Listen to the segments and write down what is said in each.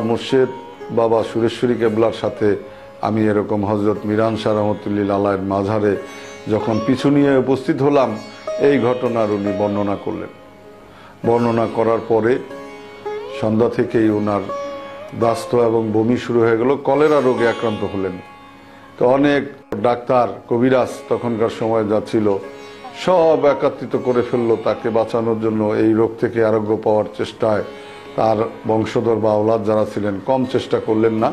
মুর্শিদ বাবা সুরেশ্বরী কেবলার সাথে আমি এরকম হযরত মিরান শাহ রহমতুল্লাহ আলাইহির মাঝারে যখন পিছু নিয়ে উপস্থিত হলাম, এই ঘটনার উনি বর্ণনা করলেন। বর্ণনা করার পরে সন্ধ্যা থেকেই ওনার দাস্ত এবং বমি শুরু হয়ে গেল, কলেরা রোগে আক্রান্ত হলেন। তো অনেক ডাক্তার কবিরাজ তখনকার সময় যাচ্ছিল, সব একত্রিত করে ফেললো তাকে বাঁচানোর জন্য। এই রোগ থেকে আরোগ্য পাওয়ার চেষ্টায় তার বংশধর বা আওলাদ যারা ছিলেন কম চেষ্টা করলেন না।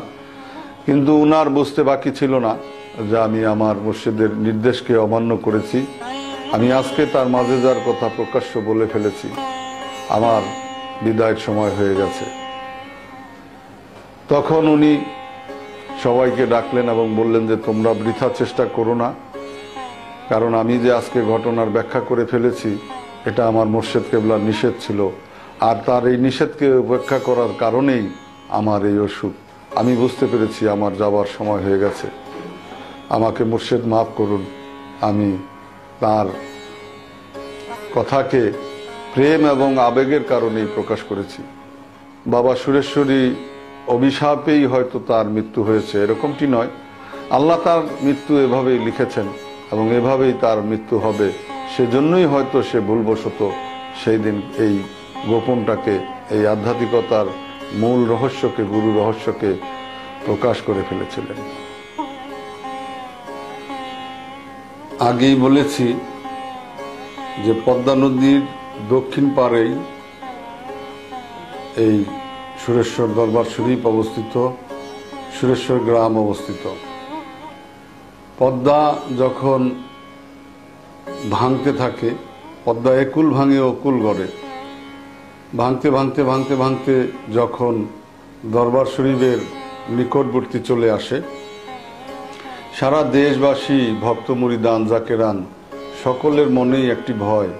কিন্তু উনার বুঝতে বাকি ছিল না যে আমি আমার মুর্শিদের নির্দেশকে অমান্য করেছি। আমি আজকে তার মাঝে যার কথা প্রকাশ্য বলে ফেলেছি, আমার বিদায়ের সময় হয়ে গেছে। তখন উনি সবাইকে ডাকলেন এবং বললেন যে তোমরা বৃথা চেষ্টা করো না, কারণ আমি যে আজকে ঘটনার ব্যাখ্যা করে ফেলেছি এটা আমার মুর্শিদ কেবলার নিষেধ ছিল, আর তার এই নিষেধকে উপেক্ষা করার কারণেই আমার এই অসুখ। আমি বুঝতে পেরেছি আমার যাবার সময় হয়ে গেছে, আমাকে মুর্শিদ মাফ করুন। আমি তার কথাকে প্রেম এবং আবেগের কারণেই প্রকাশ করেছি। বাবা সুরেশ্বরী অভিশাপেই হয়তো তার মৃত্যু হয়েছে এরকমটি নয়, আল্লাহ তার মৃত্যু এভাবেই লিখেছেন এবং এভাবেই তার মৃত্যু হবে। সেজন্যই হয়তো সে ভুলবশত সেই দিন এই গোপনটাকে, এই আধ্যাত্মিকতার মূল রহস্যকে, গুরু রহস্যকে প্রকাশ করে ফেলেছিলেন। আগেই বলেছি যে পদ্মা নদীর দক্ষিণ পাড়েই এই সুরেশ্বর দরবার শরীফ অবস্থিত, সুরেশ্বর গ্রাম অবস্থিত। পদ্মা যখন ভাঙতে থাকে, পদ্মা একুল ভাঙে অকুল গড়ে, ভাঙতে ভাঙতে ভাঙতে ভাঙতে যখন দরবার শরীফের নিকটবর্তী চলে আসে, সারা দেশবাসী, ভক্ত মুরিদান, জাকেরান সকলের মনেই একটি ভয়,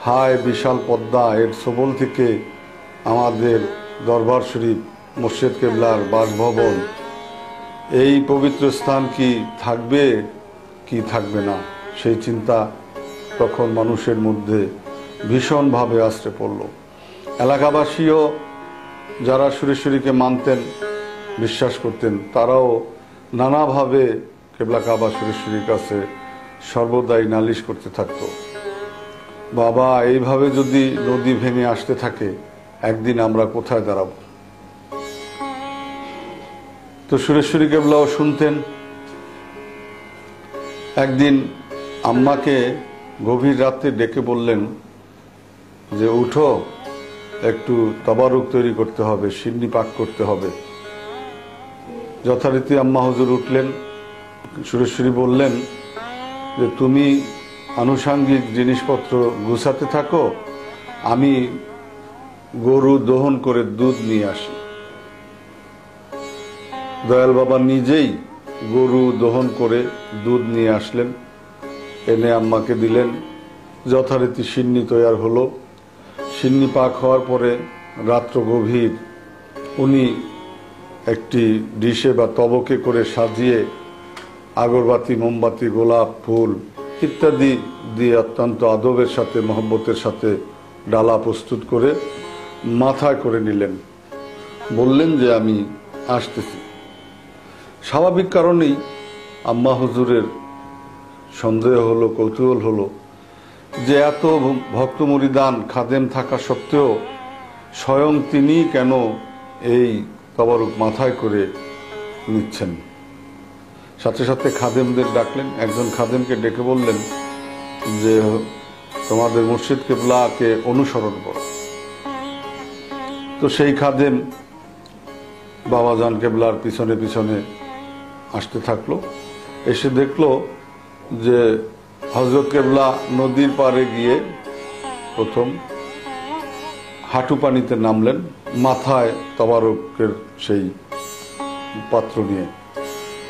হায় বিশাল পদ্মা, এর ছোবল থেকে আমাদের দরবার শরীফ মুর্শিদ কেবলার বাসভবন, এই পবিত্র স্থান কি থাকবে কি থাকবে না, সেই চিন্তা তখন মানুষের মধ্যে ভীষণভাবে আশ্রে পড়ল। এলাকাবাসীও যারা সুরেশ্বরীকে মানতেন, বিশ্বাস করতেন, তারাও নানাভাবে কেবলা কাবা সুরেশ্বরীর কাছে সর্বদাই নালিশ করতে থাকত, বাবা এইভাবে যদি নদী ভেঙে আসতে থাকে একদিন আমরা কোথায় দাঁড়াবো। তো সুরেশ্বরী কেবলাও শুনতেন। একদিন আম্মাকে গভীর রাতে ডেকে বললেন যে উঠো, একটু তবারুক তৈরি করতে হবে, সিন্নি পাক করতে হবে। যথারীতি আম্মা হুজুর উঠলেন। সুরেশ্বরী বললেন যে তুমি আনুষাঙ্গিক জিনিসপত্র গুছাতে থাকো, আমি গরু দহন করে দুধ নিয়ে আসি। দয়াল বাবা নিজেই গরু দহন করে দুধ নিয়ে আসলেন, এনে আম্মাকে দিলেন। যথারীতি সিন্নি তৈয়ার হলো। সিন্নি পাক হওয়ার পরে রাত্র গভীর উনি একটি ডিশে বা তবকে করে সাজিয়ে আগরবাতি, মোমবাতি, গোলাপ ফুল ইত্যাদি দিয়ে অত্যন্ত আদবের সাথে, মহব্বতের সাথে ডালা প্রস্তুত করে মাথায় করে নিলেন। বললেন যে আমি আসতেছি। স্বাভাবিক কারণেই আম্মা হুজুরের সন্দেহ হলো, কৌতূহল হলো যে এত ভক্ত মুরিদান খাদেম থাকা সত্ত্বেও স্বয়ং তিনি কেন এই তবারুক মাথায় করে নিচ্ছেন। সাথে সাথে খাদেমদের ডাকলেন। একজন খাদেমকে ডেকে বললেন যে তোমাদের মুর্শিদ কেবলাকে অনুসরণ করো। তো সেই খাদেম বাবাজান কেবলার পিছনে পিছনে আসতে থাকলো। এসে দেখলো যে হযরত কেবলা নদীর পাড়ে গিয়ে প্রথম হাঁটু পানিতে নামলেন, মাথায় তবারকের সেই পাত্র নিয়ে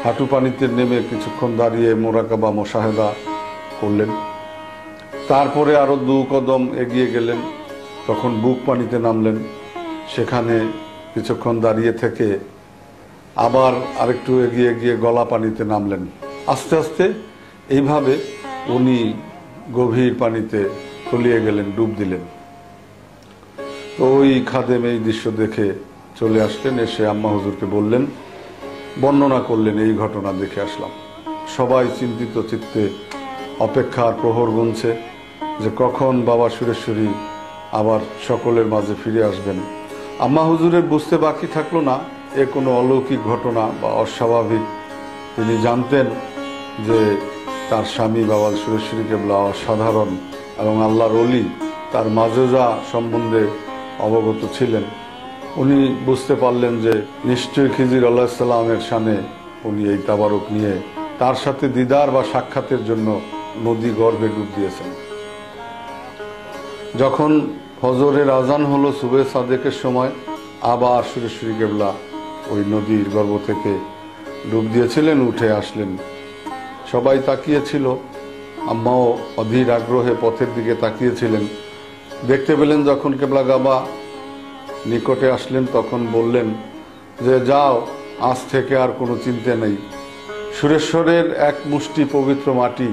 হাঁটু পানিতে নেমে কিছুক্ষণ দাঁড়িয়ে মোরাকাবা মুশাহাদা করলেন। তারপরে আরো 2 কদম এগিয়ে গেলেন, তখন বুক পানিতে নামলেন। সেখানে কিছুক্ষণ দাঁড়িয়ে থেকে আবার আরেকটু এগিয়ে গিয়ে গলা পানিতে নামলেন। আস্তে আস্তে এইভাবে উনি গভীর পানিতে তলিয়ে গেলেন, ডুব দিলেন। তো ওই খাদেম এই দৃশ্য দেখে চলে আসলেন, এসে আম্মা হুজুরকে বললেন, বর্ণনা করলেন, এই ঘটনা দেখে আসলাম। সবাই চিন্তিত চিত্তে অপেক্ষার প্রহর গুনছে যে কখন বাবা সুরেশ্বরী আবার সকলের মাঝে ফিরে আসবেন। আম্মা হুজুরের বুঝতে বাকি থাকলো না এ কোনো অলৌকিক ঘটনা বা অস্বাভাবিক। তিনি জানতেন যে তার স্বামী বাবা সুরেশ্বরী কেবলা অসাধারণ এবং আল্লাহর ওলি, তার মাজেজা সম্বন্ধে অবগত ছিলেন। উনি বুঝতে পারলেন যে নিশ্চয়ই খিজির আলাইহিস সালামের শানে উনি এই তাবারক নিয়ে তার সাথে দিদার বা সাক্ষাতের জন্য নদী গর্ভে ডুব দিয়েছেন। যখন ফজরের আজান হলো সুবে সাদেকের সময়, আবার সুরেশ্বরী কেবলা ওই নদীর গর্ভ থেকে ডুব দিয়েছিলেন, উঠে আসলেন। সবাই তাকিয়েছিল, আম্মাও অধীর আগ্রহে পথের দিকে তাকিয়েছিলেন। দেখতে পেলেন যখন কেবলা গাবা নিকটে আসলেন, তখন বললেন যে যাও, আজ থেকে আর কোনো চিন্তা নেই। সুরেশ্বরের এক মুষ্টি পবিত্র মাটি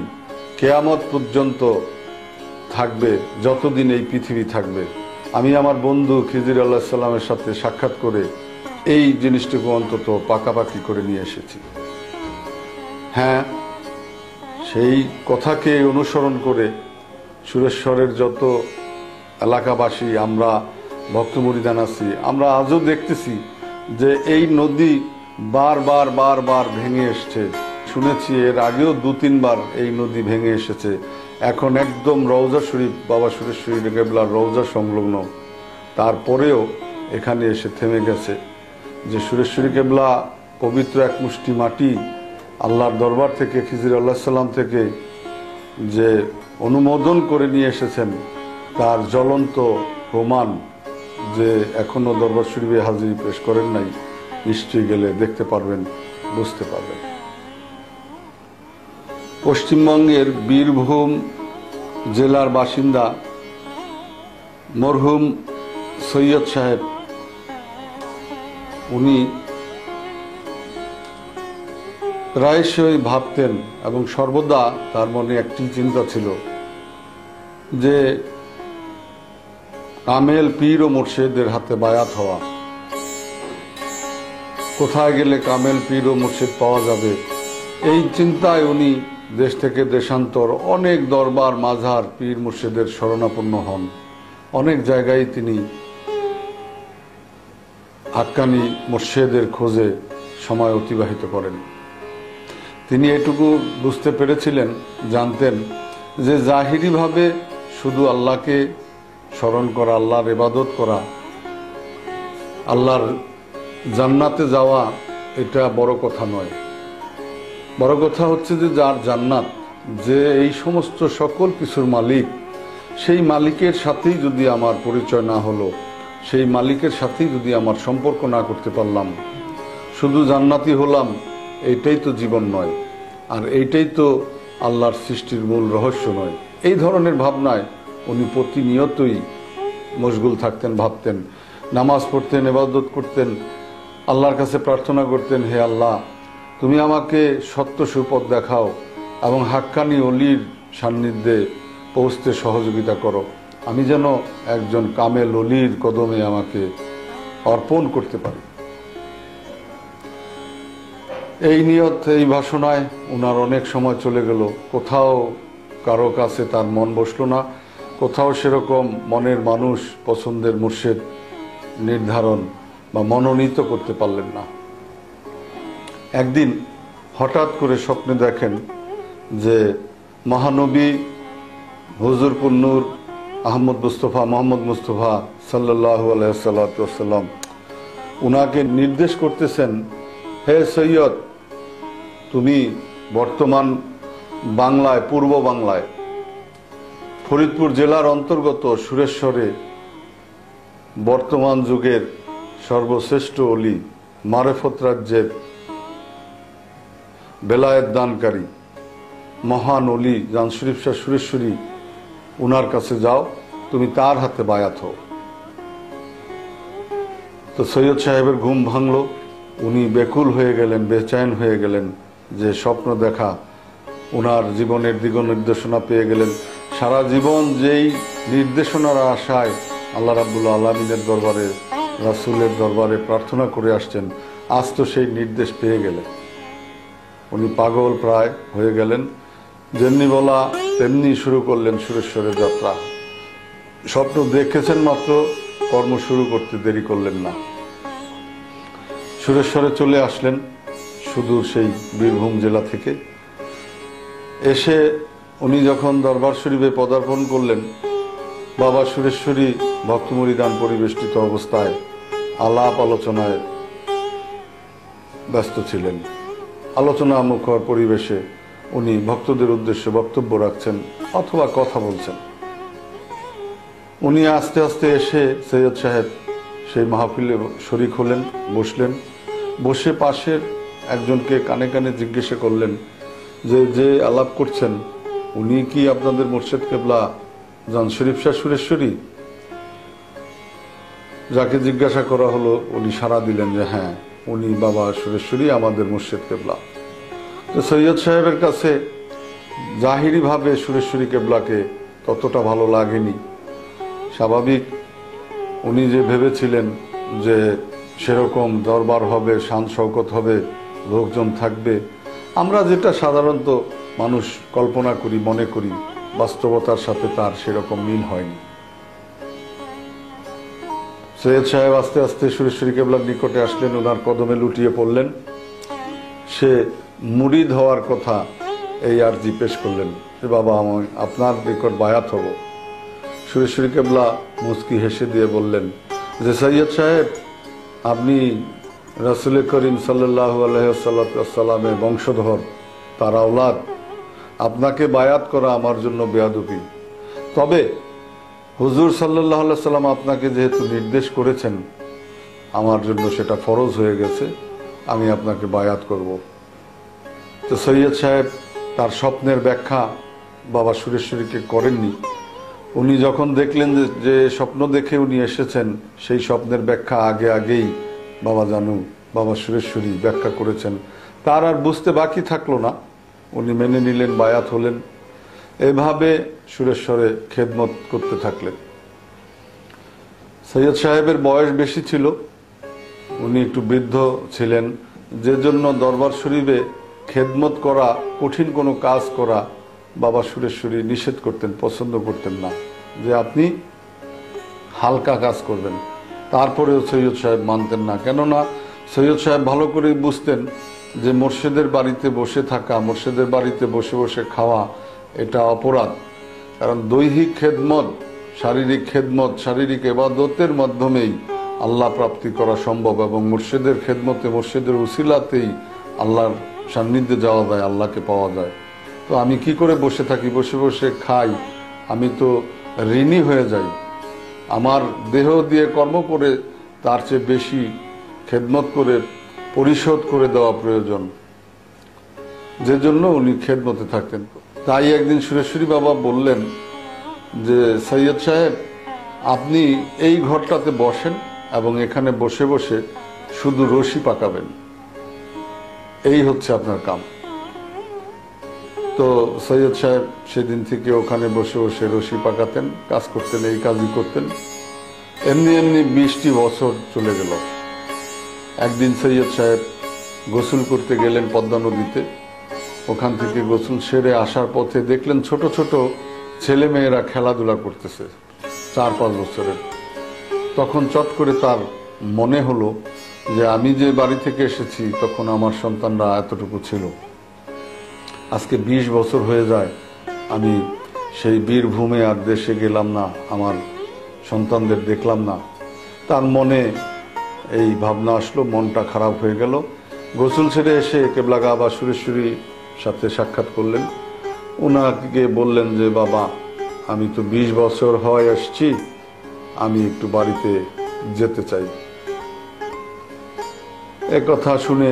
কেয়ামত পর্যন্ত থাকবে, যতদিন এই পৃথিবী থাকবে। আমি আমার বন্ধু খিজির আলাইহিস সালামের সাথে সাক্ষাৎ করে এই জিনিসটুকু অন্তত পাকাপাকি করে নিয়ে এসেছি। হ্যাঁ, সেই কথাকে অনুসরণ করে সুরেশ্বরের যত এলাকাবাসী, আমরা ভক্ত মুরিদান আছি, আমরা আজও দেখতেছি যে এই নদী বারবার বারবার ভেঙে এসছে। শুনেছি এর আগেও 2-3 বার এই নদী ভেঙে এসেছে। এখন একদম রওজা শরীফ বাবা সুরেশ্বরী কেবলার রওজা সংলগ্ন, তারপরেও এখানে এসে থেমে গেছে। যে সুরেশ্বরী কেবলা পবিত্র এক মুষ্টি মাটি আল্লাহর দরবার থেকে, খিজির আলাইহিস সালাম থেকে যে অনুমোদন করে নিয়ে এসেছেন, তার জ্বলন্ত প্রমাণ যে এখনো দরবার শরীফে হাজিরি পেশ করেন নাই, নিশ্চয়ই গেলে দেখতে পারবেন, বুঝতে পারবেন। পশ্চিমবঙ্গের বীরভূম জেলার বাসিন্দা মরহুম সৈয়দ সাহেব, উনি প্রায়শই ভাবতেন এবং সর্বদা তার মনে একটি চিন্তা ছিল যে কামেল পীর ও মুর্শিদের হাতে বায়াত হওয়া। কোথায় গেলে কামেল পীর ও মুর্শিদ পাওয়া যাবে, এই চিন্তায় উনি দেশ থেকে দেশান্তর অনেক দরবার, মাঝার, পীর মুর্শিদের শরণাপন্ন হন। অনেক জায়গায় তিনি হাক্কানি মুর্শিদের খোঁজে সময় অতিবাহিত করেন। তিনি এটুকু বুঝতে পেরেছিলেন, জানতেন যে জাহিরিভাবে শুধু আল্লাহকে স্মরণ করা, আল্লাহর ইবাদত করা, আল্লাহর জান্নাতে যাওয়া, এটা বড় কথা নয়। বড় কথা হচ্ছে যে যার জান্নাত, যে এই সমস্ত সকল কিছুর মালিক, সেই মালিকের সাথেই যদি আমার পরিচয় না হলো, সেই মালিকের সাথেই যদি আমার সম্পর্ক না করতে পারলাম, শুধু জান্নাতি হলাম, এইটাই তো জীবন নয়, আর এইটাই তো আল্লাহর সৃষ্টির মূল রহস্য নয়। এই ধরনের ভাবনায় উনি প্রতিনিয়তই মশগুল থাকতেন, ভাবতেন, নামাজ পড়তেন, ইবাদত করতেন, আল্লাহর কাছে প্রার্থনা করতেন, হে আল্লাহ, তুমি আমাকে সত্য সুপথ দেখাও এবং হাক্কানি অলির সান্নিধ্যে পৌঁছতে সহযোগিতা করো। আমি যেন একজন কামেল অলির কদমে আমাকে অর্পণ করতে পারি। এই নিয়ত, এই বাসনায় উনার অনেক সময় চলে গেল। কোথাও কারো কাছে তার মন বসলো না, কোথাও সেরকম মনের মানুষ, পছন্দের মুর্শিদ নির্ধারণ বা মনোনীত করতে পারলেন না। একদিন হঠাৎ করে স্বপ্নে দেখেন যে মহানবী হুজুর কুন্নুর মোহাম্মদ মুস্তফা সাল্লাল্লাহু আলাইহি সাল্লাম উনাকে নির্দেশ করতেছেন, হে সৈয়দ, তুমি বর্তমান বাংলায়, পূর্ব বাংলায় ফরিদপুর জেলার অন্তর্গত সুরেশ্বরে বর্তমান যুগের সর্বশ্রেষ্ঠ অলি, মারেফত রাজ্যের বেলায়েত দানকারী মহান অলি জান শরীফ শাহ সুরেশ্বরী, উনার কাছে যাও, তুমি তার হাতে বায়াত হও। তো সৈয়দ সাহেবের ঘুম ভাঙল, উনি বেকুল হয়ে গেলেন, বেচैन হয়ে গেলেন যে স্বপ্ন দেখা, উনার জীবনের দিগ নির্দেশনা পেয়ে গেলেন। সারা জীবন যেই নির্দেশনার আশায় আল্লাহ রাব্বুল আলামিনের দরবারে রাসূলের দরবারে প্রার্থনা করে আসছেন, আজ তো সেই নির্দেশ পেয়ে গেলেন। উনি পাগল প্রায় হয়ে গেলেন। যেমনি বলা তেমনি শুরু করলেন সুরেশ্বরের যাত্রা। স্বপ্ন দেখেছেন মাত্র, কর্ম শুরু করতে দেরি করলেন না। সুরেশ্বরে চলে আসলেন সুদূর সেই বীরভূম জেলা থেকে। এসে উনি যখন দরবার শরীফে পদার্পণ করলেন, বাবা সুরেশ্বরী ভক্তমরিদান পরিবেষ্টিত অবস্থায় আলাপ আলোচনায় ব্যস্ত ছিলেন। আলোচনা মুখর পরিবেশে উনি ভক্তদের উদ্দেশ্যে বক্তব্য রাখছেন অথবা কথা বলছেন। উনি আস্তে আস্তে এসে সৈয়দ সাহেব সেই মাহফিলে শরিক হলেন, বসলেন। বসে পাশের একজনকে কানে কানে জিজ্ঞাসা করলেন যে যে আলাপ করছেন উনি কি আপনাদের মুর্শিদ কেবলা জান শরীফ শাহ সুরেশ্বরী? যাকে জিজ্ঞাসা করা হলো উনি সাড়া দিলেন যে হ্যাঁ, উনি বাবা সুরেশ্বরী আমাদের মুর্শিদ কেবলা। তো সৈয়দ সাহেবের কাছে জাহিরি ভাবে সুরেশ্বরী কেবলাকে ততটা ভালো লাগেনি। স্বাভাবিক, উনি যে ভেবেছিলেন যে সেরকম দরবার হবে, শান শওকত হবে, লোকজন থাকবে, আমরা যেটা সাধারণত মানুষ কল্পনা করি, মনে করি, বাস্তবতার সাথে তার সেরকম মিল হয়নি। সৈয়দ সাহেব আস্তে আস্তে সুরেশ্বরী কেবলার নিকটে আসলেন, ওনার কদমে লুটিয়ে পড়লেন। সে মুরিদ হওয়ার কথা এই আরজি পেশ করলেন যে বাবা আমি আপনার নিকট বায়াত হব। সুরেশ্বরী কেবলা মুস্কি হেসে দিয়ে বললেন যে সৈয়দ সাহেব, আপনি রাসূল করিম সাল্লাল্লাহু আলাইহি ওয়াসাল্লামের বংশধর, তার আওলাদ, আপনাকে বায়াত করা আমার জন্য বেয়াদবি। তবে হুজুর সাল্লাল্লাহু আলাইহি ওয়াসাল্লাম আপনাকে যেহেতু নির্দেশ করেছেন, আমার জন্য সেটা ফরজ হয়ে গেছে, আমি আপনাকে বায়াত করব। তো সৈয়দ সাহেব তার স্বপ্নের ব্যাখ্যা বাবা সুরেশ্বরীকে করেননি। উনি যখন দেখলেন যে স্বপ্ন দেখে উনি এসেছেন, সেই স্বপ্নের ব্যাখ্যা আগেই বাবা জানু, বাবা সুরেশ্বরী ব্যাখ্যা করেছেন, তার আর বুঝতে বাকি থাকলো না। উনি মেনে নিলেন, বায়াত হলেন। এভাবে সুরেশ্বরে খেদমত করতে থাকলেন। সৈয়দ সাহেবের বয়স বেশি ছিল, উনি একটু বৃদ্ধ ছিলেন, যে জন্য দরবার শরীফে খেদমত করা, কঠিন কোনো কাজ করা বাবা সুরেশ্বরী নিষেধ করতেন, পছন্দ করতেন না, যে আপনি হালকা কাজ করবেন। তারপরেও সৈয়দ সাহেব মানতেন না, কেননা সৈয়দ সাহেব ভালো করে বুঝতেন যে মুর্শিদের বাড়িতে বসে থাকা, মুর্শিদের বাড়িতে বসে বসে খাওয়া এটা অপরাধ। কারণ দৈহিক খেদমত, শারীরিক খেদমত, শারীরিক ইবাদতের মাধ্যমেই আল্লাহ প্রাপ্তি করা সম্ভব, এবং মুর্শিদের খেদমতে, মুর্শিদের উসিলাতেই আল্লাহর সান্নিধ্যে যাওয়া যায়, আল্লাহকে পাওয়া যায়। তো আমি কি করে বসে থাকি, বসে বসে খাই, আমি তো ঋণী হয়ে যাই। আমার দেহ দিয়ে কর্ম করে তার চেয়ে বেশি খেদমত করে পরিশোধ করে দেওয়া প্রয়োজন, যে জন্য উনি খেদমতে থাকতেন। তাই একদিন সুরেশ্বরী বাবা বললেন যে সৈয়দ সাহেব, আপনি এই ঘরটাতে বসেন এবং এখানে বসে বসে শুধু রশি পাকাবেন, এই হচ্ছে আপনার কাম। তো সৈয়দ সাহেব সেদিন থেকে ওখানে বসে বসে রশি পাকাতেন, কাজ করতেন, এই কাজই করতেন। এমনি এমনি 20টি বছর চলে গেল। একদিন সৈয়দ সাহেব গোসল করতে গেলেন পদ্মা নদীতে। ওখান থেকে গোসল সেরে আসার পথে দেখলেন ছোট ছোট ছেলে মেয়েরা খেলাধুলা করতেছে, 4-5 বছরের। তখন চট করে তার মনে হলো যে আমি যে বাড়ি থেকে এসেছি তখন আমার সন্তানরা এতটুকু ছিল, আজকে 20 বছর হয়ে যায়, আমি সেই বীরভূমে আর দেশে গেলাম না, আমার সন্তানদের দেখলাম না। তার মনে এই ভাবনা আসলো, মনটা খারাপ হয়ে গেল। গোসল ছেড়ে এসে কেবলাগা বা সুরেশ্বরীর সাথে সাক্ষাৎ করলেন। ওনাকে বললেন যে বাবা, আমি তো 20 বছর হয় আসছি, আমি একটু বাড়িতে যেতে চাই। একথা শুনে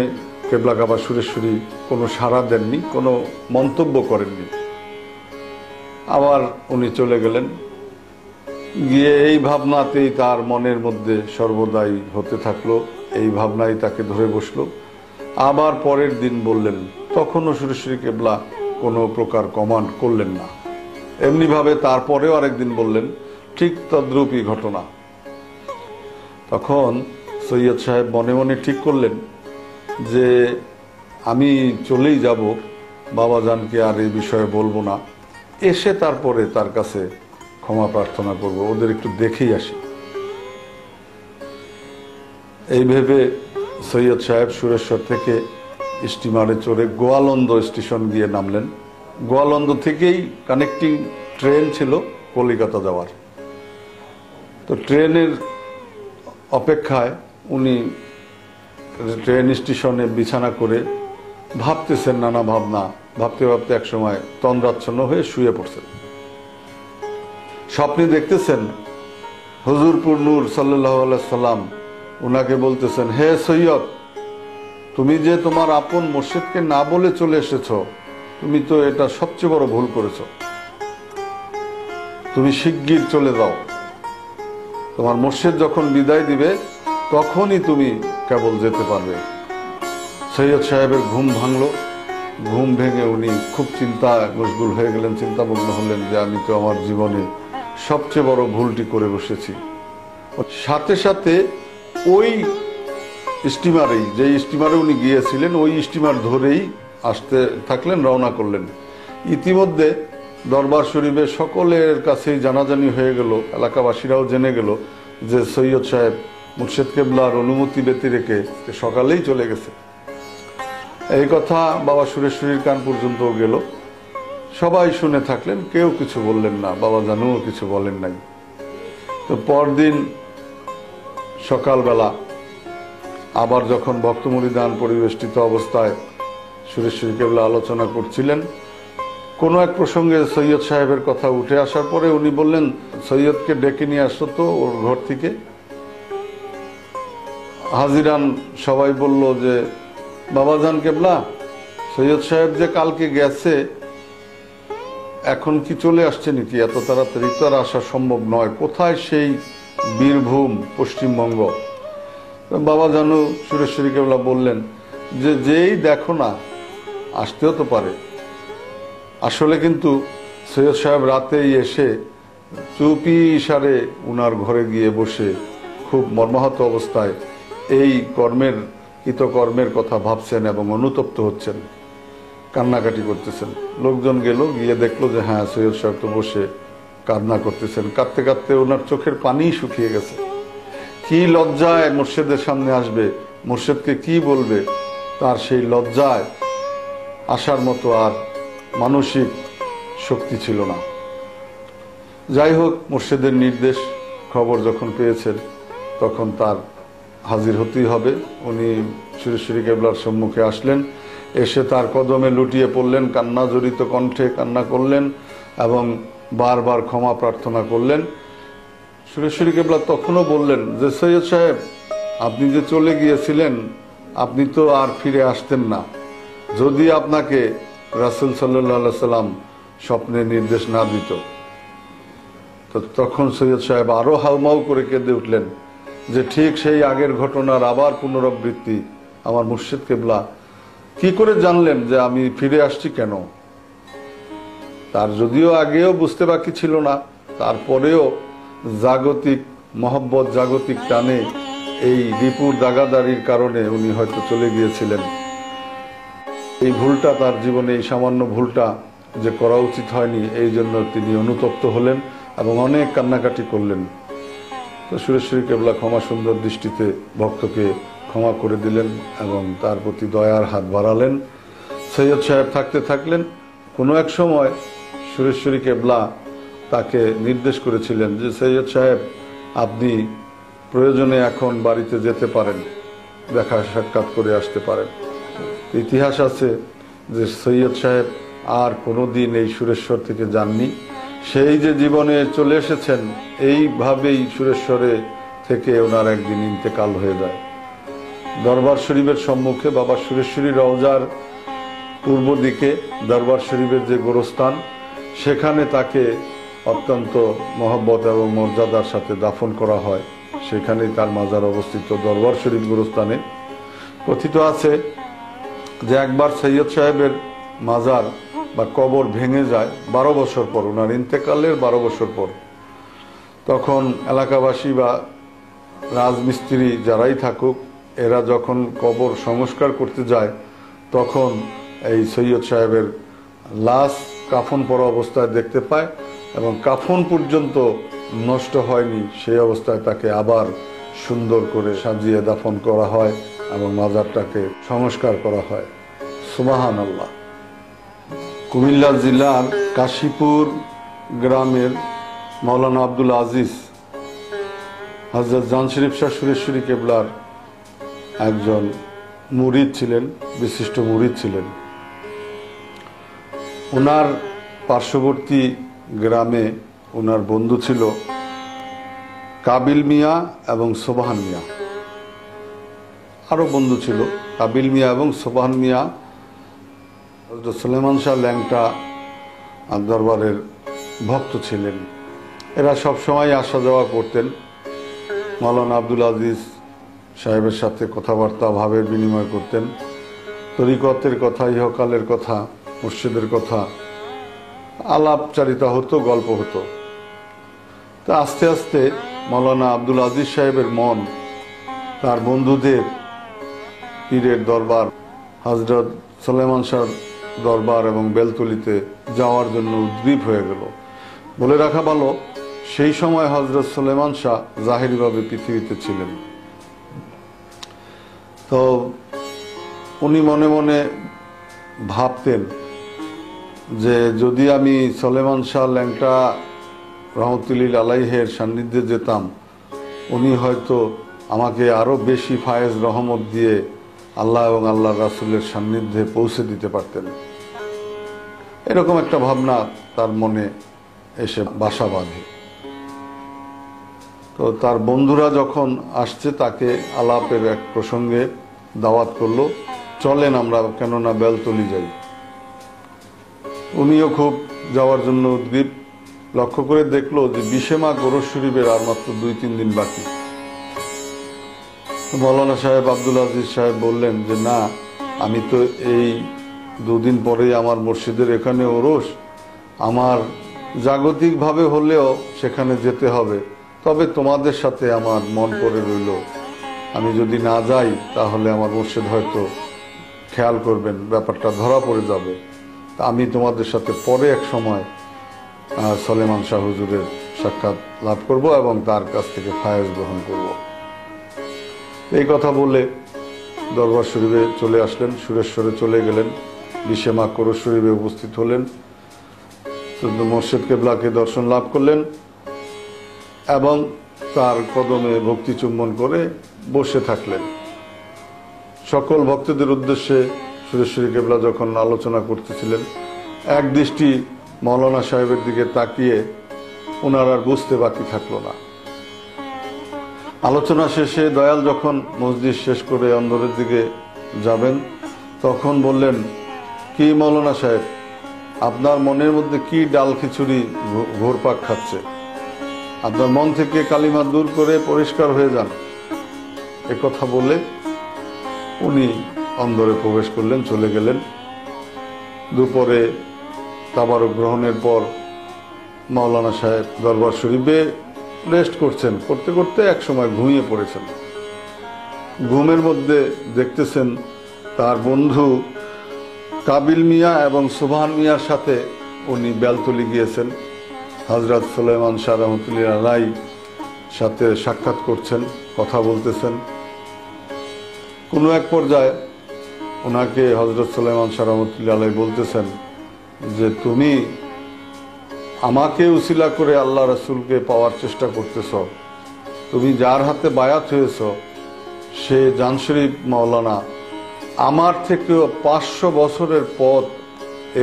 কেবলাগা বা সুরেশ্বরী কোনো সাড়া দেননি, কোনো মন্তব্য করেননি। আবার উনি চলে গেলেন। গিয়ে এই ভাবনাতেই তার মনের মধ্যে সর্বদাই হতে থাকলো, এই ভাবনাই তাকে ধরে বসলো। আবার পরের দিন বললেন, তখনও সুরেশ্বরী কেবলা কোনো প্রকার কমান্ড করলেন না। এমনিভাবে তারপরেও আরেকদিন বললেন, ঠিক তদ্রূপই ঘটনা। তখন সৈয়দ সাহেব মনে মনে ঠিক করলেন যে আমি চলেই যাব, বাবাজানকে আর এই বিষয়ে বলবো না, এসে তারপরে তার কাছে ক্ষমা প্রার্থনা করব, ওদের একটু দেখেই আসি। এই ভেবে সৈয়দ সাহেব সুরেশ্বর থেকে স্টিমারে চড়ে গোয়ালন্দ স্টেশন গিয়ে নামলেন। গোয়ালন্দ থেকেই কানেক্টিং ট্রেন ছিল কলিকাতা যাওয়ার। তো ট্রেনের অপেক্ষায় উনি ট্রেন স্টেশনে বিছানা করে ভাবতেছেন, নানা ভাবনা ভাবতে ভাবতে একসময় তন্দ্রাচ্ছন্ন হয়ে শুয়ে পড়ছেন। স্বপ্নে দেখতেছেন হুজুরপুর নূর সাল্লাল্লাহু আলাইহি সাল্লাম উনাকে বলতেছেন, হে সৈয়দ, তুমি যে তোমার আপন মুর্শিদকে না বলে চলে এসেছো, তুমি তো এটা সবচেয়ে বড় ভুল করেছো। তুমি শিগগির চলে যাও, তোমার মুর্শিদ যখন বিদায় দিবে তখনই তুমি কেবল যেতে পারবে। সৈয়দ সাহেবের ঘুম ভাঙলো। ঘুম ভেঙে উনি খুব চিন্তায় মশগুল হয়ে গেলেন, চিন্তামগ্ন হলেন যে আমি তো আমার জীবনে সবচেয়ে বড় ভুলটি করে বসেছি। সাথে সাথে ওই স্টিমারেই, যে স্টিমারে উনি গিয়েছিলেন, ওই স্টিমার ধরেই আসতে থাকলেন, রওনা করলেন। ইতিমধ্যে দরবার শরীফে সকলের কাছেই জানাজানি হয়ে গেল, এলাকাবাসীরাও জেনে গেল যে সৈয়দ সাহেব মুর্শিদ কেবলার অনুমতি ব্যতি রেখে সকালেই চলে গেছে। এই কথা বাবা সুরেশ্বরীর কান পর্যন্ত গেল। সবাই শুনে থাকলেন, কেউ কিছু বললেন না, বাবা জানুও কিছু বলেন নাই। তো পরদিন সকালবেলা আবার যখন ভক্তমুরিদান পরিবেষ্টিত অবস্থায় সুরেশ্বরী কেবলা আলোচনা করছিলেন, কোনো এক প্রসঙ্গে সৈয়দ সাহেবের কথা উঠে আসার পরে উনি বললেন, সৈয়দকে ডেকে নিয়ে আসতো তো ওর ঘর থেকে। হাজিরান সবাই বলল যে বাবাজান কেবলা, সৈয়দ সাহেব যে কালকে গেছে, এখন কি চলে আসছে নাকি? এত তাড়াতাড়ি তো আর আসা সম্ভব নয়। কোথায় সেই বীরভূম, পশ্চিমবঙ্গ? বাবা জানু সুরেশ্বরী কেবলা বললেন যে যেই দেখো না, আসতেও তো পারে। আসলে কিন্তু সৈয়দ সাহেব রাতেই এসে চুপি ইশারে উনার ঘরে গিয়ে বসে খুব মর্মাহত অবস্থায় এই কৃতকর্মের কথা ভাবছেন এবং অনুতপ্ত হচ্ছেন, কান্নাকাটি করতেছেন। লোকজন গেল, গিয়ে দেখলো যে হ্যাঁ, সৈয়দ সাহেব তো বসে কান্না করতেছেন। কাঁদতে কাঁদতে ওনার চোখের পানি শুকিয়ে গেছে। কি লজ্জায় মুর্শিদের সামনে আসবে, মুর্শিদকে কি বলবে, তার সেই লজ্জায় আসার মতো আর মানসিক শক্তি ছিল না। যাই হোক, মুর্শিদের নির্দেশ, খবর যখন পেয়েছেন তখন তার হাজির হতেই হবে। উনি সুরেশ্বরী কেবলার সম্মুখে আসলেন, এসে তার কদমে লুটিয়ে পড়লেন, কান্না জড়িত কণ্ঠে কান্না করলেন এবং বারবার ক্ষমা প্রার্থনা করলেন। সুরেশ্বরী কেবলা তখনও বললেন যে সৈয়দ সাহেব, আপনি যে চলে গিয়েছিলেন, আপনি তো আর ফিরে আসতেন না যদি আপনাকে রাসূল সাল্লাল্লাহু আলাইহি সাল্লাম স্বপ্নে নির্দেশ না দিত। তো তখন সৈয়দ সাহেব আরো হাউমাউ করে কেঁদে উঠলেন যে ঠিক সেই আগের ঘটনার আবার পুনরাবৃত্তি। আমার মুর্শিদ কেবলা কি করে জানলেন যে আমি ফিরে আসছি কেন? তার যদিও আগেও বুঝতে বাকি ছিল না, তারপরেও জাগতিক মহব্বত, জাগতিক টানে, এই রিপুর দাগাদারির কারণে উনি হয়তো চলে গিয়েছিলেন। এই ভুলটা তার জীবনে, এই সামান্য ভুলটা যে করা উচিত হয়নি, এই জন্য তিনি অনুতপ্ত হলেন এবং অনেক কান্নাকাটি করলেন। তো সুরেশ্বরী কেবলা ক্ষমা সুন্দর দৃষ্টিতে ভক্তকে ক্ষমা করে দিলেন এবং তার প্রতি দয়ার হাত বাড়ালেন। সৈয়দ সাহেব থাকতে থাকলেন। কোনো এক সময় সুরেশ্বরী কেবলা তাকে নির্দেশ করেছিলেন যে সৈয়দ সাহেব, আপনি প্রয়োজনে এখন বাড়িতে যেতে পারেন, দেখা সাক্ষাৎ করে আসতে পারেন। ইতিহাস আছে যে সৈয়দ সাহেব আর কোনোদিন এই সুরেশ্বর থেকে যাননি। সেই যে জীবনে চলে এসেছেন, এইভাবেই সুরেশ্বরে থেকে ওনার একদিন ইন্তেকাল হয়ে যায়। দরবার শরীফের সম্মুখে বাবা সুরেশ্বরী রওজার পূর্ব দিকে দরবার শরীফের যে গোরস্থান, সেখানে তাকে অত্যন্ত মহব্বত এবং মর্যাদার সাথে দাফন করা হয়। সেখানেই তার মাজার অবস্থিত দরবার শরীফ গোরস্থানে। কথিত আছে যে একবার সৈয়দ সাহেবের মাজার বা কবর ভেঙে যায় 12 বছর পর, ওনার ইন্তেকালের 12 বছর পর। তখন এলাকাবাসী বা রাজমিস্ত্রি যারাই থাকুক, এরা যখন কবর সংস্কার করতে যায় তখন এই সৈয়দ সাহেবের লাশ কাফন পরা অবস্থায় দেখতে পায় এবং কাফন পর্যন্ত নষ্ট হয়নি, সেই অবস্থায় তাকে আবার সুন্দর করে সাজিয়ে দাফন করা হয় এবং মাজারটাকে সংস্কার করা হয়। সুবহানাল্লাহ। কুমিল্লা জেলার কাশীপুর গ্রামের মাওলানা আব্দুল আজিজ হযরত জান শরীফ শাহ সুরেশ্বরী কেবলার একজন মুরিদ ছিলেন, বিশিষ্ট মুরিদ ছিলেন। ওনার পার্শ্ববর্তী গ্রামে ওনার বন্ধু ছিল কাবিল মিয়া এবং সোবহান মিয়া। আরো বন্ধু ছিল কাবিল মিয়া এবং সোবহান মিয়া। হযরত সুলেমান শাহ ল্যাংটা দরবারের ভক্ত ছিলেন। এরা সবসময় আসা যাওয়া করতেন। মাওলানা আব্দুল আজিজ সাহেবের সাথে কথাবার্তা ভাবের বিনিময় করতেন। তরিকতের কথা, ইহকালের কথা, মুর্শিদের কথা আলাপচারিতা হতো, গল্প হতো। তা আস্তে আস্তে মাওলানা আব্দুল আজিজ সাহেবের মন তার বন্ধুদের পীরের দরবার হযরত সুলেমান শাহ দরবার এবং বেলতলিতে যাওয়ার জন্য উদ্গ্রীব হয়ে গেল। বলে রাখা ভালো, সেই সময় হযরত সুলেমান শাহ জাহিরিভাবে পৃথিবীতে ছিলেন। তো উনি মনে মনে ভাবতেন যে যদি আমি সুলেমান শাহ ল্যাংটা রহমতুল্লাহ আলাইহের সান্নিধ্যে যেতাম, উনি হয়তো আমাকে আরো বেশি ফায়েজ রহমত দিয়ে আল্লাহ এবং আল্লাহ রাসূলের সান্নিধ্যে পৌঁছে দিতে পারতেন। এরকম একটা ভাবনা তার মনে এসে বাসা বাঁধে। তো তার বন্ধুরা যখন আসছে তাকে আলাপের এক প্রসঙ্গে দাওয়াত করলো, চলেন আমরা কেননা বেলতলি যাই। উনিও খুব যাওয়ার জন্য উদ্গ্রীব। লক্ষ্য করে দেখলো যে 20 মাঘ ওরস শরীফের আর মাত্র 2-3 দিন বাকি। মাওলানা সাহেব আব্দুল আজিজ সাহেব বললেন যে না, আমি তো এই 2 দিন পরেই আমার মসজিদের এখানে ওরস, আমার জাগতিকভাবে হলেও সেখানে যেতে হবে, তবে তোমাদের সাথে আমার মন পড়ে রইল, আমি যদি না যাই তাহলে আমার মুর্শিদ হয়তো খেয়াল করবেন, ব্যাপারটা ধরা পড়ে যাবে। আমি তোমাদের সাথে পরে এক সময় সুলেমান শাহ হুজুরের সাক্ষাৎ লাভ করব এবং তার কাছ থেকে ফায়েজ গ্রহণ করব। এই কথা বলে দরবার শরীফে চলে আসলেন, সুরেশ্বরে চলে গেলেন, 20 মাঘ ওরস শরীফে উপস্থিত হলেন, মুর্শিদ কেবলাকে দর্শন লাভ করলেন এবং তার কদমে ভক্তি চুম্বন করে বসে থাকলেন। সকল ভক্তদের উদ্দেশ্যে সুরেশ্বরী কেবলা যখন আলোচনা করতেছিলেন, এক দৃষ্টি মাওলানা সাহেবের দিকে তাকিয়ে ওনার আর বুঝতে বাকি থাকলো না। আলোচনা শেষে দয়াল যখন মসজিদ শেষ করে অন্দরের দিকে যাবেন তখন বললেন, কি মাওলানা সাহেব, আপনার মনের মধ্যে কি ডাল খিচুড়ি ঘুরপাক খাচ্ছে? আপনার মন থেকে কালিমা দূর করে পরিষ্কার হয়ে যান। এ কথা বলে উনি অন্দরে প্রবেশ করলেন, চলে গেলেন। দুপুরে তাবারক গ্রহণের পর মাওলানা সাহেব দরবার শরীফে রেস্ট করছেন, করতে করতে এক সময় ঘুমিয়ে পড়েছেন। ঘুমের মধ্যে দেখতেছেন তার বন্ধু কাবিল মিয়া এবং সোবহান মিয়ার সাথে উনি বেলতলি গিয়েছেন, হযরত সুলেমান শাহ রহমতুল্লাহ আলাইহির সাথে সাক্ষাৎ করছেন, কথা বলতেছেন। কোনো এক পর্যায়ে ওনাকে হযরত সুলেমান শাহ রহমতুল্লাহ আলাইহি বলতেছেন যে তুমি আমাকে উসিলা করে আল্লাহ রাসূলকে পাওয়ার চেষ্টা করতেছ, তুমি যার হাতে বায়াত হয়েছ সে জান শরীফ মাওলানা আমার থেকেও 500 বছরের পথ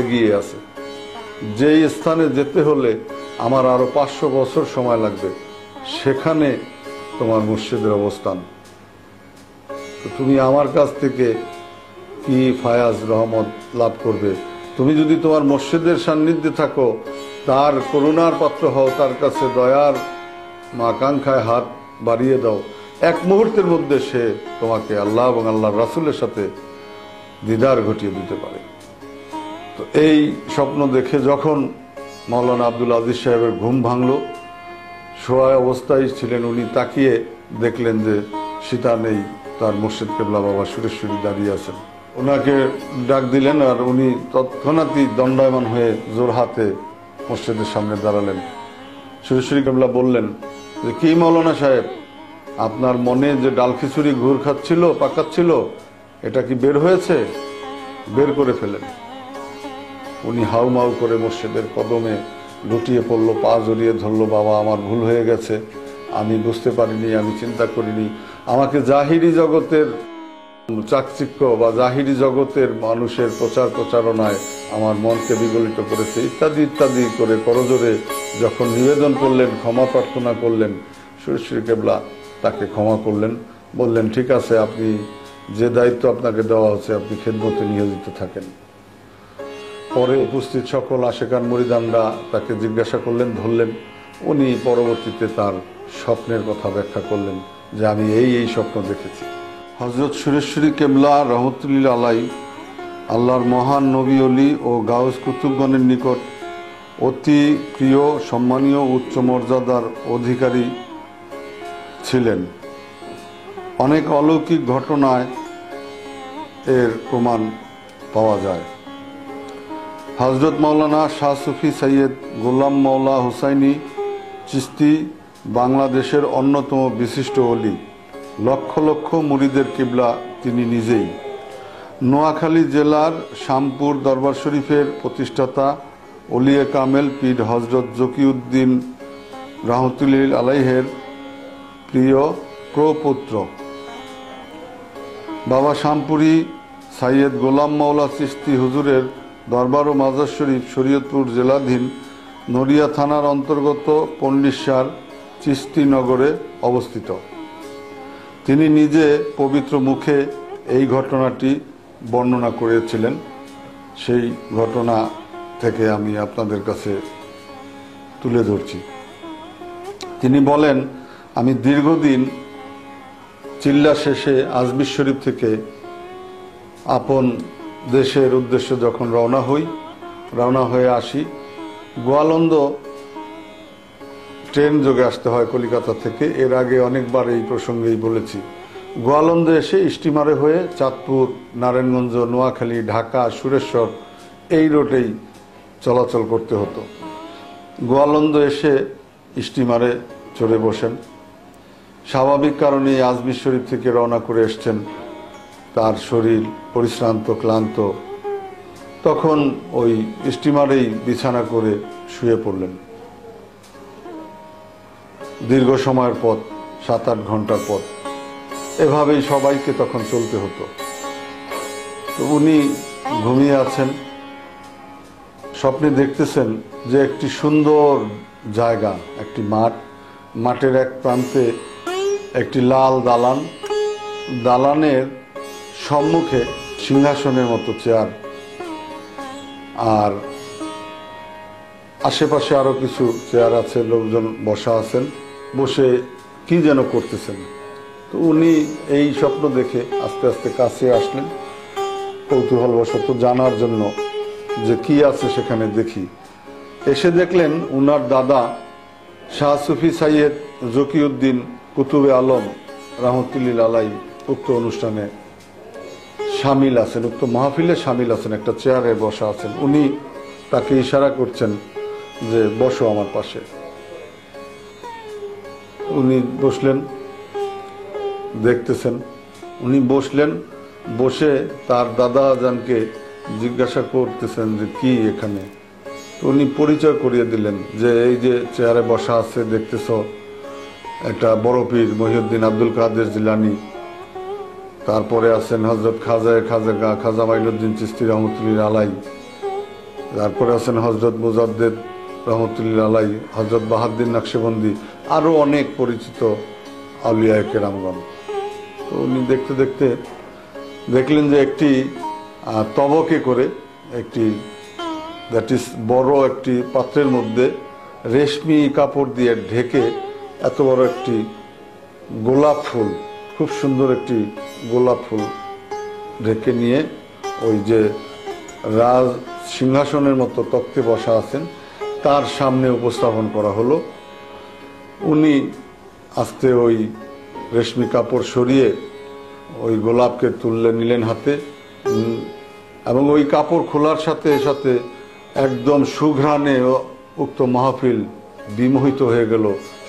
এগিয়ে আছে, যেই স্থানে যেতে হলে আমার আরো 500 বছর সময় লাগবে, সেখানে তোমার মুর্শিদের অবস্থান। তুমি আমার কাছ থেকে কি ফায়াজ রহমত লাভ করবে? তুমি যদি তোমার মুর্শিদের সান্নিধ্যে থাকো, তার করুণার পাত্র হও, তার কাছে দয়ার আকাঙ্ক্ষায় হাত বাড়িয়ে দাও, এক মুহূর্তের মধ্যে সে তোমাকে আল্লাহ এবং আল্লাহর রাসূলের সাথে দিদার ঘটিয়ে দিতে পারে। তো এই স্বপ্ন দেখে যখন মাওলানা আব্দুল আজিজ সাহেবের ঘুম ভাঙল, শোয়া অবস্থায় ছিলেন উনি, তাকিয়ে দেখলেন যে সীতা নেই, তার মুর্শিদ কেবলা বাবা সুরেশ্বরী দাঁড়িয়ে আছেন। ওনাকে ডাক দিলেন আর উনি তৎক্ষণাৎই দণ্ডায়মান হয়ে জোর হাতে মসজিদের সামনে দাঁড়ালেন। সুরেশ্বরী কেবলা বললেন যে, কি মৌলানা সাহেব, আপনার মনে যে ডাল খিচুড়ি ঘুর খাচ্ছিল, পাকাচ্ছিল, এটা কি বের হয়েছে? বের করে ফেলেন। উনি হাউমাউ করে মসজিদের কদমে লুটিয়ে পড়লো, পা জড়িয়ে ধরলো, বাবা আমার ভুল হয়ে গেছে, আমি বুঝতে পারিনি, আমি চিন্তা করিনি, আমাকে জাহিরি জগতের চাকচিক্য বা জাহিরি জগতের মানুষের প্রচার প্রচারণায় আমার মনকে বিগলিত করেছে, ইত্যাদি ইত্যাদি করে করজোরে যখন নিবেদন করলেন, ক্ষমা প্রার্থনা করলেন, সুরেশ্বরী কেবলা তাকে ক্ষমা করলেন, বললেন ঠিক আছে, আপনি যে দায়িত্ব আপনাকে দেওয়া হচ্ছে আপনি খেদমতে নিয়োজিত থাকেন। পরে উপস্থিত সকল আশেকান মুরিদানরা তাকে জিজ্ঞাসা করলেন, ধরলেন। উনি পরবর্তীতে তার স্বপ্নের কথা ব্যাখ্যা করলেন যে আমি এই স্বপ্ন দেখেছি। হযরত সুরেশ্বরী কেবলা রহমতুল্লাহ আলাই আল্লাহর মহান নবী অলি ও গাউস কুতুবগণের নিকট অতি প্রিয়, সম্মানীয়, উচ্চ মর্যাদার অধিকারী ছিলেন। অনেক অলৌকিক ঘটনায় এর প্রমাণ পাওয়া যায়। হযরত মাওলানা শাহ সুফি সৈয়দ গোলাম মাওলা হুসাইনি চিশতি বাংলাদেশের অন্যতম বিশিষ্ট অলি, লক্ষ লক্ষ মুরিদের কিবলা তিনি নিজেই। নোয়াখালী জেলার শামপুর দরবার শরীফের প্রতিষ্ঠাতা ওলিয়ে কামেল পীর হযরত জকিউদ্দিন রহমতুল্লাহ আলাইহের প্রিয় প্রপুত্র। বাবা শামপুরি সৈয়দ গোলাম মাওলা চিশতি হুজুরের দরবার ও মাজার শরীফ শরীয়তপুর জেলাধীন নড়িয়া থানার অন্তর্গত পন্ডিসার চিশতি নগরে অবস্থিত। তিনি নিজে পবিত্র মুখে এই ঘটনাটি বর্ণনা করেছিলেন। সেই ঘটনা থেকে আমি আপনাদের কাছে তুলে ধরছি। তিনি বলেন, আমি দীর্ঘদিন চিল্লা শেষে আজমির শরীফ থেকে আপন দেশের উদ্দেশ্যে যখন রওনা হয়ে আসি, গোয়ালন্দ ট্রেন যোগে আসতে হয় কলিকাতা থেকে। এর আগে অনেকবার এই প্রসঙ্গেই বলেছি। গোয়ালন্দে এসে স্টিমারে হয়ে চাঁদপুর, নারায়ণগঞ্জ, নোয়াখালী, ঢাকা, সুরেশ্বর এই রোডেই চলাচল করতে হতো। গোয়ালন্দ এসে স্টিমারে চড়ে বসেন। স্বাভাবিক কারণে আজমির শরীফ থেকে রওনা করে এসছেন, তার শরীর পরিশ্রান্ত, ক্লান্ত। তখন ওই স্টিমারেই বিছানা করে শুয়ে পড়লেন। দীর্ঘ সময়ের পথ, 7-8 ঘন্টার পথ, এভাবেই সবাইকে তখন চলতে হতো। তো উনি ঘুমিয়ে আছেন, স্বপ্নে দেখতেছেন যে একটি সুন্দর জায়গা, একটি মাঠ, মাঠের এক প্রান্তে একটি লাল দালান, দালানের সম্মুখে সিংহাসনের মতো চেয়ার, আর আশেপাশে আরো কিছু চেয়ার আছে, লোকজন বসা আছেন, বসে কি যেন করতেছেন। তো উনি এই স্বপ্ন দেখে আস্তে আস্তে কাছে আসলেন, কৌতূহলবশত জানার জন্য যে কি আছে সেখানে দেখি। এসে দেখলেন উনার দাদা শাহ সুফি সৈয়দ জকিউদ্দিন কুতুবে আলম রহমতুল্লাহ আলাই উক্ত অনুষ্ঠানে শামিল আছেন, উক্ত মাহফিলে শামিল আছেন, একটা চেয়ারে বসা আছেন। উনি তাকে ইশারা করছেন যে বসো আমার পাশে। উনি বসলেন, দেখতেছেন। উনি বসলেন, বসে তার দাদা জানকে জিজ্ঞাসা করতেছেন যে কি এখানে। তো উনি পরিচয় করিয়ে দিলেন যে এই যে চেয়ারে বসা আছে দেখতেছ, একটা বড় পীর মহিউদ্দিন আব্দুল কাদের জিলানী, তারপরে আছেন হযরত খাজা মাইনুদ্দিন চিশতি রহমতুল্লাহ আলাই, তারপরে আছেন হযরত মুজাদ্দেদ রহমতুল্লাহ আলাই, হযরত বাহাউদ্দিন নকশবন্দি, আরো অনেক পরিচিত আউলিয়া কেরামগণ। তো উনি দেখতে দেখতে দেখলেন যে একটি তবকে করে একটি বড় একটি পাত্রের মধ্যে রেশমি কাপড় দিয়ে ঢেকে এত বড় একটি গোলাপ ফুল, খুব সুন্দর একটি গোলাপ ফুল ঢেকে নিয়ে ওই যে রাজ সিংহাসনের মতো তক্তে বসা আছেন তার সামনে উপস্থাপন করা হলো। উনি আস্তে ওই রেশমি কাপড় সরিয়ে ওই গোলাপকে তুলে নিলেন হাতে, এবং ওই কাপড় খোলার সাথে সাথে একদম সুঘ্রাণে উক্ত মাহফিল বিমোহিত হয়ে গেল,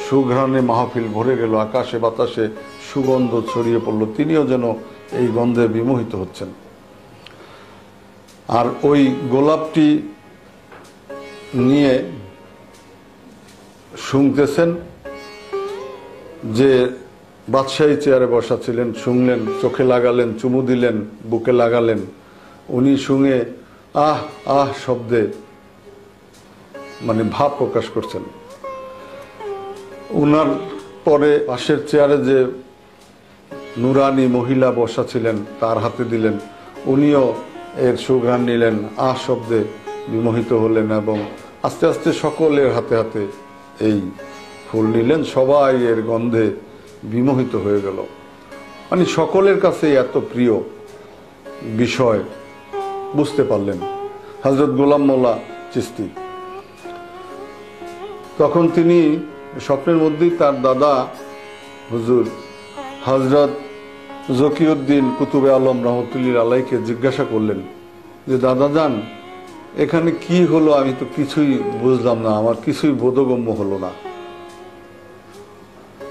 সুঘ্রাণে মাহফিল ভরে গেল, আকাশে বাতাসে সুগন্ধ ছড়িয়ে পড়ল, তিনিও যেন এই গন্ধে বিমোহিত হচ্ছেন। আর ওই গোলাপটি নিয়ে শুনতেছেন যে বাদশাহী চেয়ারে বসা ছিলেন, শুনলেন, চোখে লাগালেন, চুমু দিলেন, বুকে লাগালেন। উনি শুনে আহ আহ শব্দে মানে ভাব প্রকাশ করছেন। উনার পরে পাশের চেয়ারে যে নুরানি মহিলা বসা ছিলেন তার হাতে দিলেন, উনিও এর সুঘ্রাণ নিলেন, আহ শব্দে বিমোহিত হলেন, এবং আস্তে আস্তে সকলের হাতে হাতে এই ফুল নিলেন, সবাই এর গন্ধে বিমোহিত হয়ে গেল। মানে সকলের কাছে এত প্রিয় বিষয় বুঝতে পারলেন হযরত গোলাম মওলা চিশতি। তখন তিনি স্বপ্নের মধ্যেই তার দাদা হুজুর হযরত জকিউদ্দিন কুতুবে আলম রহমতুল্লাহ আলাইকে জিজ্ঞাসা করলেন যে দাদা যান, এখানে কি হলো, আমি তো কিছুই বুঝলাম না, আমার কিছুই বোধগম্য হলো না।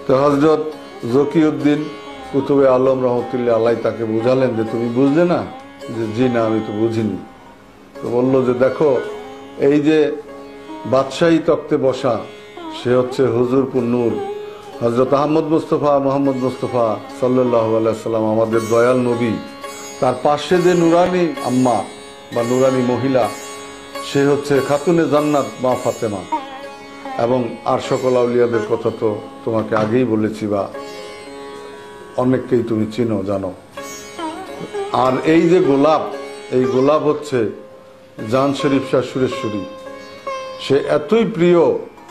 তো হযরত জকিউদ্দিন কুতুবে আলম রহমতুল্লাহ আলাই তাকে বুঝালেন যে তুমি বুঝলে না? যে জি না, আমি তো বুঝিনি। তো বলল যে দেখো, এই যে বাদশাহী তক্তে বসা, সে হচ্ছে হুজুরপুর নূর হযরত আহমদ মুস্তফা মোহাম্মদ মুস্তফা সাল্লাল্লাহু আলাইহি সাল্লাম, আমাদের দয়াল নবী। তার পাশে যে নুরানি আম্মা বা নুরানি মহিলা, সে হচ্ছে খাতুনে জান্নাত মা ফাতেমা। এবং আর সকল আউলিয়াদের কথা তো তোমাকে আগেই বলেছি, বা অনেককেই তুমি চিনো, জানো। আর এই যে গোলাপ, এই গোলাপ হচ্ছে জান শরীফ শাহ সুরেশ্বরী। সে এতই প্রিয়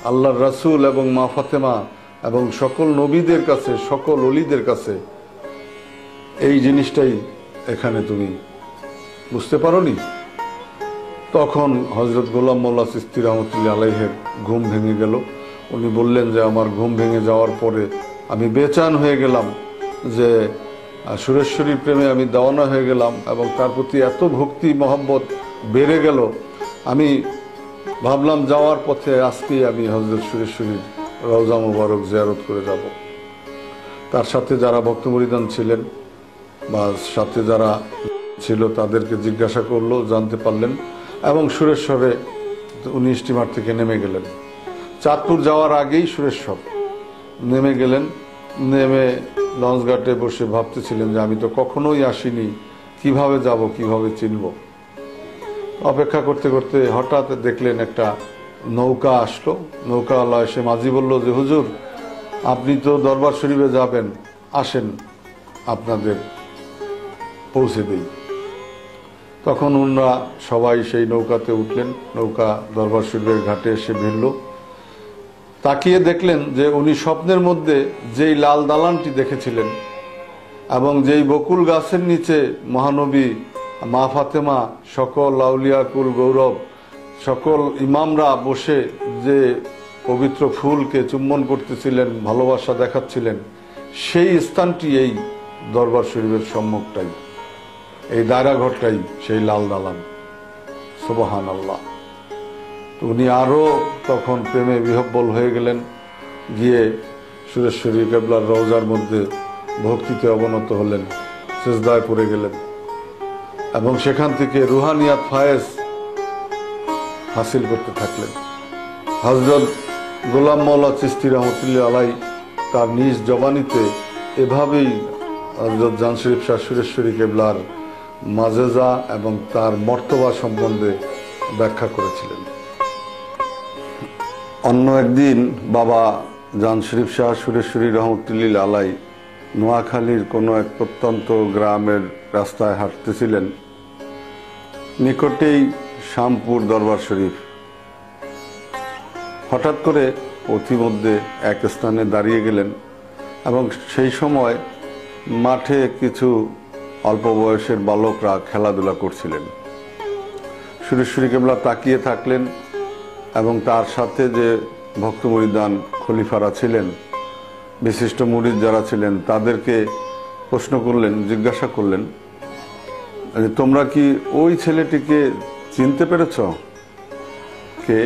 আল্লাহর রাসূল এবং মা ফাতেমা এবং সকল নবীদের কাছে, সকল ওলিদের কাছে। এই জিনিসটাই এখানে তুমি বুঝতে পারোনি। তখন হযরত গোলাম মওলা চিশতি রহমতুল্লাহ আলাইহির ঘুম ভেঙে গেল। উনি বললেন যে আমার ঘুম ভেঙে যাওয়ার পরে আমি বেচান হয়ে গেলাম, যে সুরেশ্বরীর প্রেমে আমি দেওয়ানা হয়ে গেলাম, এবং তার প্রতি এত ভক্তি মহব্বত বেড়ে গেল, আমি ভাবলাম যাওয়ার পথে আজকে আমি হযরত সুরেশ্বরীর রওজা মুবারক জিয়ারত করে যাব। তার সাথে যারা ভক্ত মুরিদান ছিলেন বা সাথে যারা ছিল তাদেরকে জিজ্ঞাসা করলো, জানতে পারলেন, এবং সুরেশ্বরে উনি স্টিমার থেকে নেমে গেলেন। চাঁদপুর যাওয়ার আগেই সুরেশ্বর নেমে গেলেন। নেমে লঞ্চ ঘাটে বসে ভাবতেছিলেন যে আমি তো কখনোই আসিনি, কিভাবে যাব, কিভাবে চিনব। অপেক্ষা করতে করতে হঠাৎ দেখলেন একটা নৌকা আসলো। নৌকাওয়ালা এসে মাঝি বলল যে হুজুর, আপনি তো দরবার শরীফে যাবেন, আসেন আপনাদের পৌঁছে দেই। তখন ওনারা সবাই সেই নৌকাতে উঠলেন। নৌকা দরবার শরীফের ঘাটে এসে ভিড়ল। তাকিয়ে দেখলেন যে উনি স্বপ্নের মধ্যে যেই লাল দালানটি দেখেছিলেন এবং যেই বকুল গাছের নিচে মহানবী মা ফাতেমা, সকল আউলিয়া কুল গৌরব, সকল ইমামরা বসে যে পবিত্র ফুলকে চুম্বন করতেছিলেন, ভালোবাসা দেখাচ্ছিলেন, সেই স্থানটি এই দরবার শরীফের সম্মুখটাই, এই দায়রা ঘরটাই সেই লাল দালান। সুবহানাল্লাহ। তো উনি আরো তখন প্রেমে বিহব্বল হয়ে গেলেন। গিয়ে সুরেশ্বরী কেবলার রওজার মধ্যে ভক্তিতে অবনত হলেন, সিজদায় পড়ে গেলেন, এবং সেখান থেকে রুহানিয়াত ফায়েজ হাসিল করতে থাকলেন। হযরত গোলাম মওলা চিশতি রহমতুল্লাহ আলাই তার নিজ জবানিতে এভাবেই হযরত জান শরীফ শাহ সুরেশ্বরী কেবলার মাজেজা এবং তার মর্তবা সম্বন্ধে ব্যাখ্যা করেছিলেন। অন্য একদিন বাবা জান শরীফ শাহ সুরেশ্বরী রহমতুল্লাহ আলাই নোয়াখালীর কোনো এক প্রত্যন্ত গ্রামের রাস্তায় হাঁটতেছিলেন। নিকটেই শামপুর দরবার শরীফ। হঠাৎ করে পথিমধ্যে এক স্থানে দাঁড়িয়ে গেলেন, এবং সেই সময় মাঠে কিছু অল্প বয়সের বালকরা খেলাধুলা করছিলেন। সুরেশ্বরী কেবলা তাকিয়ে থাকলেন, এবং তার সাথে যে ভক্ত মুরিদান খলিফারা ছিলেন বিশিষ্ট মুরিদ যারা ছিলেন তাদেরকে প্রশ্ন করলেন, জিজ্ঞাসা করলেন যে তোমরা কি ওই ছেলেটিকে চিনতে পেরেছ? কে?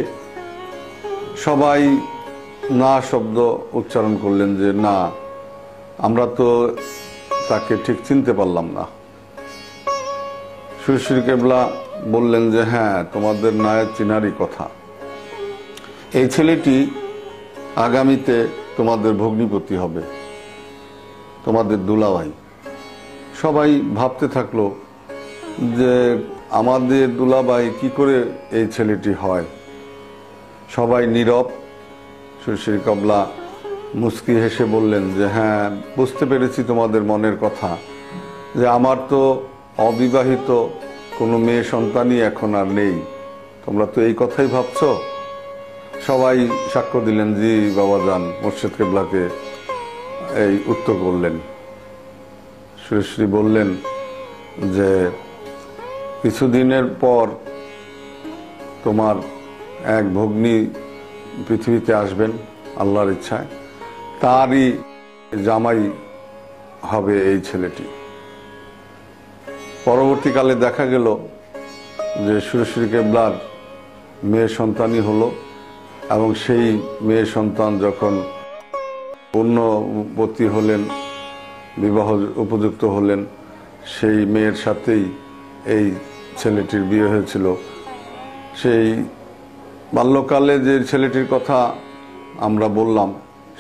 সবাই না শব্দ উচ্চারণ করলেন যে না, আমরা তো তাকে ঠিক চিনতে পারলাম না। সুরশ্বরী কেবলা বললেন যে হ্যাঁ, তোমাদের না চিনারই কথা। এই ছেলেটি আগামীতে তোমাদের ভগ্নিপতি হবে, তোমাদের দুলাভাই। সবাই ভাবতে থাকলো যে আমাদের দুলাভাই কি করে এই ছেলেটি হয়। সবাই নীরব। সুরশ্বরী কেবলা মুস্কি হেসে বললেন যে হ্যাঁ, বুঝতে পেরেছি তোমাদের মনের কথা, যে আমার তো অবিবাহিত কোনো মেয়ে সন্তানই এখন আর নেই, তোমরা তো এই কথাই ভাবছো। সবাই সাক্ষ্য দিলেন, জি বাবাজান, মুর্শিদ কেবলাকে এই উত্তর করলেন। সুরেশ্বরী বললেন যে কিছুদিনের পর তোমার এক ভগ্নী পৃথিবীতে আসবেন আল্লাহর ইচ্ছায়, তারই জামাই হবে এই ছেলেটি। পরবর্তীকালে দেখা গেল যে সুরেশ্বরী কেবলার মেয়ে সন্তানই হলো, এবং সেই মেয়ে সন্তান যখন পূর্ণবতী হলেন, বিবাহ উপযুক্ত হলেন, সেই মেয়ের সাথেই এই ছেলেটির বিয়ে হয়েছিল। সেই বাল্যকালে যে ছেলেটির কথা আমরা বললাম,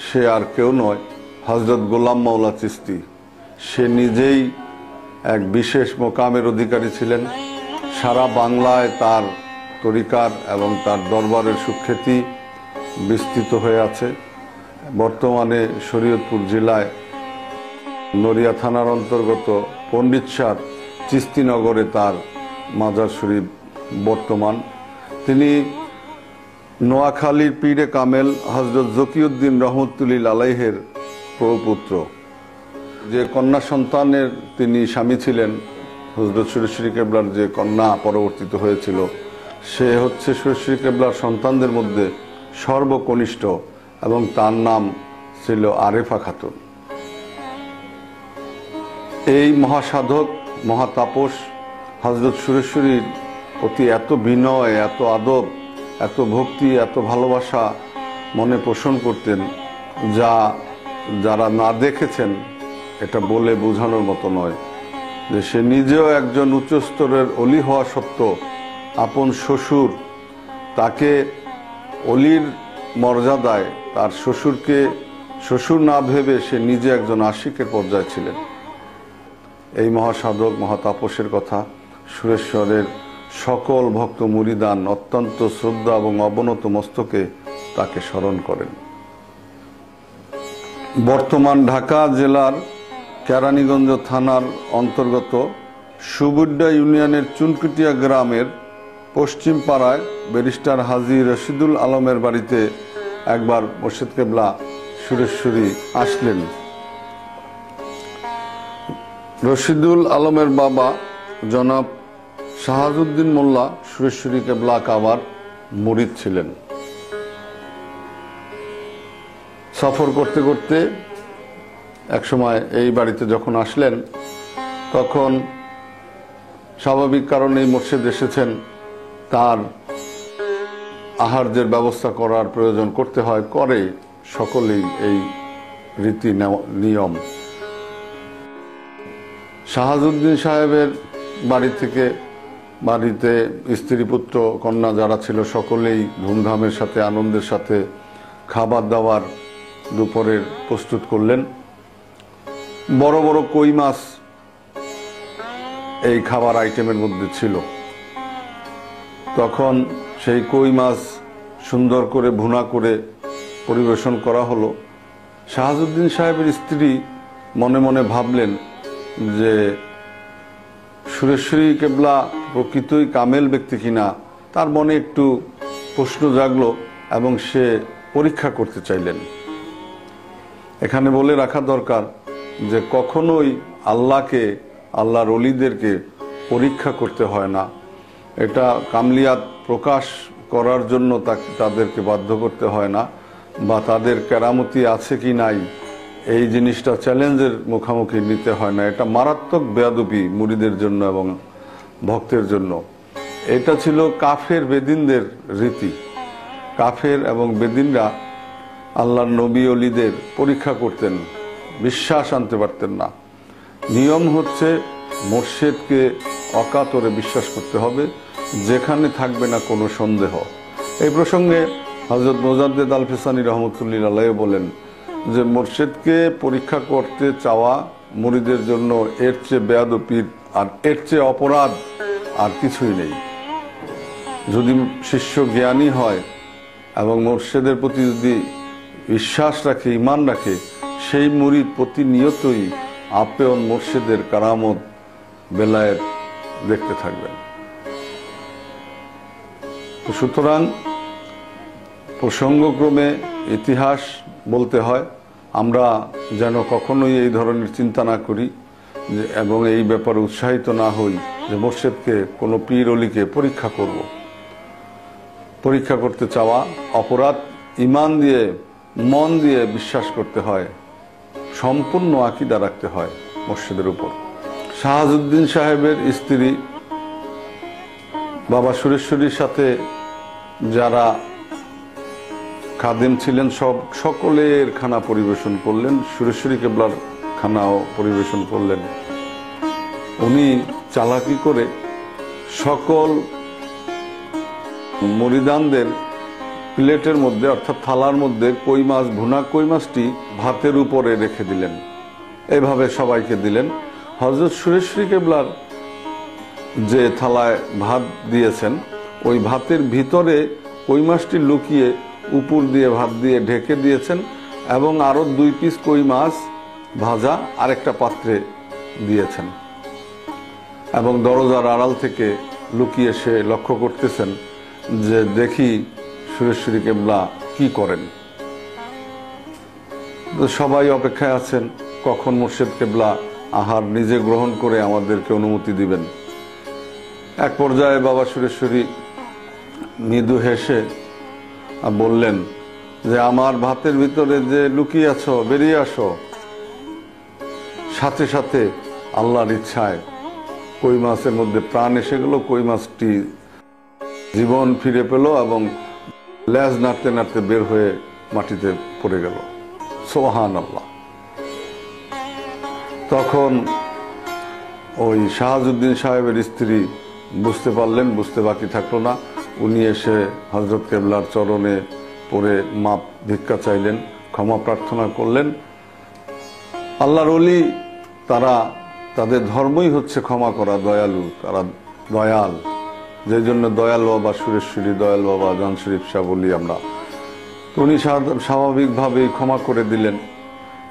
সে আর কেউ নয়, হযরত গোলাম মাওলা চিশতি। সে নিজেই এক বিশেষ মোকামের অধিকারী ছিলেন। সারা বাংলায় তার তরিকার এবং তার দরবারের সুখ্যাতি বিস্তৃত হয়ে আছে। বর্তমানে শরীয়তপুর জেলায় নড়িয়া থানার অন্তর্গত পণ্ডিতসার চিস্তিনগরে তার মাজার শরীফ বর্তমান। তিনি নোয়াখালীর পীরে কামেল হযরত জকিউদ্দিন রহমতুল্লিল আলাইহের প্রপুত্র। যে কন্যা সন্তানের তিনি স্বামী ছিলেন, হযরত সুরেশ্বরী কেবলার যে কন্যা পরবর্তীত হয়েছিল, সে হচ্ছে সুরেশ্বরী কেবলার সন্তানদের মধ্যে সর্বকনিষ্ঠ, এবং তার নাম ছিল আরেফা খাতুন। এই মহাসাধক, মহাতাপস হযরত সুরেশ্বরীর প্রতি এত বিনয়, এত আদব, এত ভক্তি, এত ভালোবাসা মনে পোষণ করতেন, যা যারা না দেখেছেন এটা বলে বোঝানোর মতো নয়। যে সে নিজেও একজন উচ্চ স্তরের অলি হওয়া সত্ত্বেও আপন শ্বশুর, তাকে অলির মর্যাদায়, তার শ্বশুরকে শ্বশুর না ভেবে সে নিজে একজন আশিকের পর্যায়ে ছিলেন। এই মহাসাধক, মহাতাপসের কথা সুরেশ্বরের সকল ভক্ত মুরিদান অত্যন্ত শ্রদ্ধা এবং অবনত মস্তকে তাকে স্মরণ করেন। বর্তমান ঢাকা জেলার কেরানীগঞ্জ থানার অন্তর্গত সুবুড্ডা ইউনিয়নের চুনকুটিয়া গ্রামের পশ্চিম পাড়ায় ব্যারিস্টার হাজী রশিদুল আলমের বাড়িতে একবার মুর্শিদ কেবলা সুরেশ্বরী আসলেন। রশিদুল আলমের বাবা জনাব শাহাজউদ্দিন মোল্লা সুরেশ্বরী কেবলা কাবার মুরিদ ছিলেন। সফর করতে করতে একসময় এই বাড়িতে যখন আসলেন, তখন স্বাভাবিক কারণেই মুর্শিদ এসেছেন, তার আহার্যের ব্যবস্থা করার প্রয়োজন করতে হয়, করে সকলেই এই রীতি নিয়ম। শাহাজউদ্দিন সাহেবের বাড়ি থেকে বাড়িতে স্ত্রী, পুত্র, কন্যা যারা ছিল সকলেই ধুমধামের সাথে, আনন্দের সাথে খাবার দাবার দুপুরের প্রস্তুত করলেন। বড় বড় কই মাছ এই খাবার আইটেমের মধ্যে ছিল। তখন সেই কই মাছ সুন্দর করে ভুনা করে পরিবেশন করা হলো। শাহাজউদ্দিন সাহেবের স্ত্রী মনে মনে ভাবলেন যে সুরেশ্বরী কেবলা প্রকৃতই কামেল ব্যক্তি কিনা। তার মনে একটু প্রশ্ন জাগলো এবং সে পরীক্ষা করতে চাইলেন। এখানে বলে রাখা দরকার যে কখনোই আল্লাহকে, আল্লাহর ওলিদেরকে পরীক্ষা করতে হয় না। এটা কামলিয়াত প্রকাশ করার জন্য তাদেরকে বাধ্য করতে হয় না, বা তাদের কেরামতি আছে কি নাই এই জিনিসটা চ্যালেঞ্জের মুখোমুখি নিতে হয় না। এটা মারাত্মক বেয়াদবি মুরিদের জন্য এবং ভক্তের জন্য। এটা ছিল কাফের বেদিনদের রীতি। কাফের এবং বেদিনরা আল্লাহর নবী ওলিদের পরীক্ষা করতেন, বিশ্বাস আনতে পারতেন না। নিয়ম হচ্ছে মুর্শিদকে অকাতরে বিশ্বাস করতে হবে, যেখানে থাকবে না কোনো সন্দেহ। এই প্রসঙ্গে হযরত মুজাদ্দেদ আল ফিসানি রহমতুল্লাহ আলাইহি বলেন যে মুর্শিদকে পরীক্ষা করতে চাওয়া মুরিদের জন্য এর চেয়ে বেয়াদবির আর এর চেয়ে অপরাধ আর কিছুই নেই। যদি শিষ্য জ্ঞানী হয় এবং মুর্শিদের প্রতি যদি বিশ্বাস রাখে, ঈমান রাখে, সেই মুরিদ প্রতিনিয়তই আপন মুর্শিদের কারামত বেলায়েত দেখতে থাকবেন। সুতরাং প্রসঙ্গক্রমে ইতিহাস বলতে হয়, আমরা যেন কখনোই এই ধরনের চিন্তা না করি এবং এই ব্যাপারে উৎসাহিত না হই যে মুর্শিদকে কোনো পীর অলিকে পরীক্ষা করব। পরীক্ষা করতে চাওয়া অপরাধ। ঈমান দিয়ে, মন দিয়ে বিশ্বাস করতে হয়, সম্পূর্ণ আকীদা রাখতে হয় মুর্শিদের উপর। শাহাবুদ্দিন সাহেবের স্ত্রী বাবা সুরেশ্বরীর সাথে যারা খাদেম ছিলেন সকলের খানা পরিবেশন করলেন, সুরেশ্বরী কেবলার খানাও পরিবেশন করলেন। উনি চালাকি করে সকল মুরিদানদের প্লেটের মধ্যে অর্থাৎ থালার মধ্যে কই মাছ, ভুনা কই মাছটি ভাতের উপরে রেখে দিলেন। এভাবে সবাইকে দিলেন। হযরত সুরেশ্বরী কেবলার যে থালায় ভাত দিয়েছেন, ওই ভাতের ভিতরে কই মাছটি লুকিয়ে উপর দিয়ে ভাত দিয়ে ঢেকে দিয়েছেন এবং আরো 2 পিস কই মাছ ভাজা আরেকটা পাত্রে দিয়েছেন এবং দরজার আড়াল থেকে লুকিয়ে সে লক্ষ্য করতেছেন যে দেখি সুরেশ্বরী কেবলা কি করেন। তো সবাই অপেক্ষায় আছেন কখন মুর্শিদ কেবলা আহার নিজে গ্রহণ করে আমাদেরকে অনুমতি দিবেন। এক পর্যায়ে বাবা সুরেশ্বরী মৃদু হেসে বললেন যে আমার ভাতের ভিতরে যে লুকিয়ে আছো, বেরিয়ে আসো। সাথে সাথে আল্লাহর ইচ্ছায় কই মাছের মধ্যে প্রাণ এসে গেল। কই মাছটি জীবন ফিরে পেল এবং লেজ নাড়তে নাড়তে বের হয়ে মাটিতে পড়ে গেল। সুবহানাল্লাহ। তখন ওই শাহাবুদ্দিন সাহেবের স্ত্রী বুঝতে পারলেন, বুঝতে বাকি থাকলো না। উনি এসে হযরত কেবলার চরণে পড়ে মাপ ভিক্ষা চাইলেন, ক্ষমা প্রার্থনা করলেন। আল্লাহর ওলি তারা, তাদের ধর্মই হচ্ছে ক্ষমা করা, দয়ালু। তারা দয়াল, যে জন্য দয়াল বাবা সুরেশ্বরী, দয়াল বাবা জান শরীফ শাহ বলি আমরা। উনি স্বাভাবিকভাবেই ক্ষমা করে দিলেন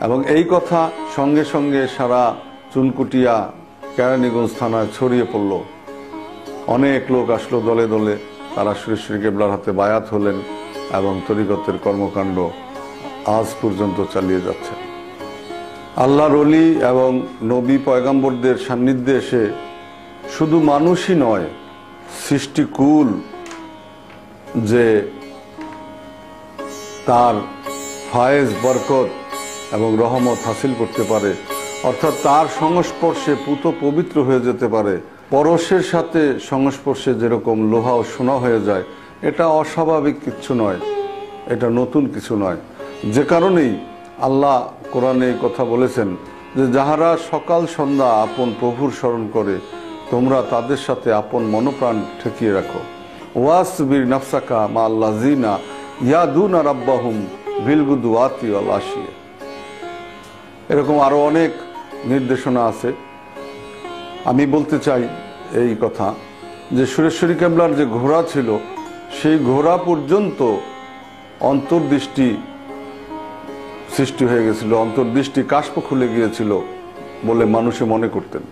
এবং এই কথা সঙ্গে সঙ্গে সারা চুনকুটিয়া কেরানীগঞ্জ থানায় ছড়িয়ে পড়ল। অনেক লোক আসলো দলে দলে, তারা সুরেশ্বরী কেবলার হাতে বায়াত হলেন এবং তরিকতের কর্মকাণ্ড আজ পর্যন্ত চালিয়ে যাচ্ছে। আল্লাহর ওলি এবং নবী পয়গাম্বরদের সান্নিধ্যে এসে শুধু মানুষই নয়, সৃষ্টিকুল যে তার ফায়েজ, বরকত এবং রহমত হাসিল করতে পারে, অর্থাৎ তার সংস্পর্শে পুত পবিত্র হয়ে যেতে পারে। পরশের সাথে সংস্পর্শে যেরকম লোহা ও সোনা হয়ে যায়, এটা অস্বাভাবিক কিছু নয়, এটা নতুন কিছু নয়। যে কারণেই আল্লাহ কোরআনে কথা বলেছেন যে যাহারা সকাল সন্ধ্যা আপন প্রভুর স্মরণ করে, তোমরা তাদের সাথে আপন মনোপ্রাণ ঠেকিয়ে রাখো। ওয়াসবির নাফসাকা মা আল্লাযিনা ইয়াদুনা রাব্বাহুম বিলগুদওয়াতি ওয়াল আশিয়া। এরকম আরো অনেক নির্দেশনা আছে। আমি বলতে চাই এই কথা যে সুরেশ্বরী কেবলার যে ঘোড়া ছিল, সেই ঘোড়া পর্যন্ত অন্তর্দৃষ্টি সৃষ্টি হয়ে গেছিল, অন্তর্দৃষ্টি কাষ্প খুলে গিয়েছিল বলে মানুষে মনে করতেন।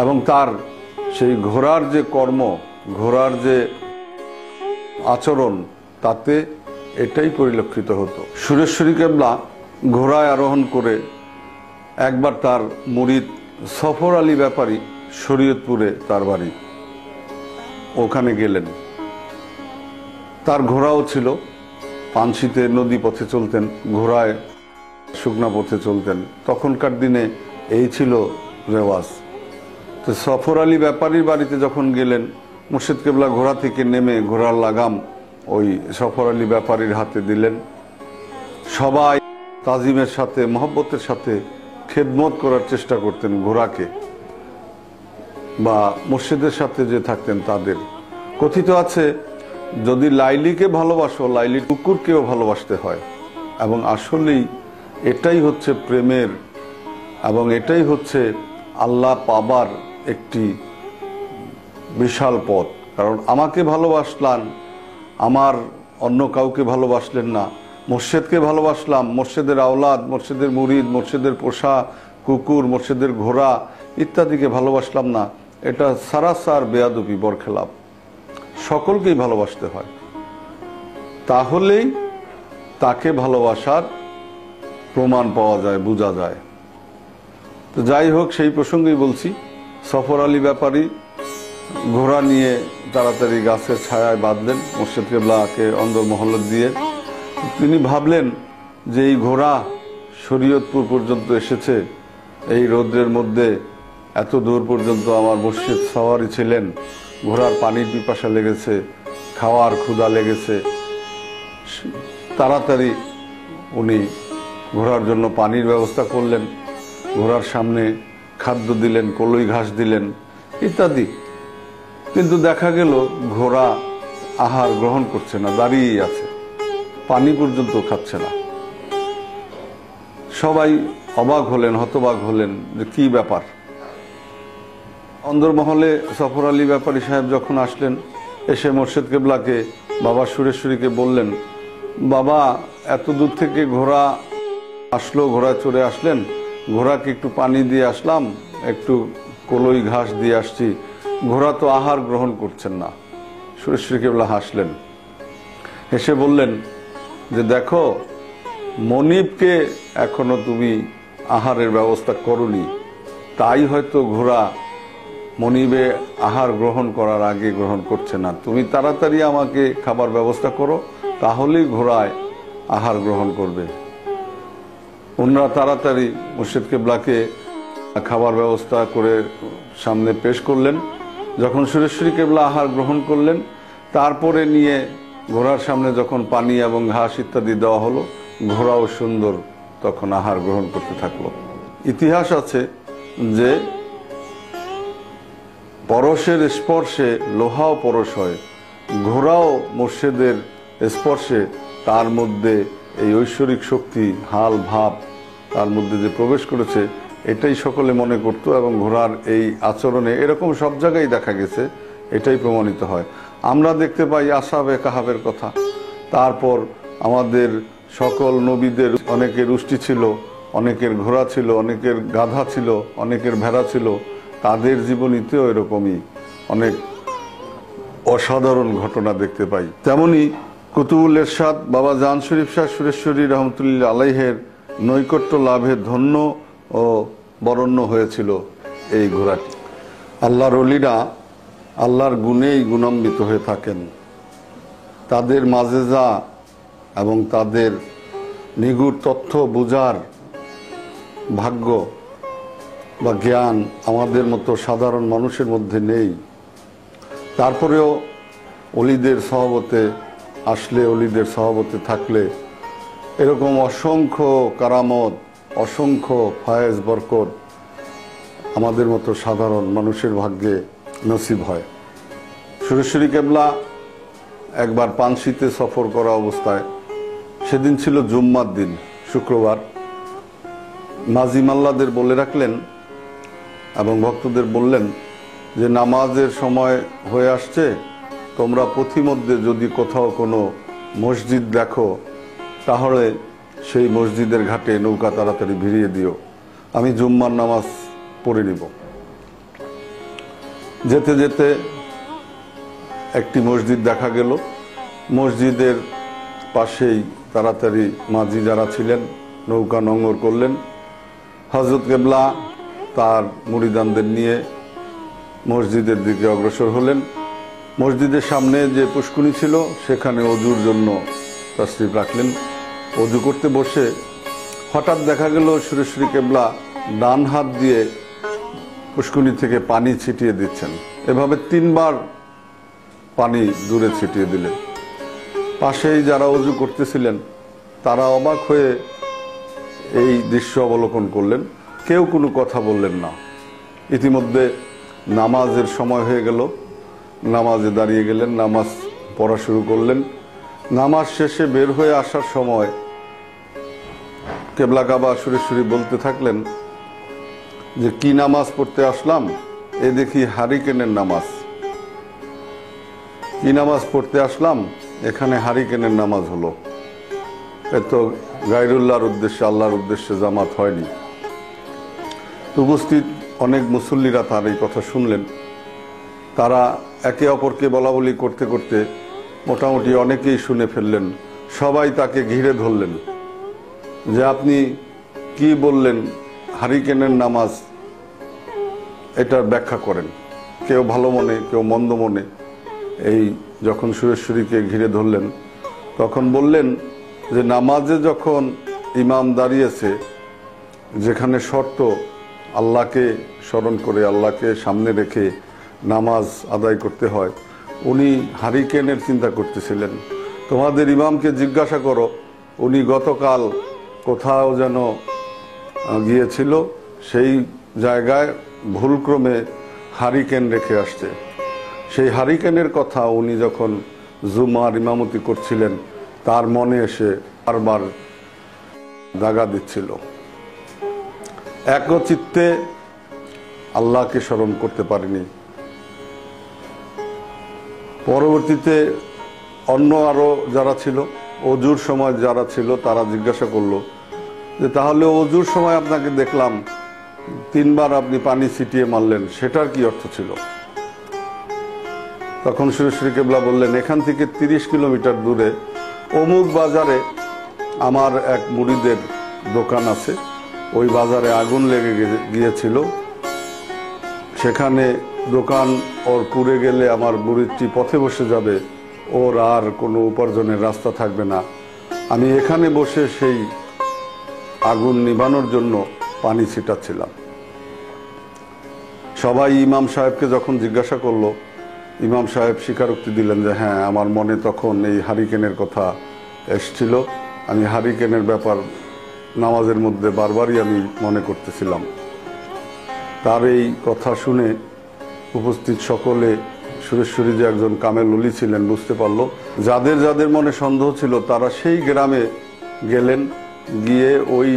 এবং তার সেই ঘোড়ার যে কর্ম, ঘোড়ার যে আচরণ, তাতে এটাই পরিলক্ষিত হতো। সুরেশ্বরী কেবলা ঘোড়ায় আরোহণ করে একবার তার মুরিদ সফর আলী ব্যাপারী, শরীয়তপুরে তার বাড়ি, ওখানে গেলেন। তার ঘোড়াও ছিল, পানশিতে নদী পথে চলতেন, ঘোড়ায় শুকনা পথে চলতেন। তখনকার দিনে এই ছিল রেওয়াজ। তো সফর আলী ব্যাপারীর বাড়িতে যখন গেলেন, মুর্শিদ কেবলা ঘোড়া থেকে নেমে ঘোড়ার লাগাম ওই সফর আলী ব্যাপারীর হাতে দিলেন। সবাই তাজিমের সাথে, মহব্বতের সাথে খেদমত করার চেষ্টা করতেন ঘোড়াকে, বা মুর্শিদের সাথে যে থাকতেন তাদের। কথিত আছে, যদি লাইলিকে ভালোবাসো, লাইলির কুকুরকেও ভালোবাসতে হয়। এবং আসলেই এটাই হচ্ছে প্রেমের, এবং এটাই হচ্ছে আল্লাহ পাবার একটি বিশাল পথ। কারণ আমাকে ভালোবাসলেন, আমার অন্য কাউকে ভালোবাসলেন না। মুর্শিদকে ভালোবাসলাম, মুর্শিদের আওলাদ, মুর্শিদের মুরিদ, মুর্শিদের পোষা কুকুর, মুর্শিদের ঘোড়া ইত্যাদিকে ভালোবাসলাম না। এটা সারাসার বেয়াদবি, বরখেলাপ। সকলকেই ভালোবাসতে হয়, তাহলেই তাকে ভালোবাসার প্রমাণ পাওয়া যায়, বোঝা যায়। তো যাই হোক, সেই প্রসঙ্গেই বলছি। সফর আলী ব্যাপারী ঘোড়া নিয়ে তাড়াতাড়ি গাছের ছায়ায় বাঁধলেন মুর্শিদ কেবলাকে অন্দর মহল্লত দিয়ে। তিনি ভাবলেন যে এই ঘোড়া শরীয়তপুর পর্যন্ত এসেছে, এই রৌদ্রের মধ্যে এত দূর পর্যন্ত আমার মুর্শিদ সওয়ারি ছিলেন, ঘোড়ার পানির পিপাসা লেগেছে, খাওয়ার ক্ষুধা লেগেছে। তাড়াতাড়ি উনি ঘোড়ার জন্য পানির ব্যবস্থা করলেন, ঘোড়ার সামনে খাদ্য দিলেন, কলই ঘাস দিলেন ইত্যাদি। কিন্তু দেখা গেল ঘোড়া আহার গ্রহণ করছে না, দাঁড়িয়েই আছে, পানি পর্যন্ত খাচ্ছে না। সবাই অবাক হলেন, হতবাক হলেন যে কি ব্যাপার। অন্দরমহলে সফর আলী ব্যাপারী সাহেব যখন আসলেন, এসে মুর্শিদ কেবলাকে, বাবা সুরেশ্বরীকে বললেন, বাবা এত দূর থেকে ঘোড়া আসলো, ঘোড়া চড়ে আসলেন, ঘোড়াকে একটু পানি দিয়ে আসলাম, একটু কলই ঘাস দিয়ে আসছি, ঘোড়া তো আহার গ্রহণ করছেন না। সুরেশ্বরী কেবলা হাসলেন, হেসে বললেন যে দেখো, মনিবকে এখনো তুমি আহারের ব্যবস্থা করনি, তাই হয়তো ঘোড়া মনিবে আহার গ্রহণ করার আগে গ্রহণ করছে না। তুমি তাড়াতাড়ি আমাকে খাবার ব্যবস্থা করো, তাহলেই ঘোড়ায় আহার গ্রহণ করবে। ওনারা তাড়াতাড়ি মুর্শিদ কেবলাকে খাবার ব্যবস্থা করে সামনে পেশ করলেন। যখন সুরেশ্বরী কেবলা আহার গ্রহণ করলেন, তারপরে নিয়ে ঘোড়ার সামনে যখন পানি এবং ঘাস ইত্যাদি দেওয়া হলো, ঘোড়াও সুন্দর তখন আহার গ্রহণ করতে থাকলো। ইতিহাস আছে যে পরশের স্পর্শে লোহাও পরশ হয়, ঘোড়াও মুর্শিদের স্পর্শে তার মধ্যে এই ঐশ্বরিক শক্তি, হাল ভাব তার মধ্যে যে প্রবেশ করেছে, এটাই সকলে মনে করত। এবং ঘোড়ার এই আচরণে এরকম সব জায়গায় দেখা গেছে, এটাই প্রমাণিত হয়। আমরা দেখতে পাই আসহাবে কাহাবের কথা, তারপর আমাদের সকল নবীদের অনেকের উষ্টি ছিল, অনেকের ঘোড়া ছিল, অনেকের গাধা ছিল, অনেকের ভেড়া ছিল। তাদের জীবনীতেও এরকমই অনেক অসাধারণ ঘটনা দেখতে পাই। তেমনি কুতুবুল এরশাদ বাবা জান শরীফ শাহ সুরেশ্বরী রহমতুল্লাহ আলাইহের নৈকট্য লাভে ধন্য ও বরণ্য হয়েছিল এই ঘোড়াটি। আল্লাহর ওলিরা আল্লাহর গুণেই গুণান্বিত হয়ে থাকেন। তাদের মাজেজা এবং তাদের নিগুড় তথ্য বোঝার ভাগ্য বা জ্ঞান আমাদের মতো সাধারণ মানুষের মধ্যে নেই। তারপরেও অলিদের সহবতে আসলে, অলিদের সহবতে থাকলে এরকম অসংখ্য কারামত, অসংখ্য ফায়েজ বরকত আমাদের মতো সাধারণ মানুষের ভাগ্যে নসিব হয়। সুরেশ্বরী কেবলা একবার পানশিতে সফর করা অবস্থায়, সেদিন ছিল জুম্মার দিন, শুক্রবার, মাজি মাল্লাদের বলে রাখলেন এবং ভক্তদের বললেন যে নামাজের সময় হয়ে আসছে, তোমরা পথিমধ্যে যদি কোথাও কোনো মসজিদ দেখো, তাহলে সেই মসজিদের ঘাটে নৌকা তাড়াতাড়ি ভিড়িয়ে দিও, আমি জুম্মার নামাজ পড়ে নিব। যেতে যেতে একটি মসজিদ দেখা গেল। মসজিদের পাশেই তাড়াতাড়ি মাঝি যারা ছিলেন নৌকা নোঙর করলেন। হযরত কেবলা তার মুরিদানদের নিয়ে মসজিদের দিকে অগ্রসর হলেন। মসজিদের সামনে যে পুষ্কুনি ছিল, সেখানে অজুর জন্য তাশরিফ রাখলেন। অজু করতে বসে হঠাৎ দেখা গেল সুরেশ্বরী কেবলা ডান হাত দিয়ে পুষ্কুনি থেকে পানি ছিটিয়ে দিচ্ছেন। এভাবে 3 বার পানি দূরে ছিটিয়ে দিলেন। পাশেই যারা ওযু করতেছিলেন তারা অবাক হয়ে এই দৃশ্য অবলোকন করলেন, কেউ কোনো কথা বললেন না। ইতিমধ্যে নামাজের সময় হয়ে গেল, নামাজে দাঁড়িয়ে গেলেন, নামাজ পড়া শুরু করলেন। নামাজ শেষে বের হয়ে আসার সময় কেবলা কাবা সুরেশ্বরী বলতে থাকলেন যে কি নামাজ পড়তে আসলাম, এ দেখি হারিকেনের নামাজ। কি নামাজ পড়তে আসলাম, এখানে হারিকেনের নামাজ হলো। এত গায়রুল্লাহর উদ্দেশ্যে, আল্লাহর উদ্দেশ্যে জামাত হয়নি। উপস্থিত অনেক মুসল্লিরা তার এই কথা শুনলেন। তারা একে অপরকে বলা বলি করতে করতে মোটামুটি অনেকেই শুনে ফেললেন। সবাই তাকে ঘিরে ধরলেন যে আপনি কি বললেন, হারিকেনের নামাজ, এটার ব্যাখ্যা করেন। কেউ ভালো মনে, কেউ মন্দ মনে। এই যখন সুরেশ্বরীকে ঘিরে ধরলেন তখন বললেন যে নামাজে যখন ইমাম দাঁড়িয়েছে, যেখানে শর্ত আল্লাহকে স্মরণ করে, আল্লাহকে সামনে রেখে নামাজ আদায় করতে হয়, উনি হারিকেনের চিন্তা করতেছিলেন। তোমাদের ইমামকে জিজ্ঞাসা করো, উনি গতকাল কোথাও যেন গিয়েছিল, সেই জায়গায় ভুলক্রমে হারিকেন রেখে আসছে। সেই হারিকেনের কথা উনি যখন জুমার ইমামতি করছিলেন তার মনে এসে বারবার দাগা দিচ্ছিল। একচিত্তে আল্লাহকে স্মরণ করতে পারেনি। পরবর্তীতে অন্য আরো যারা ছিল, অজুর সময় যারা ছিল, তারা জিজ্ঞাসা করলো যে তাহলে অজুর সময় আপনাকে দেখলাম 3 বার আপনি পানি ছিটিয়ে মারলেন, সেটার কি অর্থ ছিল? তখন সুরেশ্বরী কেবলা বললেন, এখান থেকে 30 কিলোমিটার দূরে অমুক বাজারে আমার এক মুরিদের দোকান আছে। ওই বাজারে আগুন লেগে গিয়েছিল, সেখানে দোকান ওর পুড়ে গেলে আমার মুরিদটি পথে বসে যাবে, ওর আর কোনো উপার্জনের রাস্তা থাকবে না। আমি এখানে বসে সেই আগুন নিভানোর জন্য পানি ছিটাচ্ছিলাম। সবাই ইমাম সাহেবকে যখন জিজ্ঞাসা করলো, ইমাম সাহেব স্বীকারোক্তি দিলেন যে হ্যাঁ, আমার মনে তখন এই হারিকেনের কথা এসছিল। আমি হারিকেনের ব্যাপার নামাজের মধ্যে বারবারই আমি মনে করতেছিলাম। তার এই কথা শুনে উপস্থিত সকলে সুরেশ্বরী যে একজন কামেল ওলি ছিলেন বুঝতে পারলো। যাদের যাদের মনে সন্দেহ ছিল তারা সেই গ্রামে গেলেন, গিয়ে ওই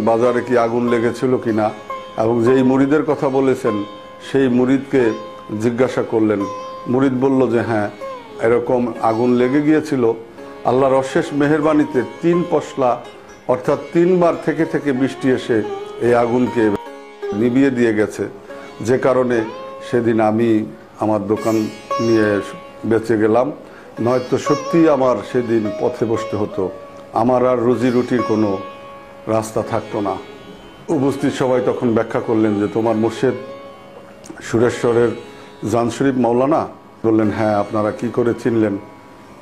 বাজারে কি আগুন লেগেছিল কিনা এবং যেই মুরিদের কথা বলেছেন সেই মুরিদকে জিজ্ঞাসা করলেন। মুরিদ বলল যে হ্যাঁ, এরকম আগুন লেগে গিয়েছিল। আল্লাহর অশেষ মেহেরবানিতে 3 পশলা অর্থাৎ 3 বার থেকে থেকে বৃষ্টি এসে এই আগুনকে নিভিয়ে দিয়ে গেছে, যে কারণে সেদিন আমি আমার দোকান নিয়ে বেঁচে গেলাম। নয়তো সত্যিই আমার সেদিন পথে বসতে হতো, আমার আর রুজি রুটির কোনো রাস্তা থাকতো না। উপস্থিত সবাই তখন ব্যাখ্যা করলেন যে তোমার মুর্শিদ সুরেশ্বরের জান শরীফ মাওলানা? বললেন হ্যাঁ। আপনারা কি করে চিনলেন,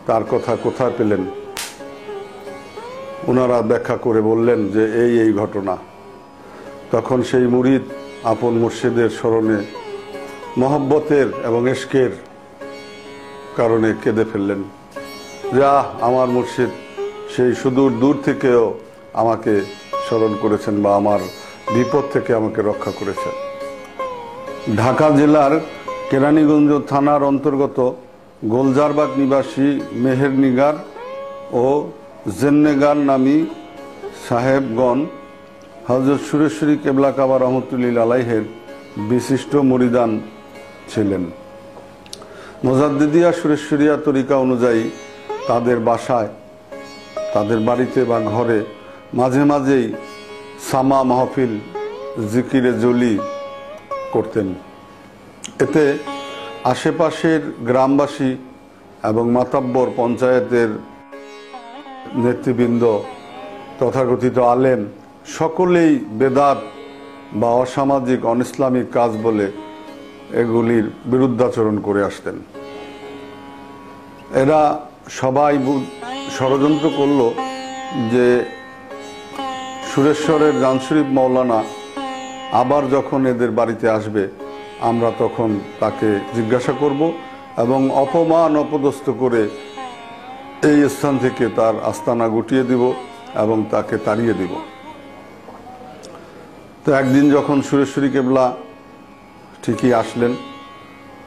তার কথা কোথায় পেলেন? ওনারা ব্যাখ্যা করে বললেন যে এই এই ঘটনা। তখন সেই মুরিদ আপন মুর্শিদের স্মরণে মহব্বতের এবং ইশকের কারণে কেঁদে ফেললেন। যা, আমার মুর্শিদ সেই সুদূর দূর থেকেও আমাকে স্মরণ করেছেন বা আমার বিপদ থেকে আমাকে রক্ষা করেছেন। ঢাকা জেলার কেরানীগঞ্জ থানার অন্তর্গত গোলজারবাগ নিবাসী মেহেরনিগার ও জেন্নেগার নামী সাহেবগণ হযরত সুরেশ্বরী কেবলা কাবা রহমতুল্লাহ আলাইহের বিশিষ্ট মুরিদান ছিলেন। মুজাদ্দিদিয়া সুরেশ্বরিয়া তরিকা অনুযায়ী তাদের বাসায়, তাদের বাড়িতে বা ঘরে মাঝে মাঝেই সামা মাহফিল, জিকিরে জলি করতেন। এতে আশেপাশের গ্রামবাসী এবং মাতাব্বর, পঞ্চায়েতের নেতৃবৃন্দ, তথাকথিত আলেম সকলেই বেদাত বা অসামাজিক অনইসলামিক কাজ বলে এগুলির বিরুদ্ধাচরণ করে আসতেন। এরা সবাই ষড়যন্ত্র করল যে সুরেশ্বরের জান শরীফ মাওলানা আবার যখন এদের বাড়িতে আসবে আমরা তখন তাকে জিজ্ঞাসা করব এবং অপমান অপদস্থ করে এই স্থান থেকে তার আস্তানা গুটিয়ে দিব এবং তাকে তাড়িয়ে দিব। তো একদিন যখন সুরেশ্বরী কেবলা ঠিকই আসলেন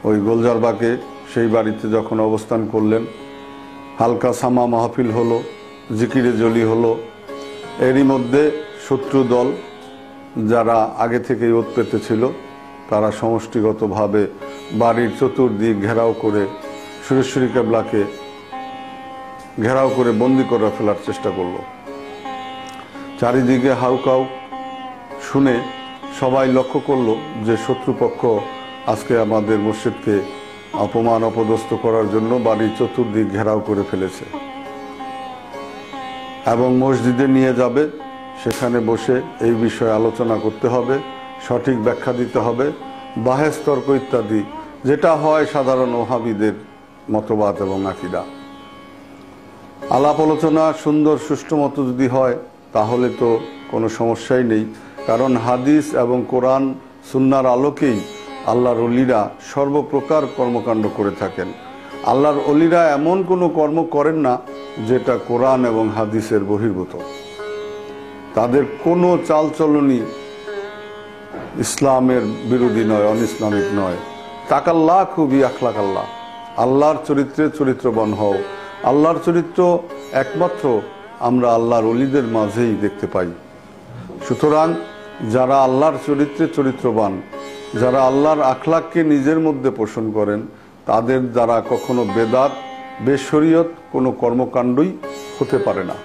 ওই গোলজারবাগে, সেই বাড়িতে যখন অবস্থান করলেন, হালকা সামা মাহফিল হলো, জিকিরে জলি হলো। এরই মধ্যে শত্রু দল যারা আগে থেকেই ওত পেতে ছিল তারা সমষ্টিগতভাবে বাড়ির চতুর্দিক ঘেরাও করে সুরেশ্বরী কেবলাকে ঘেরাও করে বন্দি করে ফেলার চেষ্টা করলো। চারিদিকে হাউকাউ শুনে সবাই লক্ষ্য করলো যে শত্রুপক্ষ আজকে আমাদের মসজিদকে অপমান অপদস্থ করার জন্য বাড়ির চতুর্দিক ঘেরাও করে ফেলেছে এবং মসজিদে নিয়ে যাবে। সেখানে বসে এই বিষয়ে আলোচনা করতে হবে, সঠিক ব্যাখ্যা দিতে হবে, বাহেস তর্ক ইত্যাদি, যেটা হয় সাধারণ ওহাবীদের মতবাদ এবং আকীদা। আলাপ আলোচনা সুন্দর সুষ্ঠু মতো যদি হয় তাহলে তো কোনো সমস্যাই নেই, কারণ হাদিস এবং কোরআন সুন্নাহর আলোকেই আল্লাহর ওলিরা সর্বপ্রকার কর্মকাণ্ড করে থাকেন। আল্লাহর ওলিরা এমন কোনো কর্ম করেন না যেটা কোরআন এবং হাদিসের বহির্ভূত। তাদের কোনো চালচলনই ইসলামের বিরোধী নয়, অনইসলামিক নয়। তাকাল্লাহ খুবই আখলাকাল্লাহ, আল্লাহর চরিত্রে চরিত্রবান হও। আল্লাহর চরিত্র একমাত্র আমরা আল্লাহর ওলিদের মাঝেই দেখতে পাই। সুতরাং যারা আল্লাহর চরিত্রে চরিত্রবান, যারা আল্লাহর আখলাককে নিজের মধ্যে পোষণ করেন, তাদের দ্বারা কখনো বেদাত বেশরিয়ত কোনো কর্মকাণ্ডই হতে পারে না।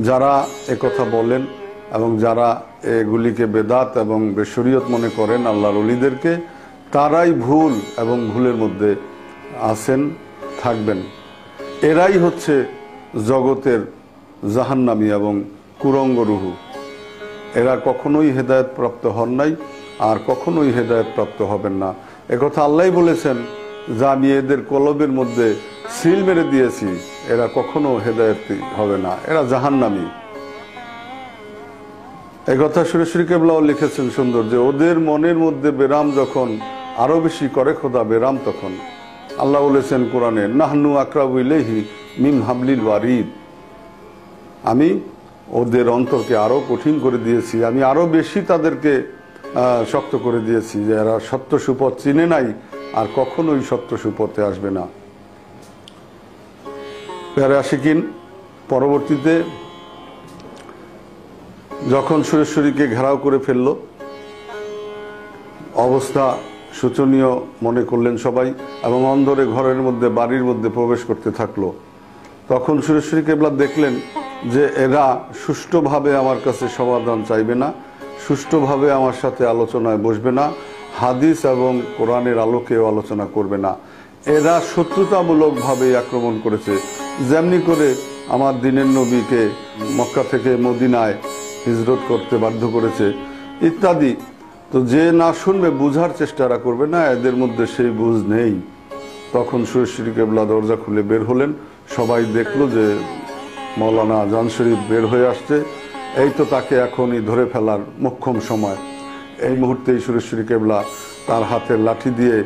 যারা একথা বলেন এবং যারা এগুলিকে বেদাত এবং বেশরিয়ত মনে করেন আল্লাহর ওলিদেরকে, তারাই ভুল এবং ভুলের মধ্যে আছেন, থাকবেন। এরাই হচ্ছে জগতের জাহান্নামী এবং কুরঙ্গ রুহু। এরা কখনোই হেদায়েত প্রাপ্ত হন নাই আর কখনোই হেদায়েত প্রাপ্ত হবেন না। একথা আল্লাহই বলেছেন যে আমি এদের কলবের মধ্যে সিল মেরে দিয়েছি, এরা কখনো হেদায়েত হবে না, এরা জাহান্নামী। একথা সুরেশ্বরী কেবলাও লিখেছেন সুন্দর, যে ওদের মনের মধ্যে বেরাম যখন আরো বেশি করে খোদা বেরাম, তখন আল্লাহ বলেছেন কোরআনে, নাহনু আকরাবু ইলাইহি মিন হাবলিল ওয়ারিদ, আমি ওদের অন্তরকে আরো কঠিন করে দিয়েছি, আমি আরো বেশি তাদেরকে শক্ত করে দিয়েছি, যে এরা সত্য সুপথ চিনে নাই আর কখনোই সত্য সুপথে আসবে না। প্যারে আশিকিন, পরবর্তীতে যখন সুরেশ্বরীকে ঘেরাও করে ফেলল, অবস্থা শোচনীয় মনে করলেন সবাই এবং অন্ধরে ঘরের মধ্যে বাড়ির মধ্যে প্রবেশ করতে থাকলো। তখন সুরেশ্বরী কেবলা দেখলেন যে এরা সুষ্ঠুভাবে আমার কাছে সমাধান চাইবে না, সুষ্ঠুভাবে আমার সাথে আলোচনায় বসবে না, হাদিস এবং কোরআনের আলোকেও আলোচনা করবে না। এরা শত্রুতামূলকভাবে আক্রমণ করেছে, যেমনি করে আমার দিনের নবীকে মক্কা থেকে মদিনায় হিজরত করতে বাধ্য করেছে ইত্যাদি। তো যে না শুনবে, বুঝার চেষ্টা করবে না, এদের মধ্যে সেই বুঝ নেই। তখন সুরেশ্বরী কেবলা দরজা খুলে বের হলেন। সবাই দেখলো যে মৌলানা জান শরীফ বের হয়ে আসছে, এই তো তাকে এখনই ধরে ফেলার মোক্ষম সময়। এই মুহূর্তেই সুরেশ্বরী কেবলা তার হাতের লাঠি দিয়ে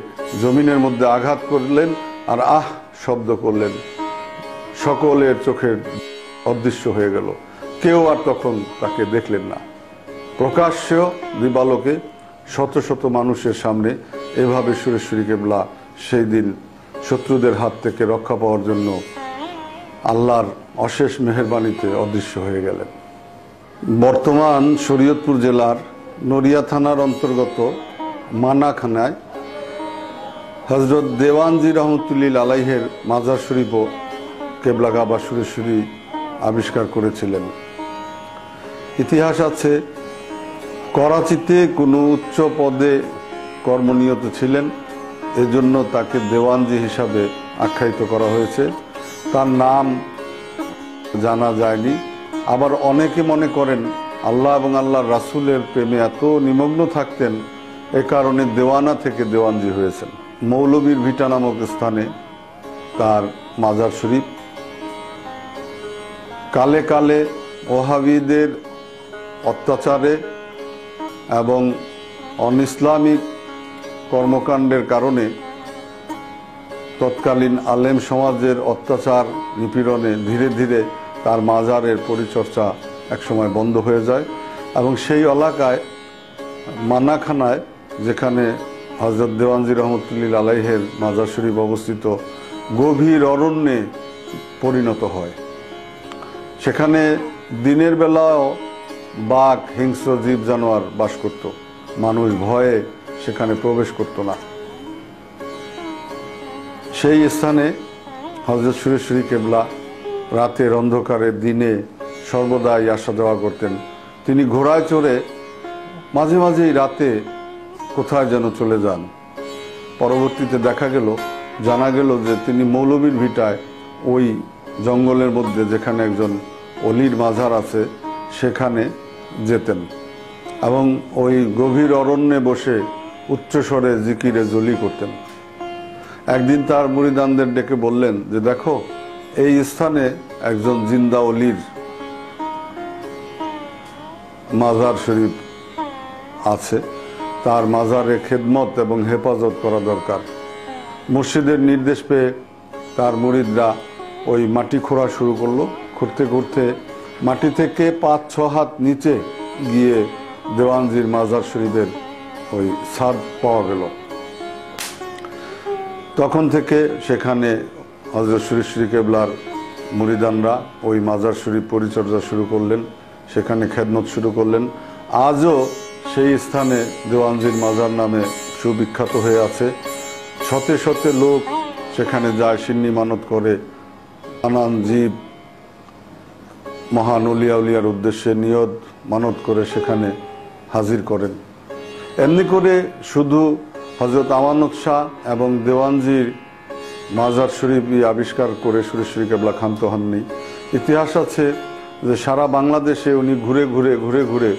জমিনের মধ্যে আঘাত করলেন আর আহ শব্দ করলেন। সকলের চোখের অদৃশ্য হয়ে গেল, কেউ আর তখন তাকে দেখলেন না। প্রকাশ্য দিবালোকে শত শত মানুষের সামনে এভাবে সুরেশ্বরী কেবলা সেই দিন শত্রুদের হাত থেকে রক্ষা পাওয়ার জন্য আল্লাহর অশেষ মেহেরবানিতে অদৃশ্য হয়ে গেলেন। বর্তমান শরীয়তপুর জেলার নড়িয়া থানার অন্তর্গত মানাখানায় হযরত দেওয়ানজি রহমতুল্লিল আলাইহের মাজার শরীফও কেবলা গাবা সুরেশ্বরী আবিষ্কার করেছিলেন। ইতিহাস আছে, করাচিতে কোনো উচ্চ পদে কর্মনিয়ত ছিলেন, এজন্য তাকে দেওয়ানজি হিসাবে আখ্যায়িত করা হয়েছে। তার নাম জানা যায়নি। আবার অনেকে মনে করেন আল্লাহ এবং আল্লাহর রাসূলের প্রেমে এত নিমগ্ন থাকতেন, এ কারণে দেওয়ানা থেকে দেওয়ানজি হয়েছেন। মৌলবীর ভিটা নামক স্থানে তার মাজার শরীফ। কালে কালে ওহাবীদের অত্যাচারে এবং অনইসলামিক কর্মকাণ্ডের কারণে তৎকালীন আলেম সমাজের অত্যাচার নিপীড়নে ধীরে ধীরে তার মাজারের পরিচর্যা একসময় বন্ধ হয়ে যায় এবং সেই এলাকায় মান্নাখানায়, যেখানে হযরত দেওয়ানজি রহমতুল্লাহ আলাইহের মাজার শরীফ অবস্থিত, গভীর অরণ্যে পরিণত হয়। সেখানে দিনের বেলাও বাঘ, হিংস্র জীব জানোয়ার বাস করত। মানুষ ভয়ে সেখানে প্রবেশ করত না। সেই স্থানে হযরত সুরেশ্বরী কেবলা রাতের অন্ধকারে দিনে সর্বদাই আসা যাওয়া করতেন। তিনি ঘোড়ায় চড়ে মাঝে মাঝেই রাতে কোথায় যেন চলে যান। পরবর্তীতে জানা গেল যে তিনি মৌলবীর ভিটায় ওই জঙ্গলের মধ্যে যেখানে একজন অলির মাজার আছে সেখানে যেতেন এবং ওই গভীর অরণ্যে বসে উচ্চস্বরে জিকিরে জলি করতেন। একদিন তার মুরিদানদের ডেকে বললেন যে দেখো, এই স্থানে একজন জিন্দা অলির মাজার শরীফ আছে, তার মাজারে খেদমত এবং হেফাজত করা দরকার। মুর্শিদের নির্দেশ পেয়ে তার মুরিদরা ওই মাটি খোঁড়া শুরু করলো। খুঁড়তে খুঁড়তে মাটি থেকে 5-6 হাত নিচে গিয়ে দেওয়ানজির মাজার শরীফের ওই ছাদ পাওয়া গেল। তখন থেকে সেখানে হযরত সুরেশ্বরী কেবলার মুরিদানরা ওই মাজার শরীফ পরিচর্যা শুরু করলেন, সেখানে খেদমত শুরু করলেন। আজও সেই স্থানে দেওয়ানজির মাজার নামে সুবিখ্যাত হয়ে আছে। শতে শতে লোক সেখানে যায়, সিন্নি মানত করে, নানান জীব মহান উলিয়া উলিয়ার উদ্দেশ্যে নিয়ত মানত করে সেখানে হাজির করেন। এমনি করে শুধু হযরত আমানত শাহ এবং দেওয়ানজির মাজার শরীফই আবিষ্কার করে সুরেশ্বরী কেবলা ক্ষান্ত হননি। ইতিহাস আছে যে সারা বাংলাদেশে উনি ঘুরে ঘুরে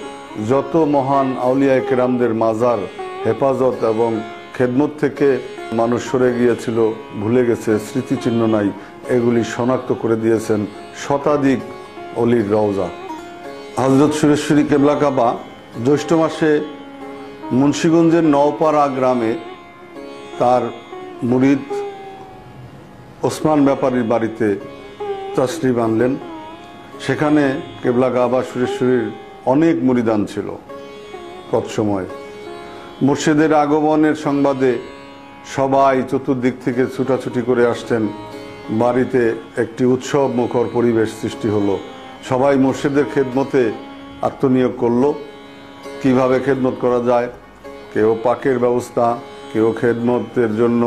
যত মহান আউলিয়া কেরামদের মাজার হেফাজত এবং খেদমত থেকে মানুষ সরে গিয়েছিল, ভুলে গেছে, স্মৃতিচিহ্ন নাই, এগুলি শনাক্ত করে দিয়েছেন শতাধিক অলির রওজা। হযরত সুরেশ্বরী কেবলা কাবা জ্যৈষ্ঠ মাসে মুন্সিগঞ্জের নওপাড়া গ্রামে তার মুরিদ ওসমান ব্যাপারীর বাড়িতে তাশরিফ আনলেন। সেখানে কেবলা কাবা সুরেশ্বরীর অনেক মুরিদান ছিল তৎসময়। মুর্শিদের আগমনের সংবাদে সবাই চতুর্দিক থেকে ছুটাছুটি করে আসতেন। বাড়িতে একটি উৎসব মুখর পরিবেশ সৃষ্টি হলো। সবাই মুর্শিদের খেদমতে আত্মনিয়োগ করলো। কিভাবে খেদমত করা যায়, কেউ পাকের ব্যবস্থা, কেউ খেদমতের জন্য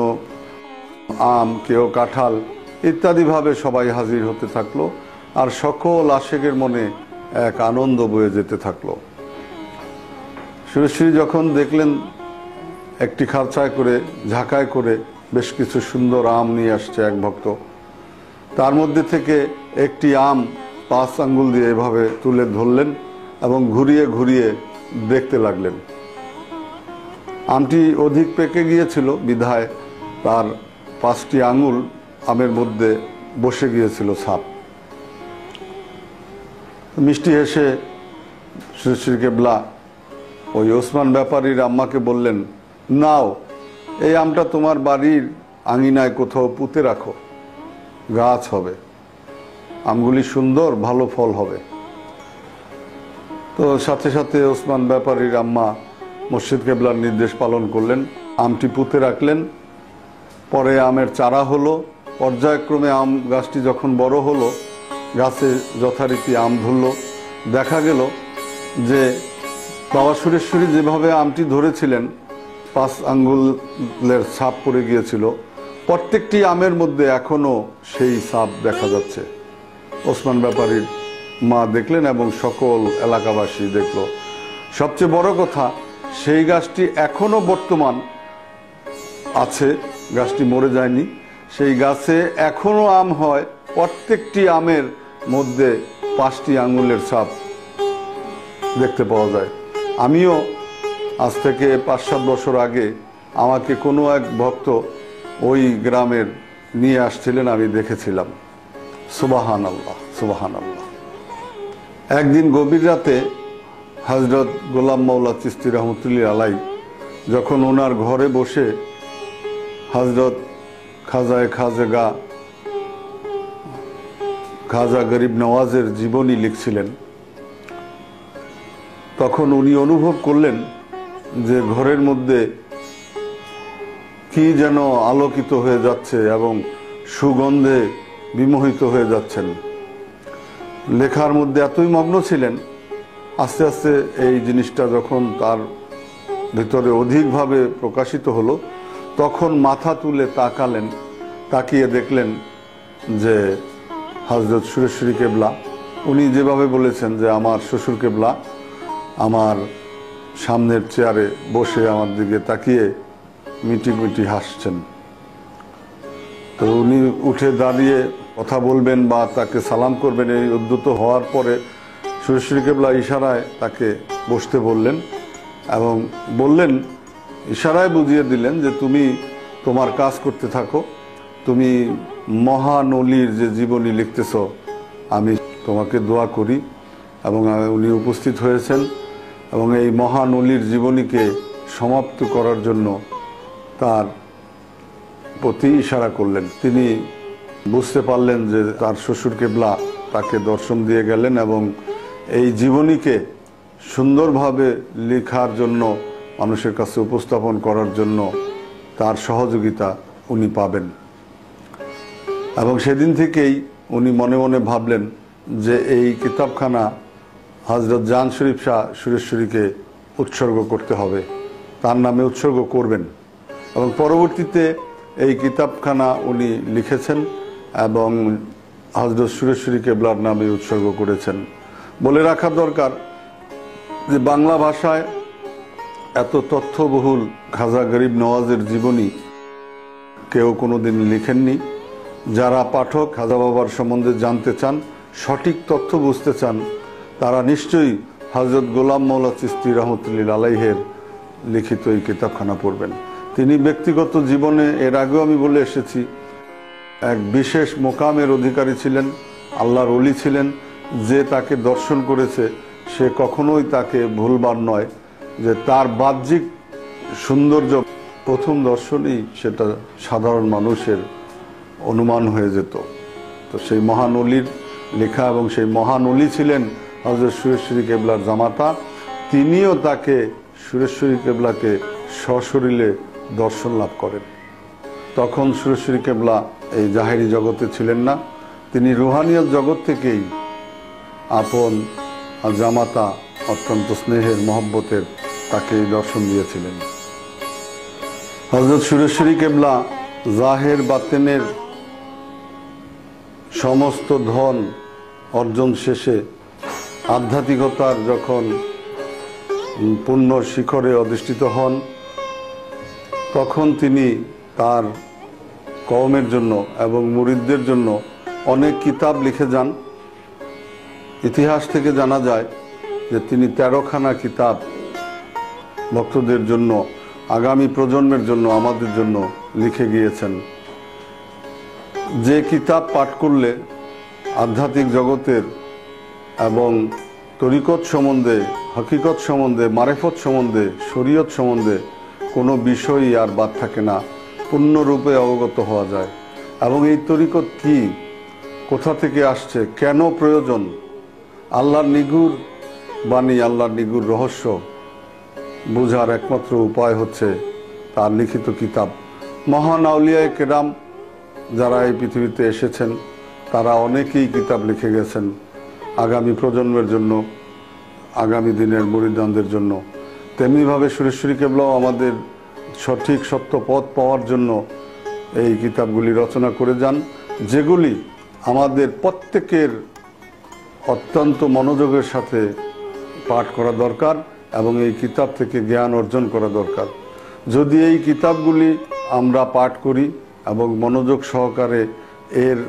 আম, কেউ কাঁঠাল ইত্যাদিভাবে সবাই হাজির হতে থাকলো। আর সকল আশেকের মনে এক আনন্দ বয়ে যেতে থাকলো। সুরেশ্বরী যখন দেখলেন একটি খাঁচায় করে, ঝাঁকায় করে বেশ কিছু সুন্দর আম নিয়ে আসছে এক ভক্ত, তার মধ্যে থেকে একটি আম 5 আঙ্গুল দিয়ে এভাবে তুলে ধরলেন এবং ঘুরিয়ে দেখতে লাগলেন। আমটি অধিক পেকে গিয়েছিল বিধায় তার 5টি আঙ্গুল আমের মধ্যে বসে গিয়েছিল ছাপ। মিষ্টি হেসে সুরেশ্বরী কেবলা ওই ওসমান ব্যাপারীর আম্মাকে বললেন, নাও, এই আমটা তোমার বাড়ির আঙিনায় কোথাও পুঁতে রাখো, গাছ হবে, আমগুলি সুন্দর, ভালো ফল হবে। তো সাথে সাথে ওসমান ব্যাপারীর আম্মা মুর্শিদ কেবলার নির্দেশ পালন করলেন, আমটি পুঁতে রাখলেন। পরে আমের চারা হলো। পর্যায়ক্রমে আম গাছটি যখন বড় হলো, গাছে যথারীতি আম ধরল। দেখা গেল যে বাবা সুরেশ্বরী যেভাবে আমটি ধরেছিলেন 5 আঙ্গুলের ছাপ পড়ে গিয়েছিল, প্রত্যেকটি আমের মধ্যে এখনো সেই ছাপ দেখা যাচ্ছে। ওসমান ব্যাপারীর মা দেখলেন এবং সকল এলাকাবাসী দেখল। সবচেয়ে বড় কথা, সেই গাছটি এখনো বর্তমান আছে, গাছটি মরে যায়নি। সেই গাছে এখনো আম হয়, প্রত্যেকটি আমের মধ্যে 5টি আঙ্গুলের ছাপ দেখতে পাওয়া যায়। আমিও আজ থেকে 5-7 বছর আগে আমাকে কোনো এক ভক্ত ওই গ্রামের নিয়ে আসছিলেন, আমি দেখেছিলাম। সুবহানাল্লাহ, সুবহানাল্লাহ। একদিন গভীর রাতে হযরত গোলাম মাওলা চিশতি রহমতুল্লাহ আলাই যখন ওনার ঘরে বসে হযরত খাজা গরিব নওয়াজের জীবনী লিখছিলেন, তখন উনি অনুভব করলেন যে ঘরের মধ্যে কি যেন আলোকিত হয়ে যাচ্ছে এবং সুগন্ধে বিমোহিত হয়ে যাচ্ছেন। লেখার মধ্যে এতই মগ্ন ছিলেন, আস্তে আস্তে এই জিনিসটা যখন তার ভিতরে অধিকভাবে প্রকাশিত হলো, তখন মাথা তুলে তাকালেন, তাকিয়ে দেখলেন যে হযরত সুরেশ্বরী কেবলা, উনি যেভাবে বলেছেন যে আমার শ্বশুর কেবলা আমার সামনের চেয়ারে বসে আমার দিকে তাকিয়ে মিটি মিটি হাসছেন। তো উনি উঠে দাঁড়িয়ে কথা বলবেন বা তাকে সালাম করবেন, এই উদ্যত হওয়ার পরে সুরেশ্বরী কেবলা ইশারায় তাকে বসতে বললেন এবং বললেন, ইশারায় বুঝিয়ে দিলেন যে তুমি তোমার কাজ করতে থাকো, তুমি মহান অলির যে জীবনী লিখতেছ আমি তোমাকে দোয়া করি। এবং উনি উপস্থিত হয়েছেন এবং এই মহান অলির জীবনীকে সমাপ্ত করার জন্য তার প্রতি ইশারা করলেন। তিনি বুঝতে পারলেন যে তার শ্বশুর কেবলা তাকে দর্শন দিয়ে গেলেন এবং এই জীবনীকে সুন্দরভাবে লেখার জন্য, মানুষের কাছে উপস্থাপন করার জন্য তার সহযোগিতা উনি পাবেন। এবং সেদিন থেকেই উনি মনে মনে ভাবলেন যে এই কিতাবখানা হযরত জান শরীফ শাহ সুরেশ্বরীকে উৎসর্গ করতে হবে, তার নামে উৎসর্গ করবেন। এবং পরবর্তীতে এই কিতাবখানা উনি লিখেছেন এবং হযরত সুরেশ্বরী কেবলার নামে উৎসর্গ করেছেন। বলে রাখা দরকার যে বাংলা ভাষায় এত তথ্যবহুল খাজা গরিব নওয়াজের জীবনী কেউ কোনোদিন লিখেননি। যারা পাঠক খাজা বাবার সম্বন্ধে জানতে চান, সঠিক তথ্য বুঝতে চান, তারা নিশ্চয়ই হযরত গোলাম মাওলা চিশতি রহমতুল্লাহ আলাইহের লিখিত এই কিতাবখানা পড়বেন। তিনি ব্যক্তিগত জীবনে, এর আগেও আমি বলে এসেছি, এক বিশেষ মোকামের অধিকারী ছিলেন, আল্লাহর ওলি ছিলেন। যে তাকে দর্শন করেছে সে কখনোই তাকে ভুলবার নয় যে তার বাহ্যিক সৌন্দর্য প্রথম দর্শনেই সেটা সাধারণ মানুষের অনুমান হয়ে যেত। তো সেই মহান অলির লেখা, এবং সেই মহান অলি ছিলেন হযরত সুরেশ্বরী কেবলার জামাতা। তিনিও তাকে, সুরেশ্বরী কেবলাকে সশরীরে দর্শন লাভ করেন। তখন সুরেশ্বরী কেবলা এই জাহেরি জগতে ছিলেন না, তিনি রুহানিয়ত জগৎ থেকেই আপন জামাতা অত্যন্ত স্নেহের মহব্বতের তাকে দর্শন দিয়েছিলেন। হযরত সুরেশ্বরী কেবলা জাহের বাতেনের সমস্ত ধন অর্জন শেষে আধ্যাত্মিকতার যখন পূর্ণ শিখরে অধিষ্ঠিত হন, তখন তিনি তার কওমের জন্য এবং মুরিদদের জন্য অনেক কিতাব লিখে যান। ইতিহাস থেকে জানা যায় যে তিনি 13খানা কিতাব ভক্তদের জন্য, আগামী প্রজন্মের জন্য, আমাদের জন্য লিখে গিয়েছেন। যে কিতাব পাঠ করলে আধ্যাত্মিক জগতের এবং তরিকত সম্বন্ধে, হকিকত সম্বন্ধে, মারেফত সম্বন্ধে, শরীয়ত সম্বন্ধে কোনো বিষয়ই আর বাদ থাকে না, পূর্ণরূপে অবগত হওয়া যায়। এবং এই তরিকত কি, কোথা থেকে আসছে, কেন প্রয়োজন, আল্লাহর নিগুর বাণী, আল্লাহর নিগুর রহস্য বোঝার একমাত্র উপায় হচ্ছে তার লিখিত কিতাব। মহান আউলিয়ায়ে কেরাম যারা এই পৃথিবীতে এসেছেন তারা অনেকেই কিতাব লিখে গেছেন আগামী প্রজন্মের জন্য, আগামী দিনের মুরিদানদের জন্য। তেমনিভাবে সুরেশ্বরী কেবলাও আমাদের সঠিক সত্য পথ পাওয়ার জন্য এই কিতাবগুলি রচনা করে যান, যেগুলি আমাদের প্রত্যেকের অত্যন্ত মনোযোগের সাথে পাঠ করা দরকার এবং এই কিতাব থেকে জ্ঞান অর্জন করা দরকার। যদি এই কিতাবগুলি আমরা পাঠ করি এবং মনোযোগ সহকারে এর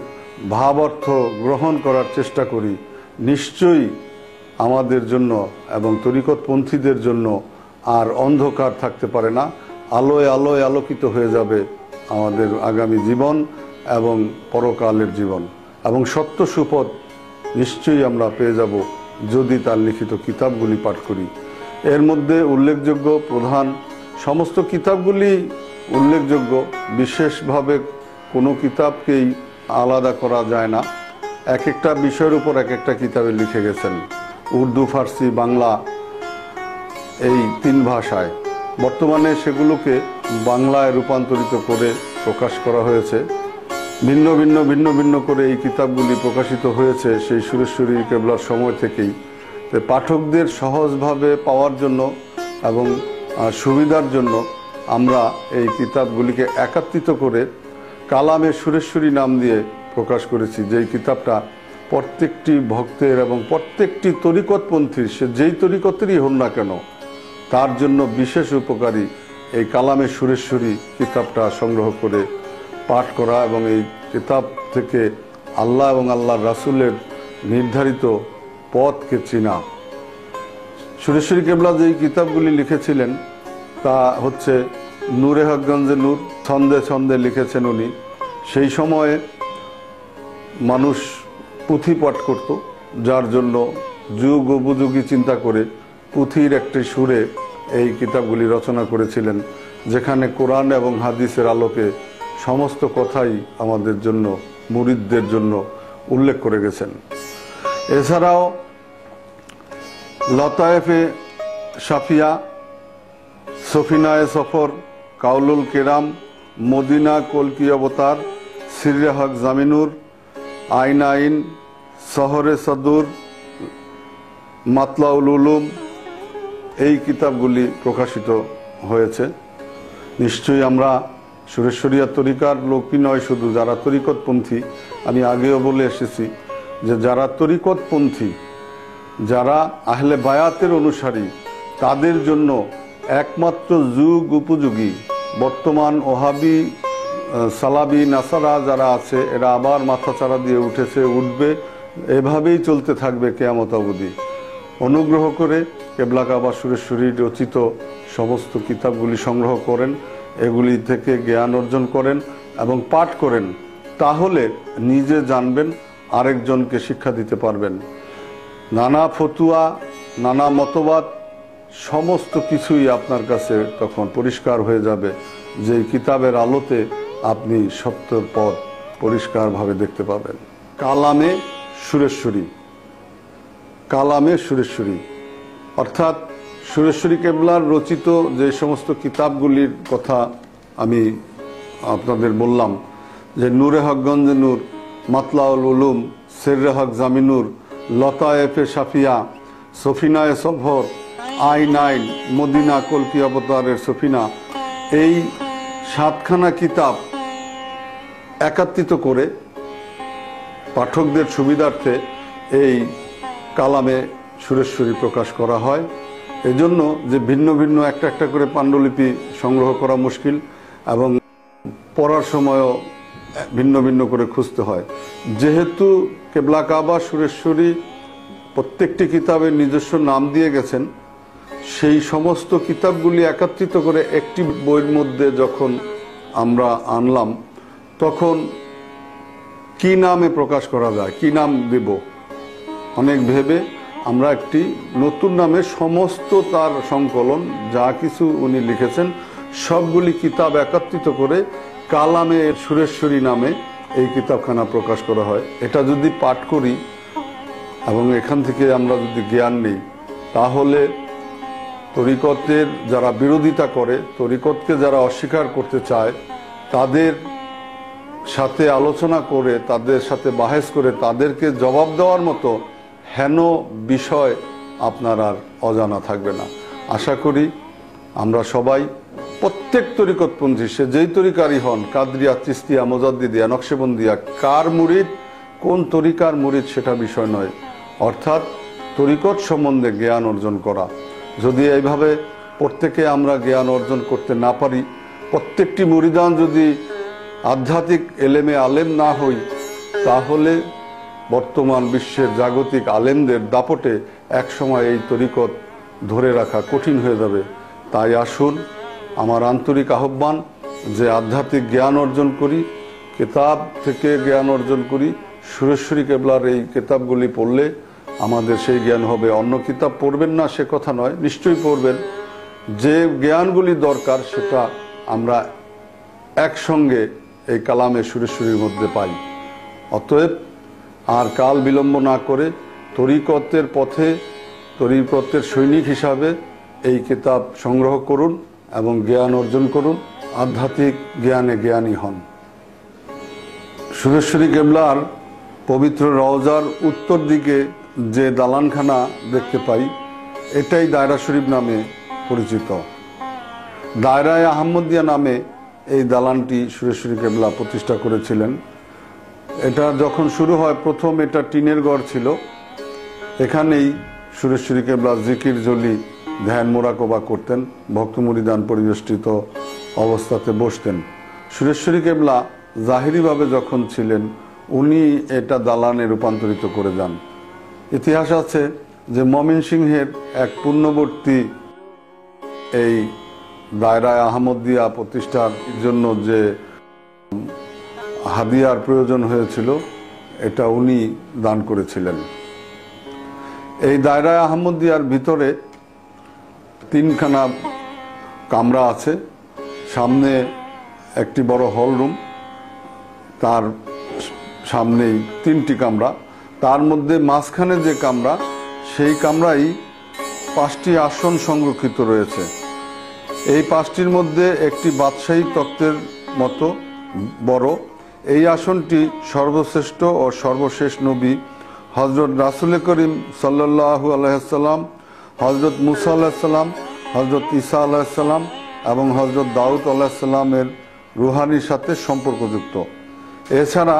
ভাব অর্থ গ্রহণ করার চেষ্টা করি, নিশ্চয়ই আমাদের জন্য এবং তরিকতপন্থীদের জন্য আর অন্ধকার থাকতে পারে না। আলোয় আলোয় আলোকিত হয়ে যাবে আমাদের আগামী জীবন এবং পরকালের জীবন, এবং সত্য সুপথ নিশ্চয়ই আমরা পেয়ে যাব যদি তার লিখিত কিতাবগুলি পাঠ করি। এর মধ্যে উল্লেখযোগ্য প্রধান সমস্ত কিতাবগুলি উল্লেখযোগ্য, বিশেষভাবে কোনো কিতাবকেই আলাদা করা যায় না। এক একটা বিষয়ের উপর এক একটা কিতাবে লিখে গেছেন, উর্দু, ফার্সি, বাংলা, এই 3 ভাষায়। বর্তমানে সেগুলোকে বাংলায় রূপান্তরিত করে প্রকাশ করা হয়েছে। ভিন্ন ভিন্ন করে এই কিতাবগুলি প্রকাশিত হয়েছে সেই সুরেশ্বরী কেবলার সময় থেকেই। পাঠকদের সহজভাবে পাওয়ার জন্য এবং সুবিধার জন্য আমরা এই কিতাবগুলিকে একত্রিত করে কালামে সুরেশ্বরী নাম দিয়ে প্রকাশ করেছি। যেই কিতাবটা প্রত্যেকটি ভক্তের এবং প্রত্যেকটি তরিকতপন্থীর, সে যেই তরিকতেরই হন না কেন, তার জন্য বিশেষ উপকারী এই কালামে সুরেশ্বরী কিতাবটা সংগ্রহ করে পাঠ করা এবং এই কিতাব থেকে আল্লাহ এবং আল্লাহর রাসূলের নির্ধারিত পথকে চিনা। সুরেশ্বরী কেবলা যেই কিতাবগুলি লিখেছিলেন তা হচ্ছে নূরে হকগঞ্জে নূর, ছন্দে ছন্দে লিখেছেন উনি। সেই সময়ে মানুষ পুঁথি পাঠ করত, যার জন্য যুগ উপযোগী চিন্তা করে পুঁথির একটি সুরে এই কিতাবগুলি রচনা করেছিলেন, যেখানে কোরআন এবং হাদিসের আলোকে সমস্ত কথাই আমাদের জন্য, মুরিদদের জন্য উল্লেখ করে গেছেন। এছাড়াও লতায়েফে শাফিয়া, সফিনায়ে সফর, কাউলুল কেরাম, মদিনা কলকি অবতার, সিররে হক জামিনুর, আইন আইন, শহরে সদুর, মাতলাউল উলুম, এই কিতাবগুলি প্রকাশিত হয়েছে। নিশ্চয়ই আমরা সুরেশ্বরিয়া তরিকার লোকই নয়, শুধু যারা তরিকতপন্থী, আমি আগেও বলে এসেছি যে যারা তরিকতপন্থী, যারা আহলে বায়াতের অনুসারী, তাদের জন্য একমাত্র যুগ উপযোগী বর্তমান ওহাবি, সালাবি, নাসারা যারা আছে, এরা আবার মাথাচাড়া দিয়ে উঠেছে, উঠবে, এভাবেই চলতে থাকবে কিয়ামত অবধি। অনুগ্রহ করে কেবলা কাবা সুরেশ্বরী রচিত সমস্ত কিতাবগুলি সংগ্রহ করেন, এগুলি থেকে জ্ঞান অর্জন করেন এবং পাঠ করেন, তাহলে নিজে জানবেন, আরেকজনকে শিক্ষা দিতে পারবেন। নানা ফতুয়া, নানা মতবাদ, সমস্ত কিছুই আপনার কাছে তখন পরিষ্কার হয়ে যাবে, যে কিতাবের আলোতে আপনি সত্যের পথ পরিষ্কারভাবে দেখতে পাবেন। কালামে সুরেশ্বরী, কালামে সুরেশ্বরী অর্থাৎ সুরেশ্বরী কেবলার রচিত যে সমস্ত কিতাবগুলির কথা আমি আপনাদের বললাম, যে নূরে হকগঞ্জে নূর, মাতলাউল উলুম, সিররে হক জামিনুর, লতায়েফে শাফিয়া, সফিনায়ে সফর, আইন আইন, মদিনা কলকি অবতারের সফিনা, এই 7খানা কিতাব একত্রিত করে পাঠকদের সুবিধার্থে এই কালামে সুরেশ্বরী প্রকাশ করা হয়। এজন্য যে ভিন্ন ভিন্ন একটা একটা করে পাণ্ডুলিপি সংগ্রহ করা মুশকিল এবং পড়ার সময়ও ভিন্ন ভিন্ন করে খুঁজতে হয়। যেহেতু কেবলা কাবা সুরেশ্বরী প্রত্যেকটি কিতাবের নিজস্ব নাম দিয়ে গেছেন, সেই সমস্ত কিতাবগুলি একত্রিত করে একটি বইয়ের মধ্যে যখন আমরা আনলাম, তখন কি নামে প্রকাশ করা যায়, কি নাম দেব, অনেক ভেবে আমরা একটি নতুন নামে সমস্ত তার সংকলন যা কিছু উনি লিখেছেন সবগুলি কিতাব একত্রিত করে কালামে সুরেশ্বরী নামে এই কিতাবখানা প্রকাশ করা হয়। এটা যদি পাঠ করি এবং এখান থেকে আমরা যদি জ্ঞান নিই, তাহলে তরিকতের যারা বিরোধিতা করে, তরিকতকে যারা অস্বীকার করতে চায়, তাদের সাথে আলোচনা করে, তাদের সাথে বাহেস করে, তাদেরকে জবাব দেওয়ার মতো হেন বিষয় আপনার আর অজানা থাকবে না। আশা করি আমরা সবাই, প্রত্যেক তরিকতপন্থী, সে যেই তরিকারই হন, কাদরিয়া, চিস্তিয়া, মোজাদ্দিদিয়া, নকশবন্দিয়া, কার মুরিদ, কোন তরিকার মুরিদ সেটা বিষয় নয়, অর্থাৎ তরিকত সম্বন্ধে জ্ঞান অর্জন করা। যদি এইভাবে প্রত্যেকে আমরা জ্ঞান অর্জন করতে না পারি, প্রত্যেকটি মুরিদান যদি আধ্যাত্মিক এলেমে আলেম না হই, তাহলে বর্তমান বিশ্বের জাগতিক আলেমদের দাপটে একসময় এই তরিকত ধরে রাখা কঠিন হয়ে যাবে। তাই আসুন, আমার আন্তরিক আহ্বান যে আধ্যাত্মিক জ্ঞান অর্জন করি, কিতাব থেকে জ্ঞান অর্জন করি। সুরেশ্বরী কেবলার এই কিতাবগুলি পড়লে আমাদের সেই জ্ঞান হবে। অন্য কিতাব পড়বেন না সে কথা নয়, নিশ্চয়ই পড়বেন। যে জ্ঞানগুলি দরকার সেটা আমরা একসঙ্গে এই কালামে সুরেশ্বরীর মধ্যে পাই। অতএব আর কাল বিলম্ব না করে তরিকতের পথে, তরিকতের সৈনিক হিসাবে এই কিতাব সংগ্রহ করুন এবং জ্ঞান অর্জন করুন, আধ্যাত্মিক জ্ঞানে জ্ঞানী হন। সুরেশ্বরী কেবলার পবিত্র রওজার উত্তর দিকে যে দালানখানা দেখতে পাই, এটাই দায়রা শরীফ নামে পরিচিত। দায়রায় আহমদিয়া নামে এই দালানটি সুরেশ্বরী কেবলা প্রতিষ্ঠা করেছিলেন। এটা যখন শুরু হয়, প্রথম এটা টিনের ঘর ছিল। এখানেই সুরেশ্বরী কেবলা জিকির জলি, ধ্যান মোরাকবা করতেন, ভক্ত মুরিদান পরিবেষ্টিত অবস্থাতে বসতেন। সুরেশ্বরী কেবলা জাহিরিভাবে যখন ছিলেন, উনি এটা দালানে রূপান্তরিত করে যান। ইতিহাস আছে যে ময়মনসিংহের এক পূর্ণবর্তী এই দায়রায় আহমদিয়া প্রতিষ্ঠার জন্য যে হাদিয়ার প্রয়োজন হয়েছিল, এটা উনি দান করেছিলেন। এই দায়রায় আহমদিয়ার ভিতরে 3খানা কামরা আছে। সামনে একটি বড় হল রুম, তার সামনেই 3টি কামরা। তার মধ্যে মাঝখানে যে কামরা, সেই কামরাই 5টি আসন সংরক্ষিত রয়েছে। এই 5টির মধ্যে একটি বাদশাহী তক্তের মতো বড়। এই আসনটি সর্বশ্রেষ্ঠ ও সর্বশেষ নবী হজরত রাসূল করিম সাল্লাল্লাহু আলাইহি সাল্লাম, হজরত মুসা আলাইহিস সালাম, হজরত ঈসা আলাইহিস সালাম এবং হজরত দাউদ আলাইহিস সালামের রুহানির সাথে সম্পর্কযুক্ত। এছাড়া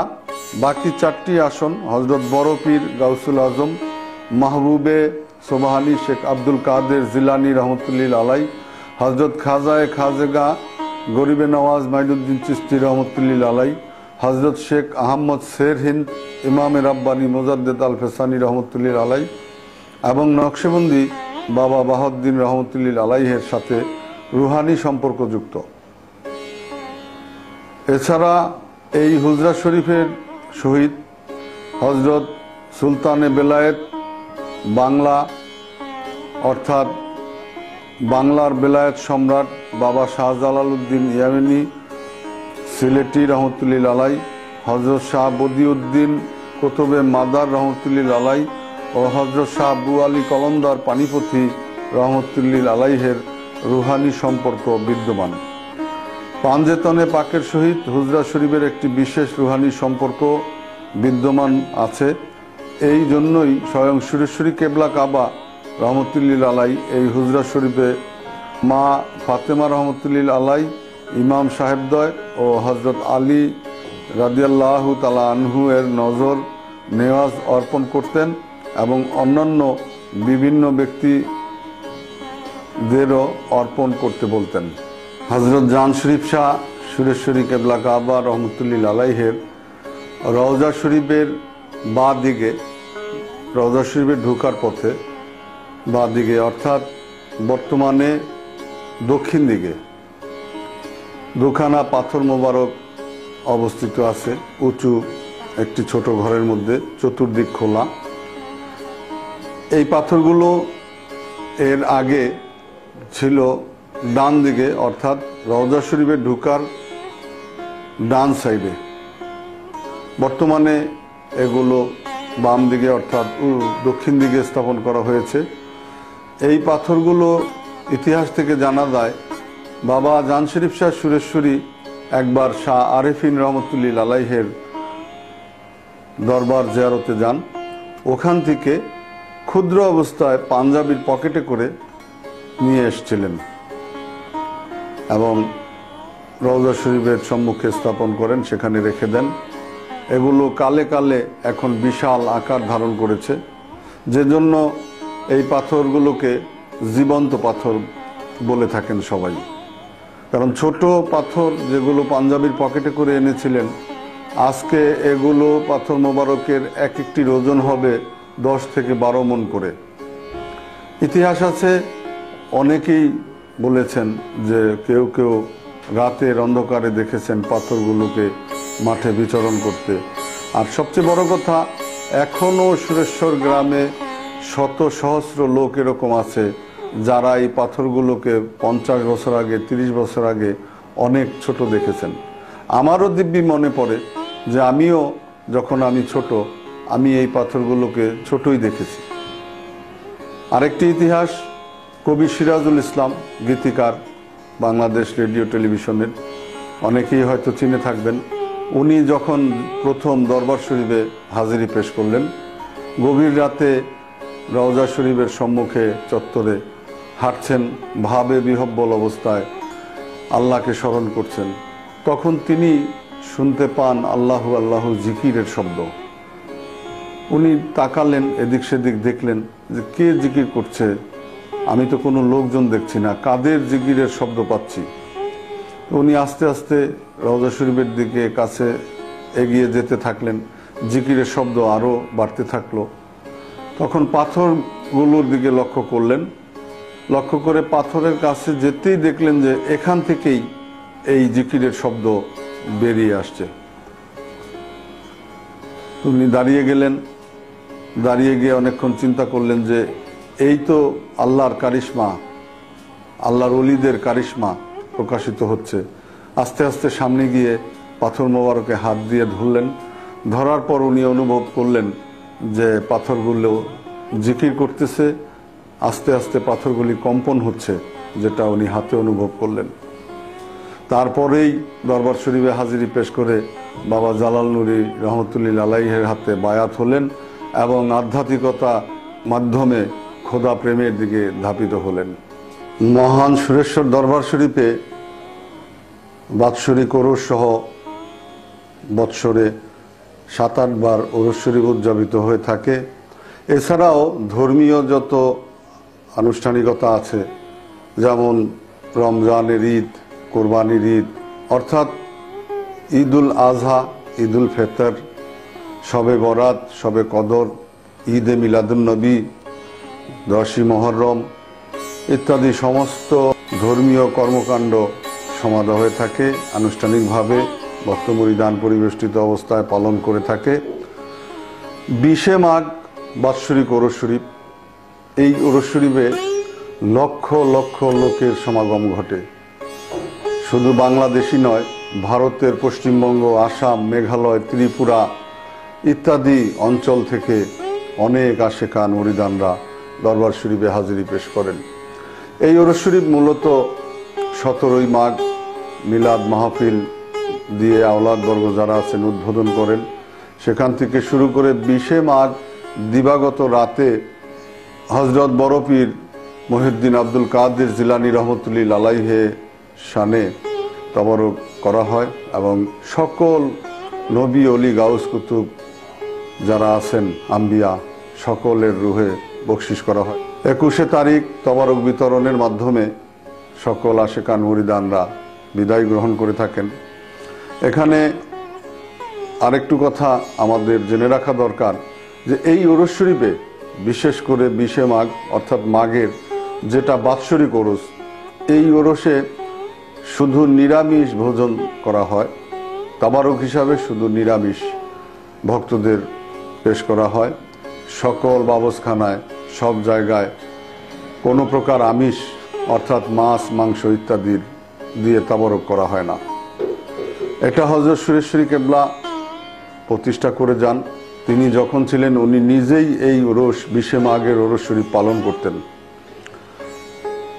বাকি 4টি আসন হজরত বড় পীর গাউসুল আজম, মাহবুবে সোবহানি শেখ আব্দুল কাদের জিলানী রহমতুল্লিল আলাই, হজরত খাজায়ে খাজেগা গরিবে নওয়াজ মাইনুদ্দিন চিশতি রহমতুল্লিল আলাই, হজরত শেখ আহমদ শের হিন্দ ইমামে রাব্বানি মোজাদ্দেদ আল ফেসানি রহমতুল্লিল আলাই এবং নকশবন্দি বাবা বাহাউদ্দিন রহমতুল্লিল আলাইহের সাথে রুহানি সম্পর্কযুক্ত। এছাড়া এই হুজরা শরীফের শহীদ হজরত সুলতানে বেলায়েত বাংলা, অর্থাৎ বাংলার বেলায়েত সম্রাট বাবা শাহজালাল উদ্দিন ইয়ামেনি সিলেটি রহমতুল্লিল আলাই, হজরত শাহ বদিউদ্দিন কুতুবে মাদার রহমতুল্লিল আলাই ও হজরত শাহ আবু আলী কলন্দার পানিপথি রহমতুল্লিল আলাইহের রুহানি সম্পর্ক বিদ্যমান। পাঞ্জেতনে পাকের সহিত হুজরা শরীফের একটি বিশেষ রুহানি সম্পর্ক বিদ্যমান আছে। এই জন্যই স্বয়ং সুরেশ্বরী কেবলা কাবা রহমতুল্লিল আলাই এই হুজরা শরীফে মা ফাতেমা রহমতুল্লিল আলাই, ইমাম সাহেবদ্বয় ও হজরত আলী রাদিয়াল্লাহু তাআলা আনহু এর নজর নেওয়াজ অর্পণ করতেন এবং অন্যান্য বিভিন্ন ব্যক্তিদেরও অর্পণ করতে বলতেন। হজরত জান শরীফ শাহ সুরেশ্বরী কেবলা কাবা রহমতুল্লিল আলাইহের রওজা শরীফের বাঁ দিকে, রওজা শরীফের ঢোকার পথে বাঁ দিকে, অর্থাৎ বর্তমানে দক্ষিণ দিকে, দুখানা পাথর মোবারক অবস্থিত আছে। উঁচু একটি ছোট ঘরের মধ্যে, চতুর্দিক খোলা। এই পাথরগুলো এর আগে ছিল ডান দিকে, অর্থাৎ রওজা শরীফে ঢুকার ডান সাইডে। বর্তমানে এগুলো বাম দিকে, অর্থাৎ দক্ষিণ দিকে স্থাপন করা হয়েছে। এই পাথরগুলো ইতিহাস থেকে জানা যায়, বাবা জান শরীফ শাহ সুরেশ্বরী একবার শাহ আরেফিন রহমতুল্লিল আলাইহের দরবার জিয়ারতে যান। ওখান থেকে ক্ষুদ্র অবস্থায় পাঞ্জাবির পকেটে করে নিয়ে এসেছিলেন এবং রওজা শরীফের সম্মুখে স্থাপন করেন, সেখানে রেখে দেন। এগুলো কালে কালে এখন বিশাল আকার ধারণ করেছে, যে জন্য এই পাথরগুলোকে জীবন্ত পাথর বলে থাকেন সবাই। কারণ ছোট পাথর যেগুলো পাঞ্জাবির পকেটে করে এনেছিলেন, আজকে এগুলো পাথর মোবারকের এক একটির ওজন হবে 10 থেকে 12 মণ করে। ইতিহাস আছে, অনেকেই বলেছেন যে কেউ কেউ রাতের অন্ধকারে দেখেছেন পাথরগুলোকে মাঠে বিচরণ করতে। আর সবচেয়ে বড় কথা, এখনও সুরেশ্বর গ্রামে শত সহস্র লোক এরকম আছে যারা এই পাথরগুলোকে 50 বছর আগে 30 বছর আগে অনেক ছোট দেখেছেন। আমারও দিব্যি মনে পড়ে যে আমিও যখন আমি ছোট, আমি এই পাথরগুলোকে ছোটই দেখেছি। আরেকটি ইতিহাস, কবি সিরাজুল ইসলাম গীতিকার, বাংলাদেশ রেডিও টেলিভিশনের, অনেকেই হয়তো চিনে থাকবেন। উনি যখন প্রথম দরবার শরীফে হাজিরি পেশ করলেন, গভীর রাতে রওজা শরীফের সম্মুখে চত্বরে হাঁটছেন, ভাবে বিহব্বল অবস্থায় আল্লাহকে স্মরণ করছেন। তখন তিনি শুনতে পান আল্লাহু আল্লাহু জিকিরের শব্দ। উনি তাকালেন, এদিক সেদিক দেখলেন যে কে জিকির করছে, আমি তো কোনো লোকজন দেখছি না, কাদের জিকিরের শব্দ পাচ্ছি। উনি আস্তে আস্তে রওজা শরীফের দিকে কাছে এগিয়ে যেতে থাকলেন, জিকিরের শব্দ আরও বাড়তে থাকলো। তখন পাথরগুলোর দিকে লক্ষ্য করলেন, লক্ষ্য করে পাথরের কাছে যেতেই দেখলেন যে এখান থেকেই এই জিকিরের শব্দ বেরিয়ে আসছে। উনি দাঁড়িয়ে গেলেন, দাঁড়িয়ে গিয়ে অনেকক্ষণ চিন্তা করলেন যে এই তো আল্লাহর কারিশমা, আল্লাহর ওলিদের কারিশমা প্রকাশিত হচ্ছে। আস্তে আস্তে সামনে গিয়ে পাথর মোবারকে হাত দিয়ে ধরলেন। ধরার পর উনি অনুভব করলেন যে পাথরগুলো জিকির করতেছে, আস্তে আস্তে পাথরগুলি কম্পন হচ্ছে, যেটা উনি হাতে অনুভব করলেন। তারপরেই দরবার শরীফে হাজিরি পেশ করে বাবা জালাল নুরি রহমতুল্লাহ আলাইহের হাতে বায়াত হলেন এবং আধ্যাত্মিকতা মাধ্যমে খোদা প্রেমের দিকে ধাপিত হলেন। মহান সুরেশ্বর দরবার শরীফে বাৎসরিক ওরস সহ বৎসরে 7-8 বার ওরস শরীফ উদযাপিত হয়ে থাকে। এছাড়াও ধর্মীয় যত আনুষ্ঠানিকতা আছে, যেমন রমজানের ঈদ, কোরবানির ঈদ, অর্থাৎ ঈদুল আজহা, ঈদুল ফেতর, শবে বরাত, শবে কদর, ঈদে মিলাদুন্নবী, 10ই মহরম ইত্যাদি সমস্ত ধর্মীয় কর্মকাণ্ড সমাধা হয়ে থাকে, আনুষ্ঠানিকভাবে ভক্তমুরি দান পরিবেষ্টিত অবস্থায় পালন করে থাকে। 20শে মাঘ বাৎসরিক ওরস শরীফ, এই ওরস শরীফে লক্ষ লক্ষ লোকের সমাগম ঘটে। শুধু বাংলাদেশি নয়, ভারতের পশ্চিমবঙ্গ, আসাম, মেঘালয়, ত্রিপুরা ইত্যাদি অঞ্চল থেকে অনেক আশেকান মুরিদানরা দরবার শরীফে হাজিরি পেশ করেন। এই ওরস শরীফ মূলত 17ই মাঘ মিলাদ মাহফিল দিয়ে আওলাদবর্গ যারা আছেন উদ্বোধন করেন। সেখান থেকে শুরু করে 20শে মাঘ দিবাগত রাতে হজরত বড়পীর মহিউদ্দিন আব্দুল কাদের জিলানী রহমতুল্লাহ আলাইহে শানে তবরক করা হয় এবং সকল নবী অলি গাউস কুতুব যারা আছেন আম্বিয়া সকলের রুহে বকশিশ করা হয়। 21শে তারিখ তবরক বিতরণের মাধ্যমে সকল আশেকান মুরিদানরা বিদায় গ্রহণ করে থাকেন। এখানে আরেকটু কথা আমাদের জেনে রাখা দরকার যে এই ওরস শরীফে বিশেষ করে 20শে মাঘ অর্থাৎ মাঘের যেটা বাৎসরিক ওরস, এই ওরসে শুধু নিরামিষ ভোজন করা হয়। তাবারক হিসাবে শুধু নিরামিষ ভক্তদের পেশ করা হয়। সকল বাবসখানায় সব জায়গায় কোনো প্রকার আমিষ অর্থাৎ মাছ, মাংস ইত্যাদির দিয়ে তাবারক করা হয় না। এটা হযরত সুরেশ্বরী কেবলা প্রতিষ্ঠা করে যান। তিনি যখন ছিলেন উনি নিজেই এই ওরস 20শে মাঘের ওরস শরীফ পালন করতেন।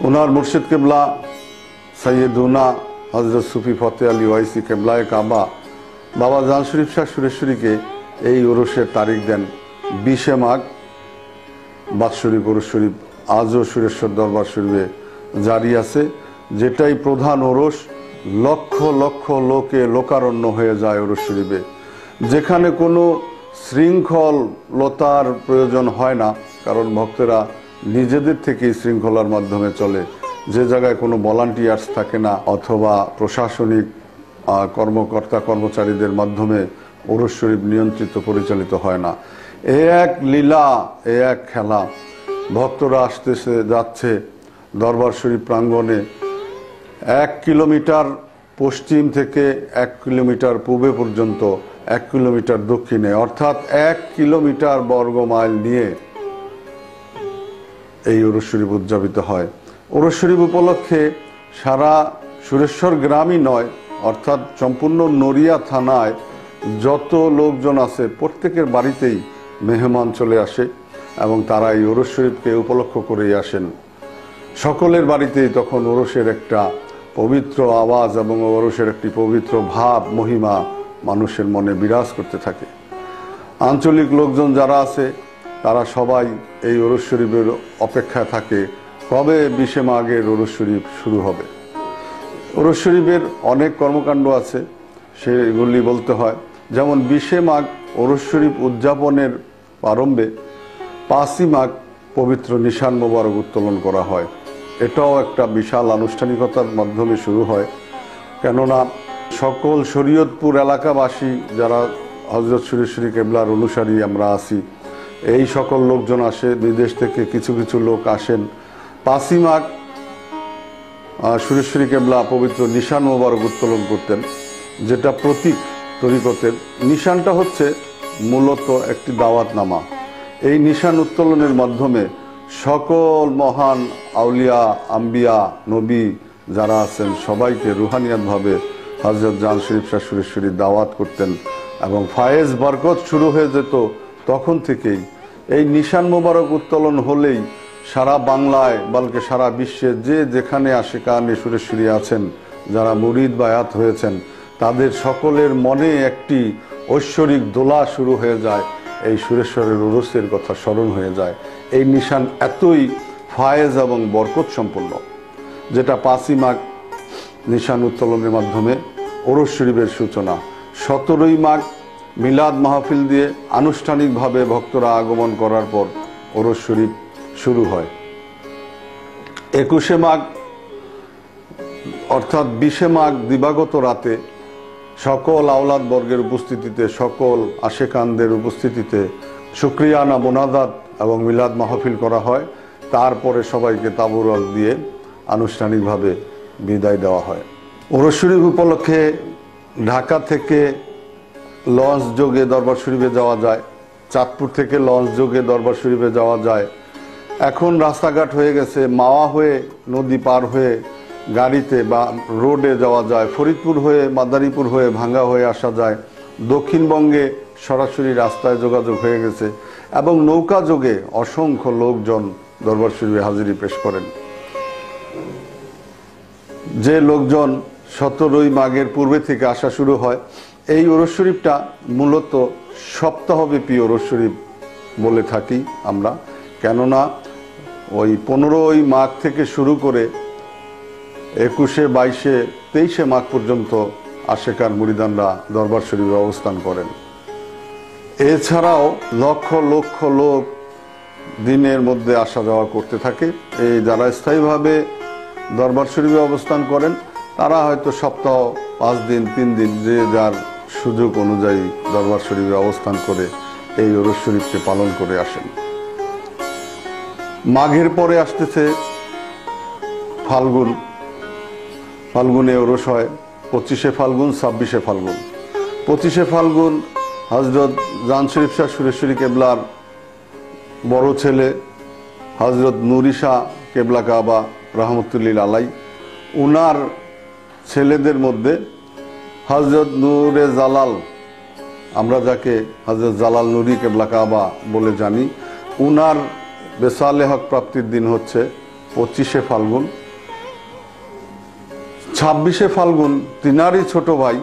ওনার মুর্শিদ কেবলা সৈয়দুনা হযরত সুফি ফতে আলী ওয়াইসি কেবলায়ে কাবা বাবা জান শরীফ শাহ সুরেশ্বরীকে এই ওরসের তারিখ দেন 20শে মাঘ বাৎসরিক ওরস শরীফ আজও সুরেশ্বর দরবার শরীফে জারি আছে, যেটাই প্রধান ওরস। লক্ষ লক্ষ লোকে লোকারণ্য হয়ে যায় ওরস শরীফে, যেখানে কোনো শৃঙ্খলতার প্রয়োজন হয় না, কারণ ভক্তরা নিজেদের থেকেই শৃঙ্খলার মাধ্যমে চলে। যে জায়গায় কোনো ভলান্টিয়ার্স থাকে না অথবা প্রশাসনিক কর্মকর্তা কর্মচারীদের মাধ্যমে ওরস শরীফ নিয়ন্ত্রিত পরিচালিত হয় না। এ এক লীলা, এ এক খেলা। ভক্তরা আসতেছে যাচ্ছে দরবার শরীফ প্রাঙ্গণে 1 কিলোমিটার পশ্চিম থেকে 1 কিলোমিটার পূবে পর্যন্ত, 1 কিলোমিটার দক্ষিণে, অর্থাৎ 1 কিলোমিটার বর্গ মাইল নিয়ে এই ওরস শরীফ উদযাপিত হয়। ওরস শরীফ উপলক্ষে সারা সুরেশ্বর গ্রামই নয়, অর্থাৎ সম্পূর্ণ নড়িয়া থানায় যত লোকজন আছে প্রত্যেকের বাড়িতেই মেহমান চলে আসে এবং তারা এই ওরস শরীফকে উপলক্ষ করেই আসেন। সকলের বাড়িতেই তখন ওরসের একটা পবিত্র আওয়াজ এবং ওরসের একটি পবিত্র ভাব মহিমা মানুষের মনে বিরাজ করতে থাকে। আঞ্চলিক লোকজন যারা আছে তারা সবাই এই ওরস শরীফের অপেক্ষায় থাকে কবে 20 মাঘের ওরস শরীফ শুরু হবে। ওরস শরীফের অনেক কর্মকাণ্ড আছে, সেগুলি বলতে হয়। যেমন 20 মাঘ ওরস শরীফ উদযাপনের প্রারম্ভে 5ই মাঘ পবিত্র নিশান মোবারক উত্তোলন করা হয়। এটাও একটা বিশাল আনুষ্ঠানিকতার মাধ্যমে শুরু হয়, কেননা সকল শরীয়তপুর এলাকাবাসী যারা হযরত সুরেশ্বরী কেবলার অনুসারী আমরা আছি, এই সকল লোকজন আসে, বিদেশ থেকে কিছু কিছু লোক আসেন। 5ই মাঘ সুরেশ্বরী কেবলা পবিত্র নিশান মোবারক উত্তোলন করতেন, যেটা প্রতীক তরিকতের। নিশানটা হচ্ছে মূলত একটি দাওয়াতনামা। এই নিশান উত্তোলনের মাধ্যমে সকল মহান আউলিয়া আম্বিয়া নবী যারা আছেন সবাইকে রুহানিয়াতভাবে হযরত জান শরীফ শাহ সুরেশ্বরী দাওয়াত করতেন এবং ফায়েজ বরকত শুরু হয়ে যেত তখন থেকেই। এই নিশান মোবারক উত্তোলন হলেই সারা বাংলায় বলকে সারা বিশ্বে যে যেখানে আশিকানে সুরেশ্বরী আছেন, যারা মুরিদ বায়াত হয়েছেন, তাদের সকলের মনে একটি ঐশ্বরিক দোলা শুরু হয়ে যায়। এই সুরেশ্বরের ওরসের কথা স্মরণ হয়ে যায়। এই নিশান এতই ফায়েজ এবং বরকত সম্পন্ন, যেটা 5ই মাঘ নিশান উত্তোলনের মাধ্যমে ওরস শরীফের সূচনা। 17ই মাঘ মিলাদ মাহফিল দিয়ে আনুষ্ঠানিকভাবে ভক্তরা আগমন করার পর ওরস শরীফ শুরু হয়। 21শে মাঘ অর্থাৎ 20শে মাঘ দিবাগত রাতে সকল আওলাদ বর্গের উপস্থিতিতে, সকল আশেকানদের উপস্থিতিতে শুকরিয়ানা মোনাজাত এবং মিলাদ মাহফিল করা হয়। তারপরে সবাইকে তাবুরক দিয়ে আনুষ্ঠানিকভাবে বিদায় দেওয়া হয়। ওরস শরীফ উপলক্ষে ঢাকা থেকে লঞ্চ যোগে দরবার শরীফে যাওয়া যায়, চাঁদপুর থেকে লঞ্চ যোগে দরবার শরীফে যাওয়া যায়। এখন রাস্তাঘাট হয়ে গেছে, মাওয়া হয়ে নদী পার হয়ে গাড়িতে বা রোডে যাওয়া যায়, ফরিদপুর হয়ে মাদারীপুর হয়ে ভাঙ্গা হয়ে আসা যায়। দক্ষিণবঙ্গে সরাসরি রাস্তায় যোগাযোগ হয়ে গেছে এবং নৌকা যোগে অসংখ্য লোকজন দরবার শরীফে হাজিরি পেশ করেন। যে লোকজন 17ই মাঘের পূর্বে থেকে আসা শুরু হয়, এই ওরস শরীফটা মূলত সপ্তাহব্যাপী ওরস শরীফ বলে থাকি আমরা, কেননা ওই 15ই মাঘ থেকে শুরু করে 21শে 22শে 23শে মাঘ পর্যন্ত আশেকার মুরিদানরা দরবার শরীফে অবস্থান করেন। এছাড়াও লক্ষ লক্ষ লোক দিনের মধ্যে আসা যাওয়া করতে থাকে। এই যারা স্থায়ীভাবে দরবার শরীফে অবস্থান করেন তারা হয়তো সপ্তাহ 5 দিন 3 দিন যে যার সুযোগ অনুযায়ী দরবার শরীফে অবস্থান করে এই ওরস শরীফকে পালন করে আসেন। মাঘের পরে আসতেছে ফাল্গুন। ফাল্গুনে ওরস হয় 25শে ফাল্গুন 26শে ফাল্গুন। 25শে ফাল্গুন হযরত জান শরীফ শাহ সুরেশ্বরী কেবলার বড় ছেলে হযরত নুরি শাহ কেবলা কাবা রহমতুল্লিল আলাই, উনার ছেলেদের মধ্যে হযরত নূরে জালাল, আমরা যাকে হযরত জালাল নুরি কেবলা কাবা বলে জানি, উনার বেসালে হক প্রাপ্তির দিন হচ্ছে 25শে ফাল্গুন। 26শে ফাল্গুন তিনারই ছোট ভাই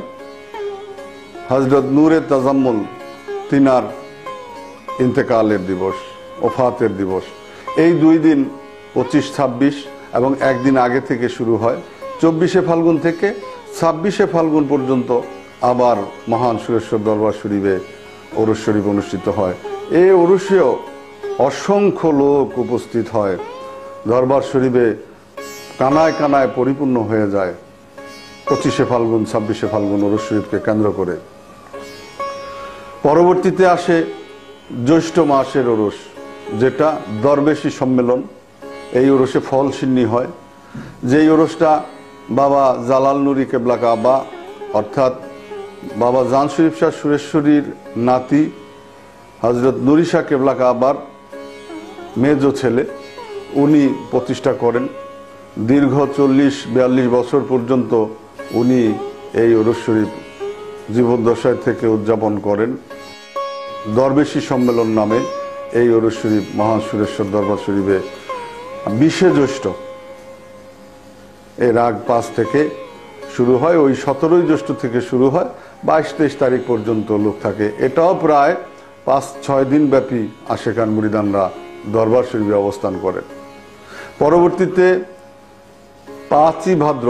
হযরত নূরে তাজাম্মুল, তিনার ইন্তেকালের দিবস, ওফাতের দিবস। এই 2 দিন 25-26 এবং একদিন আগে থেকে শুরু হয়। 24শে ফাল্গুন থেকে 26শে ফাল্গুন পর্যন্ত আবার মহান সুরেশ্বর দরবার শরীফে ওরস শরীফ অনুষ্ঠিত হয়। এই ওরসেও অসংখ্য লোক উপস্থিত হয়। দরবার শরীফে কানায় কানায় পরিপূর্ণ হয়ে যায় 25শে ফাল্গুন 26শে ফাল্গুন ওরস শরীফকে কেন্দ্র করে। পরবর্তীতে আসে জ্যৈষ্ঠ মাসের ওরস, যেটা দরবেশী সম্মেলন। এই ওরসে ফল সিন্নি হয়। যেই ওরসটা বাবা জালাল নুরি কেবলা কাবা অর্থাৎ বাবা জান শরীফ শাহ সুরেশ্বরীর নাতি হযরত নুরি শাহ কেবলা কাবার মেজ ছেলে, উনি প্রতিষ্ঠা করেন। দীর্ঘ 40-42 বছর পর্যন্ত উনি এই ওরস শরীফ জীবদ্দশায় থেকে উদযাপন করেন। দরবেশী সম্মেলন নামে এই ওরস শরীফ মহান সুরেশ্বর দরবার শরীফে 20 জ্যৈষ্ঠ এর আগ 5 থেকে শুরু হয়, ওই 17 জ্যৈষ্ঠ থেকে শুরু হয়, 22-23 তারিখ পর্যন্ত লোক থাকে। এটাও প্রায় 5-6 দিন ব্যাপী আশেকান মুরিদানরা দরবার শরীফে অবস্থান করেন। পরবর্তীতে 5ই ভাদ্র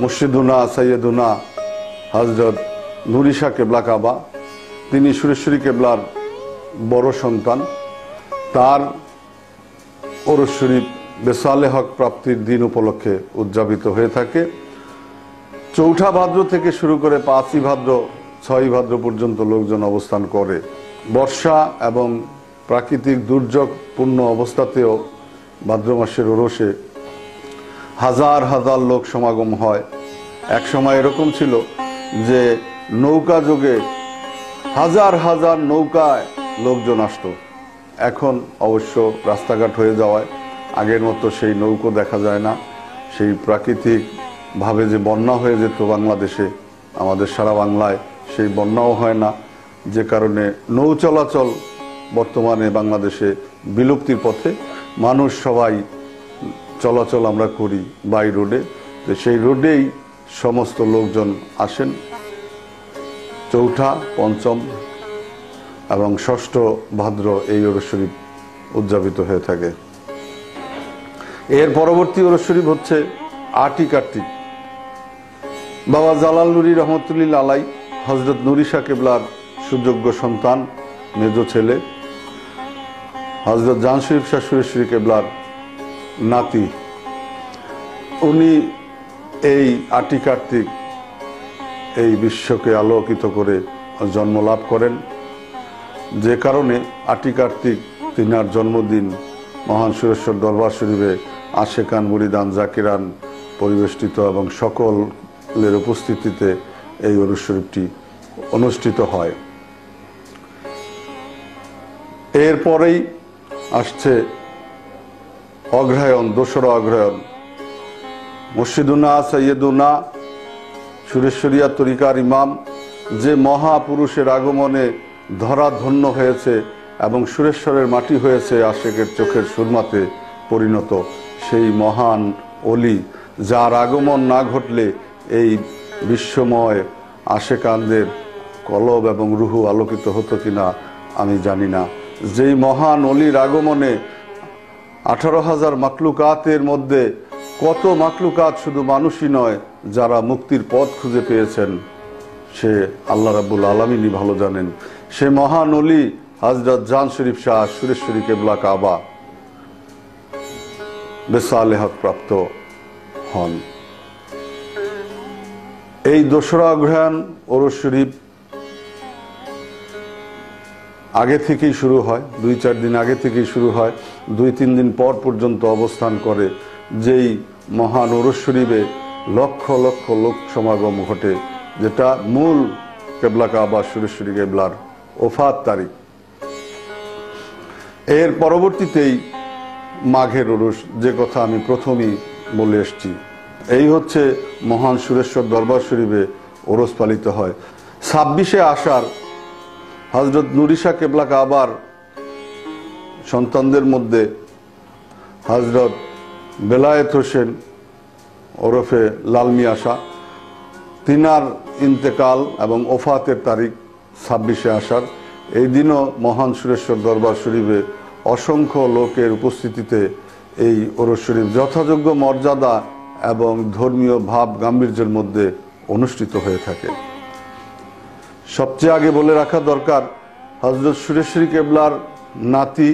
মুর্শিদুনা সৈয়দুনা হযরত নূর ঈসা কেবলা কাবা, তিনি সুরেশ্বরী কেবলার বড় সন্তান, তার ওরস শরীফ বেসালে হক প্রাপ্তির দিন উপলক্ষে উদযাপিত হয়ে থাকে। 4ঠা ভাদ্র থেকে শুরু করে 5ই ভাদ্র 6ই ভাদ্র পর্যন্ত লোকজন অবস্থান করে। বর্ষা এবং প্রাকৃতিক দুর্যোগপূর্ণ অবস্থাতেও ভাদ্র মাসের ওরসে হাজার হাজার লোক সমাগম হয়। এক সময় এরকম ছিল যে নৌকা যোগে হাজার হাজার নৌকায় লোকজন আসতো। এখন অবশ্য রাস্তাঘাট হয়ে যাওয়ায় আগের মতো সেই নৌকো দেখা যায় না। সেই প্রাকৃতিক ভাবে যে বন্যা হয়ে যেত বাংলাদেশে, আমাদের সারা বাংলায় সেই বন্যাও হয় না, যে কারণে নৌ চলাচল বর্তমানে বাংলাদেশে বিলুপ্তির পথে। মানুষ সবাই চলাচল আমরা করি বাই রোডে, তো সেই রোডেই সমস্ত লোকজন আসেন। 4ঠা, 5ম এবং 6ঠ ভাদ্র এই ওরস শরীফ উদযাপিত হয়ে থাকে। এর পরবর্তী ওরস শরীফ হচ্ছে 8ই কার্তিক। বাবা জালাল নুরি রহমতুল্লাহ আলাই হযরত নূর ঈসা কেবলার সুযোগ্য সন্তান, মেজ ছেলে, হযরত জান শরীফ শাহ সুরেশ্বরী কেবলার নাতি। উনি এই 8ই কার্তিক এই বিশ্বকে আলোকিত করে জন্ম লাভ করেন, যে কারণে 8ই কার্তিক তিনার জন্মদিন মহান সুরেশ্বর দরবার শরীফে আশেকান মুরিদান জাকিরান পরিবেষ্টিত এবং সকলের উপস্থিতিতে এই ওরস শরীফটি অনুষ্ঠিত হয়। এরপরেই আসছে অগ্রহায়ণ, 2রা অগ্রহায়ণ। মুর্শিদুনা সৈয়দুনা সুরেশ্বরিয়া তরিকার ইমাম, যে মহাপুরুষের আগমনে ধরা ধন্য হয়েছে এবং সুরেশ্বরের মাটি হয়েছে আশেকের চোখের সুরমাতে পরিণত, সেই মহান অলি, যার আগমন না ঘটলে এই বিশ্বময় আশেকানদের কলব এবং রুহু আলোকিত হতো কিনা আমি জানি না। যেই মহান অলির আগমনে 18,000 মাকলুকাতের মধ্যে কত মাকলুকাত শুধু মানুষই নয়, যারা মুক্তির পথ খুঁজে পেয়েছেন, সে আল্লাহ রাব্বুল আলামিনই ভালো জানেন। সে মহান অলি হযরত জান শরীফ শাহ সুরেশ্বরী কেবলা কাবা বেসালে হক প্রাপ্ত হন। এই 2রা অগ্রহায়ণ ওরস শরীফ আগে থেকেই শুরু হয়, 2-4 দিন আগে থেকেই শুরু হয়, 2-3 দিন পর পর্যন্ত অবস্থান করে। যেই মহান ওরস শরীফে লক্ষ লক্ষ লোক সমাগম ঘটে, যেটা মূল কেবলা কাবা সুরেশ্বরী কেবলার ওফাত তারিখ। এর পরবর্তীতেই মাঘের ওরস, যে কথা আমি প্রথমেই বলে এসছি। এই হচ্ছে মহান সুরেশ্বর দরবার শরীফে ওরস পালিত হয়। 26শে আষাঢ় হযরত নূর ঈসা কেবলা কাবার সন্তানদের মধ্যে হযরত বেলায়েত হোসেন ওরফে লাল মিয়া শাহ, তিনার ইন্তেকাল এবং ওফাতের তারিখ 26শে আষাঢ়। এই দিনও মহান সুরেশ্বর দরবার শরীফে অসংখ্য লোকের উপস্থিতিতে এই ওরস শরীফ যথাযোগ্য মর্যাদা এবং ধর্মীয় ভাব গাম্ভীর্যের মধ্যে অনুষ্ঠিত হয়ে থাকে। সবচেয়ে আগে বলে রাখা দরকার, হযরত সুরেশ্বরী কেবলার নাতি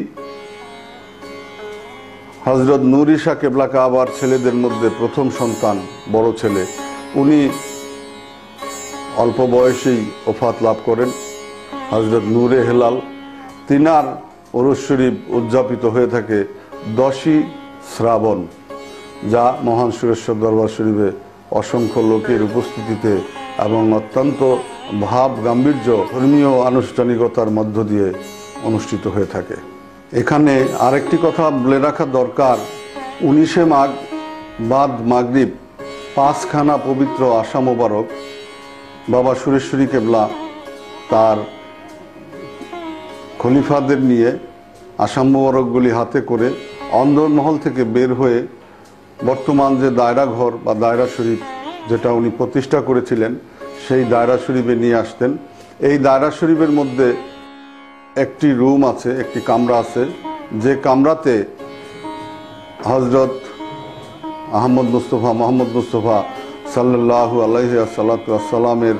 হযরত নূর ঈসা কেবলা কাবার ছেলেদের মধ্যে প্রথম সন্তান, বড় ছেলে, উনি অল্প বয়সেই ওফাত লাভ করেন। হযরত নূরে হেলাল, তিনার ওরস শরীফ উদযাপিত হয়ে থাকে 10ই শ্রাবণ, যা মহান সুরেশ্বর দরবার শরীফে অসংখ্য লোকের উপস্থিতিতে এবং অত্যন্ত ভাব গাম্ভীর্য ধর্মীয় আনুষ্ঠানিকতার মধ্য দিয়ে অনুষ্ঠিত হয়ে থাকে। এখানে আরেকটি কথা বলে রাখা দরকার, 19শে মাঘ বাদ মাগরিব 5খানা পবিত্র আশা মোবারক বাবা সুরেশ্বরী কেবলা তার খলিফাদের নিয়ে আশা মোবারকগুলি হাতে করে অন্দরমহল থেকে বের হয়ে বর্তমান যে দায়রা ঘর বা দায়রা শরীফ যেটা উনি প্রতিষ্ঠা করেছিলেন সেই দায়রা শরীফে নিয়ে আসতেন। এই দায়রা শরীফের মধ্যে একটি রুম আছে, একটি কামরা আছে, যে কামরাতে হজরত মোহাম্মদ মুস্তফা সাল্লাল্লাহু আলাইহি ওয়াসাল্লামের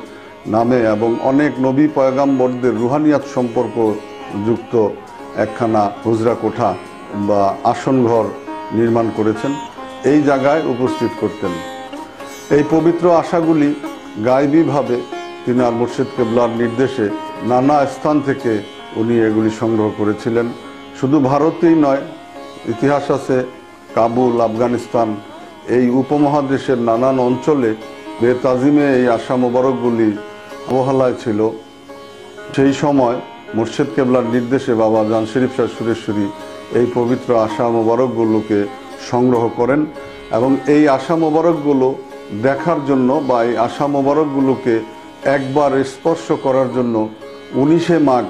নামে এবং অনেক নবী পয়গাম্বরদের রুহানিয়াত সম্পর্ক যুক্ত একখানা হুজরা কোঠা বা আসন ঘর নির্মাণ করেছেন। এই জায়গায় উপস্থিত করতেন। এই পবিত্র আশাগুলি গায়বীভাবে তিনার মুর্শিদ কেবলার নির্দেশে নানা স্থান থেকে উনি এগুলি সংগ্রহ করেছিলেন। শুধু ভারতেই নয়, ইতিহাস আছে কাবুল, আফগানিস্তান, এই উপমহাদেশের নানান অঞ্চলে বেতাজিমে এই আশা মোবারকগুলি অবহেলায় ছিল। সেই সময় মুর্শিদ কেবলার নির্দেশে বাবা জান শরীফ শাহ সুরেশ্বরী এই পবিত্র আশা মোবারকগুলোকে সংগ্রহ করেন এবং এই আশা মোবারকগুলো দেখার জন্য বা এই আশা মোবারকগুলোকে একবার স্পর্শ করার জন্য 19শে মাঘ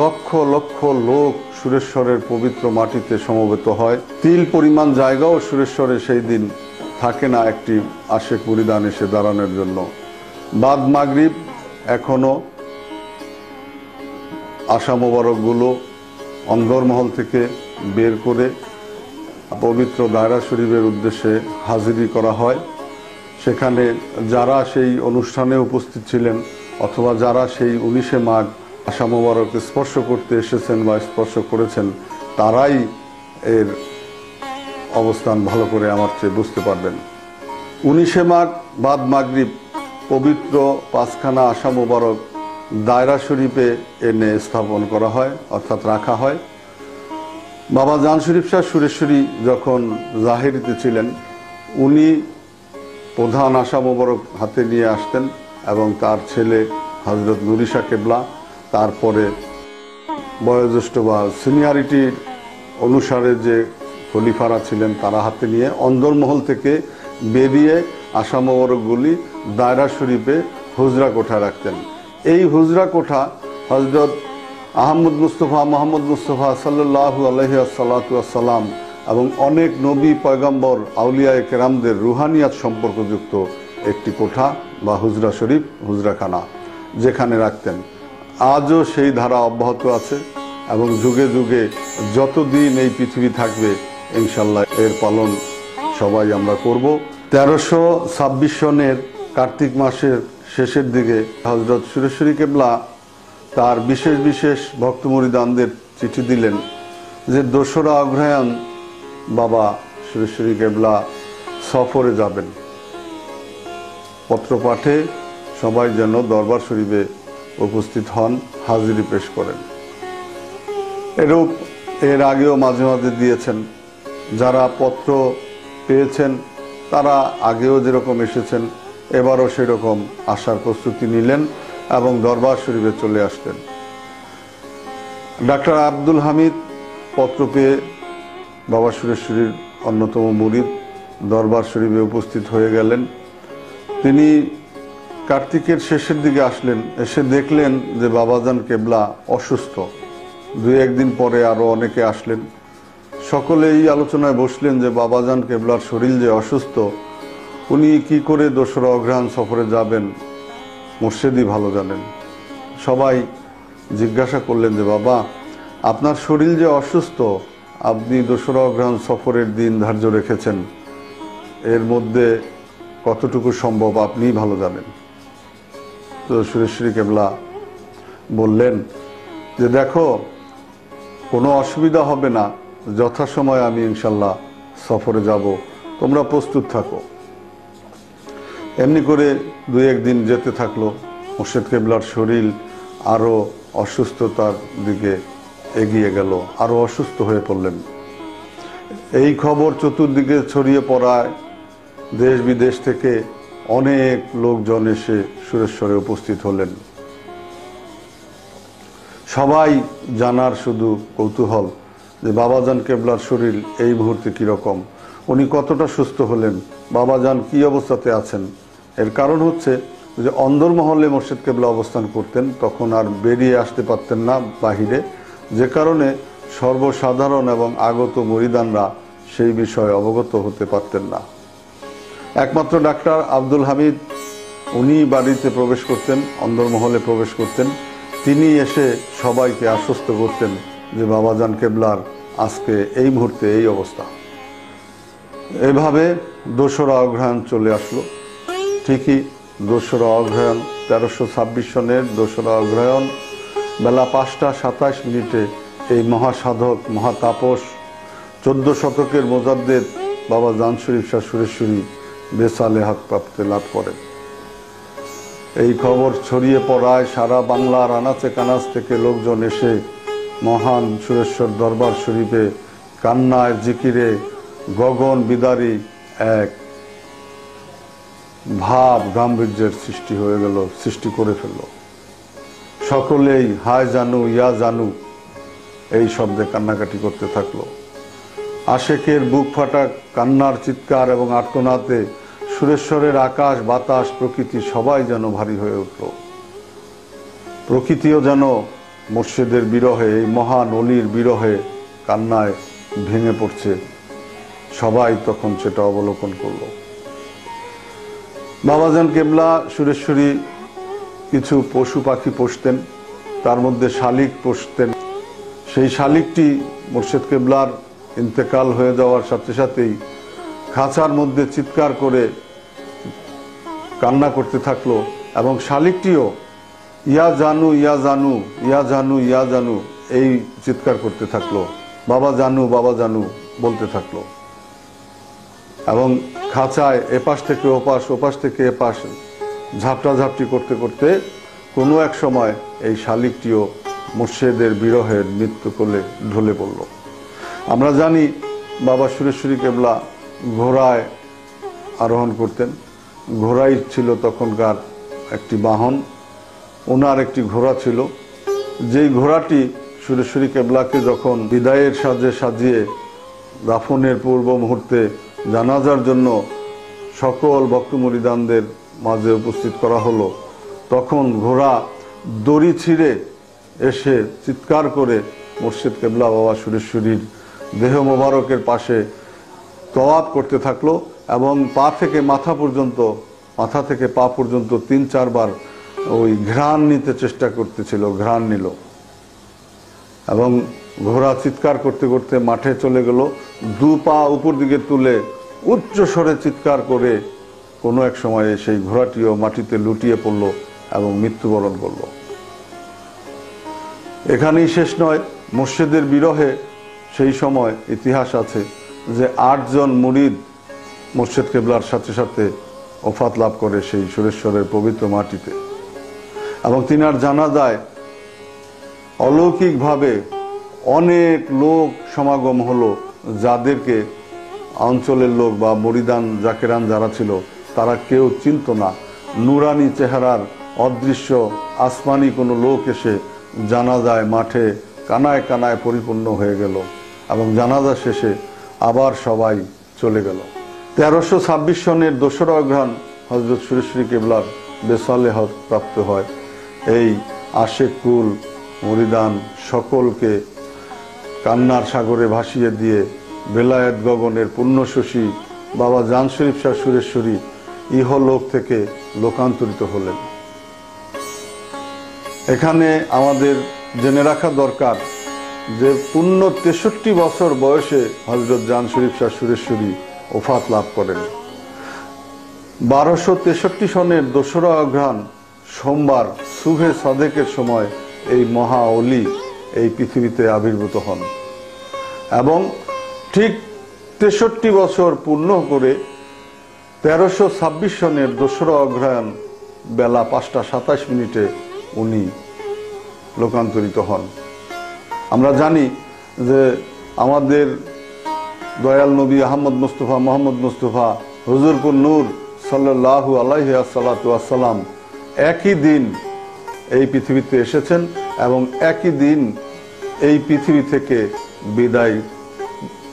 লক্ষ লক্ষ লোক সুরেশ্বরের পবিত্র মাটিতে সমবেত হয়। তিল পরিমাণ জায়গাও সুরেশ্বরে সেই দিন থাকে না একটি আশেক মুরিদান এসে দাঁড়ানোর জন্য। বাদ মাগরিব এখনো আশা মোবারকগুলো অন্দরমহল থেকে বের করে পবিত্র দায়রা শরীফের উদ্দেশ্যে হাজিরি করা হয়। সেখানে যারা সেই অনুষ্ঠানে উপস্থিত ছিলেন অথবা যারা সেই 19শে মাঘ আশা মোবারক স্পর্শ করতে এসেছেন বা স্পর্শ করেছেন তারাই এর অবস্থান ভালো করে আমার চেয়ে বুঝতে পারবেন। 19শে মাঘ বাদ মাগরিব পবিত্র 5খানা আশা মোবারক দায়রা শরীফে এনে স্থাপন করা হয়, অর্থাৎ রাখা হয়। বাবা জান শরীফ শাহ সুরেশ্বরী যখন জাহেরিতে ছিলেন উনি প্রধান আশা মোবারক হাতে নিয়ে আসতেন এবং তার ছেলে হজরত নুরি শাহ কেবলা তারপরে বয়োজ্যেষ্ঠ বা সিনিয়রিটির অনুসারে যে খলিফারা ছিলেন তারা হাতে নিয়ে অন্দরমহল থেকে বেরিয়ে আশা মোবারকগুলি দায়রা শরীফে হুজরা কোঠা রাখতেন। এই হুজরা কোঠা হজরত মোহাম্মদ মুস্তফা সাল্লাল্লাহু আলাইহি ওয়াসাল্লাম এবং অনেক নবী পয়গম্বর আউলিয়ায়ে কেরামদের রুহানিয়াত সম্পর্কযুক্ত একটি কোঠা বা হুজরা শরীফ, হুজরাখানা যেখানে রাখতেন। আজও সেই ধারা অব্যাহত আছে এবং যুগে যুগে যতদিন এই পৃথিবী থাকবে ইনশাল্লাহ এর পালন সবাই আমরা করব। 1326 সনের কার্তিক মাসের শেষের দিকে হজরত সুরেশ্বরী কেবলা তার বিশেষ বিশেষ ভক্ত মুরিদানদের চিঠি দিলেন যে 2রা অগ্রহায়ণ বাবা সুরেশ্বরী কেবলা সফরে যাবেন। পত্র পাঠে সবাই যেন দরবার শরীফে উপস্থিত হন, হাজিরি পেশ করেন। এরূপ এর আগেও মাঝে মাঝে দিয়েছেন। যারা পত্র পেয়েছেন তারা আগেও যেরকম এসেছেন এবারও সেরকম আসার প্রস্তুতি নিলেন এবং দরবার শরীফে চলে আসতেন। ডাক্তার আব্দুল হামিদ পত্র পেয়ে বাবা সুরেশ্বরীর অন্যতম মুরিদ দরবার শরীফে উপস্থিত হয়ে গেলেন। তিনি কার্তিকের শেষের দিকে আসলেন, এসে দেখলেন যে বাবাজান কেবলা অসুস্থ। 2-1 দিন পরে আরও অনেকে আসলেন। সকলে এই আলোচনায় বসলেন যে বাবাজান কেবলার শরীর যে অসুস্থ, উনি কি করে 2রা অগ্রহায়ণ সফরে যাবেন মুর্শিদই ভালো জানেন। সবাই জিজ্ঞাসা করলেন যে বাবা আপনার শরীর যে অসুস্থ, আপনি 2রা অগ্রহায়ণ সফরের দিন ধার্য রেখেছেন, এর মধ্যে কতটুকু সম্ভব আপনিই ভালো জানেন। তো সুরেশ্বরী কেবলা বললেন যে দেখো কোনো অসুবিধা হবে না, যথাসময়ে আমি ইনশাল্লাহ সফরে যাব, তোমরা প্রস্তুত থাকো। এমনি করে 2-1 দিন যেতে থাকলো। মুর্শিদ কেবলার শরীর আরও অসুস্থতার দিকে এগিয়ে গেল, আরও অসুস্থ হয়ে পড়লেন। এই খবর চতুর্দিকে ছড়িয়ে পড়ায় দেশ বিদেশ থেকে অনেক লোকজন এসে সুরেশ্বরে উপস্থিত হলেন। সবাই জানার শুধু কৌতূহল যে বাবাজান কেবলার শরীর এই মুহূর্তে কীরকম, উনি কতটা সুস্থ হলেন, বাবাজান কি অবস্থাতে আছেন। এর কারণ হচ্ছে যে অন্দরমহলে মোর্শেদ কেবলা অবস্থান করতেন, তখন আর বেরিয়ে আসতে পারতেন না বাহিরে, যে কারণে সর্বসাধারণ এবং আগত মুরিদানরা সেই বিষয়ে অবগত হতে পারতেন না। একমাত্র ডাক্তার আব্দুল হামিদ উনি বাড়িতে প্রবেশ করতেন, অন্দরমহলে প্রবেশ করতেন, তিনি এসে সবাইকে আশ্বস্ত করতেন যে বাবাজান কেবলার আজকে এই মুহূর্তে এই অবস্থা। এভাবে 2রা অগ্রহায়ণ চলে আসলো। ঠিকই 2রা অগ্রহায়ণ 1326 সনের 2রা অগ্রহায়ণ বেলা 5টা 27 মিনিটে এই মহাসাধক মহাতাপস 14 শতকের মোজাদ্দেদ বাবা জান শরীফ শাহ সুরেশ্বরী বেসালেহাত প্রাপ্তি লাভ করেন। এই খবর ছড়িয়ে পড়ায় সারা বাংলার আনাচে কানাচ থেকে লোকজন এসে মহান সুরেশ্বর দরবার শরীফে কান্নায় জিকিরে গগন বিদারী এক ভাব গাম্ভীর্যের সৃষ্টি করে ফেলল। সকলেই হায় জানু ইয়া জানু এই শব্দে কান্নাকাটি করতে থাকলো। আশেকের বুক ফাটা কান্নার চিৎকার এবং আর্তনাদে সুরেশ্বরের আকাশ বাতাস প্রকৃতি সবাই যেন ভারী হয়ে উঠল। প্রকৃতিও যেন মুর্শিদের বিরহে, এই মহান অলির বিরহে কান্নায় ভেঙে পড়ছে। সবাই তখন সেটা অবলোকন করল। বাবাজান কেবলা সুরেশ্বরী কিছু পশু পাখি পোষতেন, তার মধ্যে শালিক পোষতেন। সেই শালিকটি মুর্শিদ কেবলার ইন্তেকাল হয়ে যাওয়ার সাথে সাথেই খাঁচার মধ্যে চিৎকার করে কান্না করতে থাকলো এবং শালিকটিও ইয়া জানু ইয়া জানু ইয়া জানু ইয়া জানু এই চিৎকার করতে থাকলো, বাবা জানু বলতে থাকলো। এবং খাঁচায় এপাশ থেকে ওপাশ, ওপাশ থেকে এপাশ ঝাপটাঝাপটি করতে করতে কোনো এক সময় এই শালিকটিও মুর্শিদের বিরহের মৃত্যু কোলে ঢলে পড়ল। আমরা জানি বাবা সুরেশ্বরী কেবলা ঘোড়ায় আরোহণ করতেন। ঘোড়াই ছিল তখনকার একটি বাহন। ওনার একটি ঘোড়া ছিল, যেই ঘোড়াটি সুরেশ্বরী কেবলাকে যখন বিদায়ের সাজে সাজিয়ে দাফনের পূর্ব মুহূর্তে জানাজার জন্য সকল ভক্ত মুরিদানদের মাঝে উপস্থিত করা হলো, তখন ঘোড়া দড়ি ছিঁড়ে এসে চিৎকার করে মুর্শিদ কেবলা বাবা সুরেশ্বরীর দেহ মোবারকের পাশে তওয়াফ করতে থাকলো এবং মাথা থেকে পা পর্যন্ত 3-4 বার ওই ঘ্রাণ নিতে চেষ্টা করতেছিল, ঘ্রাণ নিল এবং ঘোড়া চিৎকার করতে করতে মাঠে চলে গেল। 2 পা উপর দিকে তুলে উচ্চ স্বরে চিৎকার করে কোনো এক সময়ে সেই ঘোড়াটিও মাটিতে লুটিয়ে পড়ল এবং মৃত্যুবরণ করল। এখানেই শেষ নয়, মুর্শিদের বিরহে সেই সময় ইতিহাস আছে যে 8 জন মুরিদ মুর্শিদ কেবলার সাথে সাথে ওফাত লাভ করে সেই সুরেশ্বরের পবিত্র মাটিতে। এবং তিনার জানাজায় অলৌকিকভাবে অনেক লোক সমাগম হলো, যাদেরকে অঞ্চলের লোক বা মুরিদান জাকেরান যারা ছিল তারা কেউ চিনত না। নুরানি চেহারার অদৃশ্য আসমানি কোনো লোক এসে জানাজায় মাঠে কানায় কানায় পরিপূর্ণ হয়ে গেল এবং জানাজা শেষে আবার সবাই চলে গেল। 1326 সনের 2রা অগ্রহায়ণ হযরত সুরেশ্বরী কেবলার বেসালেহাত প্রাপ্ত হয়। এই আশেক কুল মুরিদান সকলকে কান্নার সাগরে ভাসিয়ে দিয়ে বেলায়েত গগনের পুণ্যশশী বাবা জান শরীফ শাহ সুরেশ্বরী ইহলোক থেকে লোকান্তরিত হলেন। এখানে আমাদের জেনে রাখা দরকার যে পূর্ণ 63 বছর বয়সে হযরত জান শরীফ শাহ সুরেশ্বরী ওফাত লাভ করেন। 1263 সনের 2রা অগ্রহায়ণ সোমবার সুবহে সাদেকের সময় এই মহা অলি এই পৃথিবীতে আবির্ভূত হন এবং ঠিক 63 বছর পূর্ণ করে 1326 সনের 2রা অগ্রহায়ণ বেলা 5টা 27 মিনিটে উনি লোকান্তরিত হন। আমরা জানি যে আমাদের দয়াল নবী মোহাম্মদ মুস্তফা হুজুরপুর নূর সাল্লাল্লাহু আলাইহি ওয়াসাল্লাম একই দিন এই পৃথিবীতে এসেছেন এবং একই দিন এই পৃথিবী থেকে বিদায়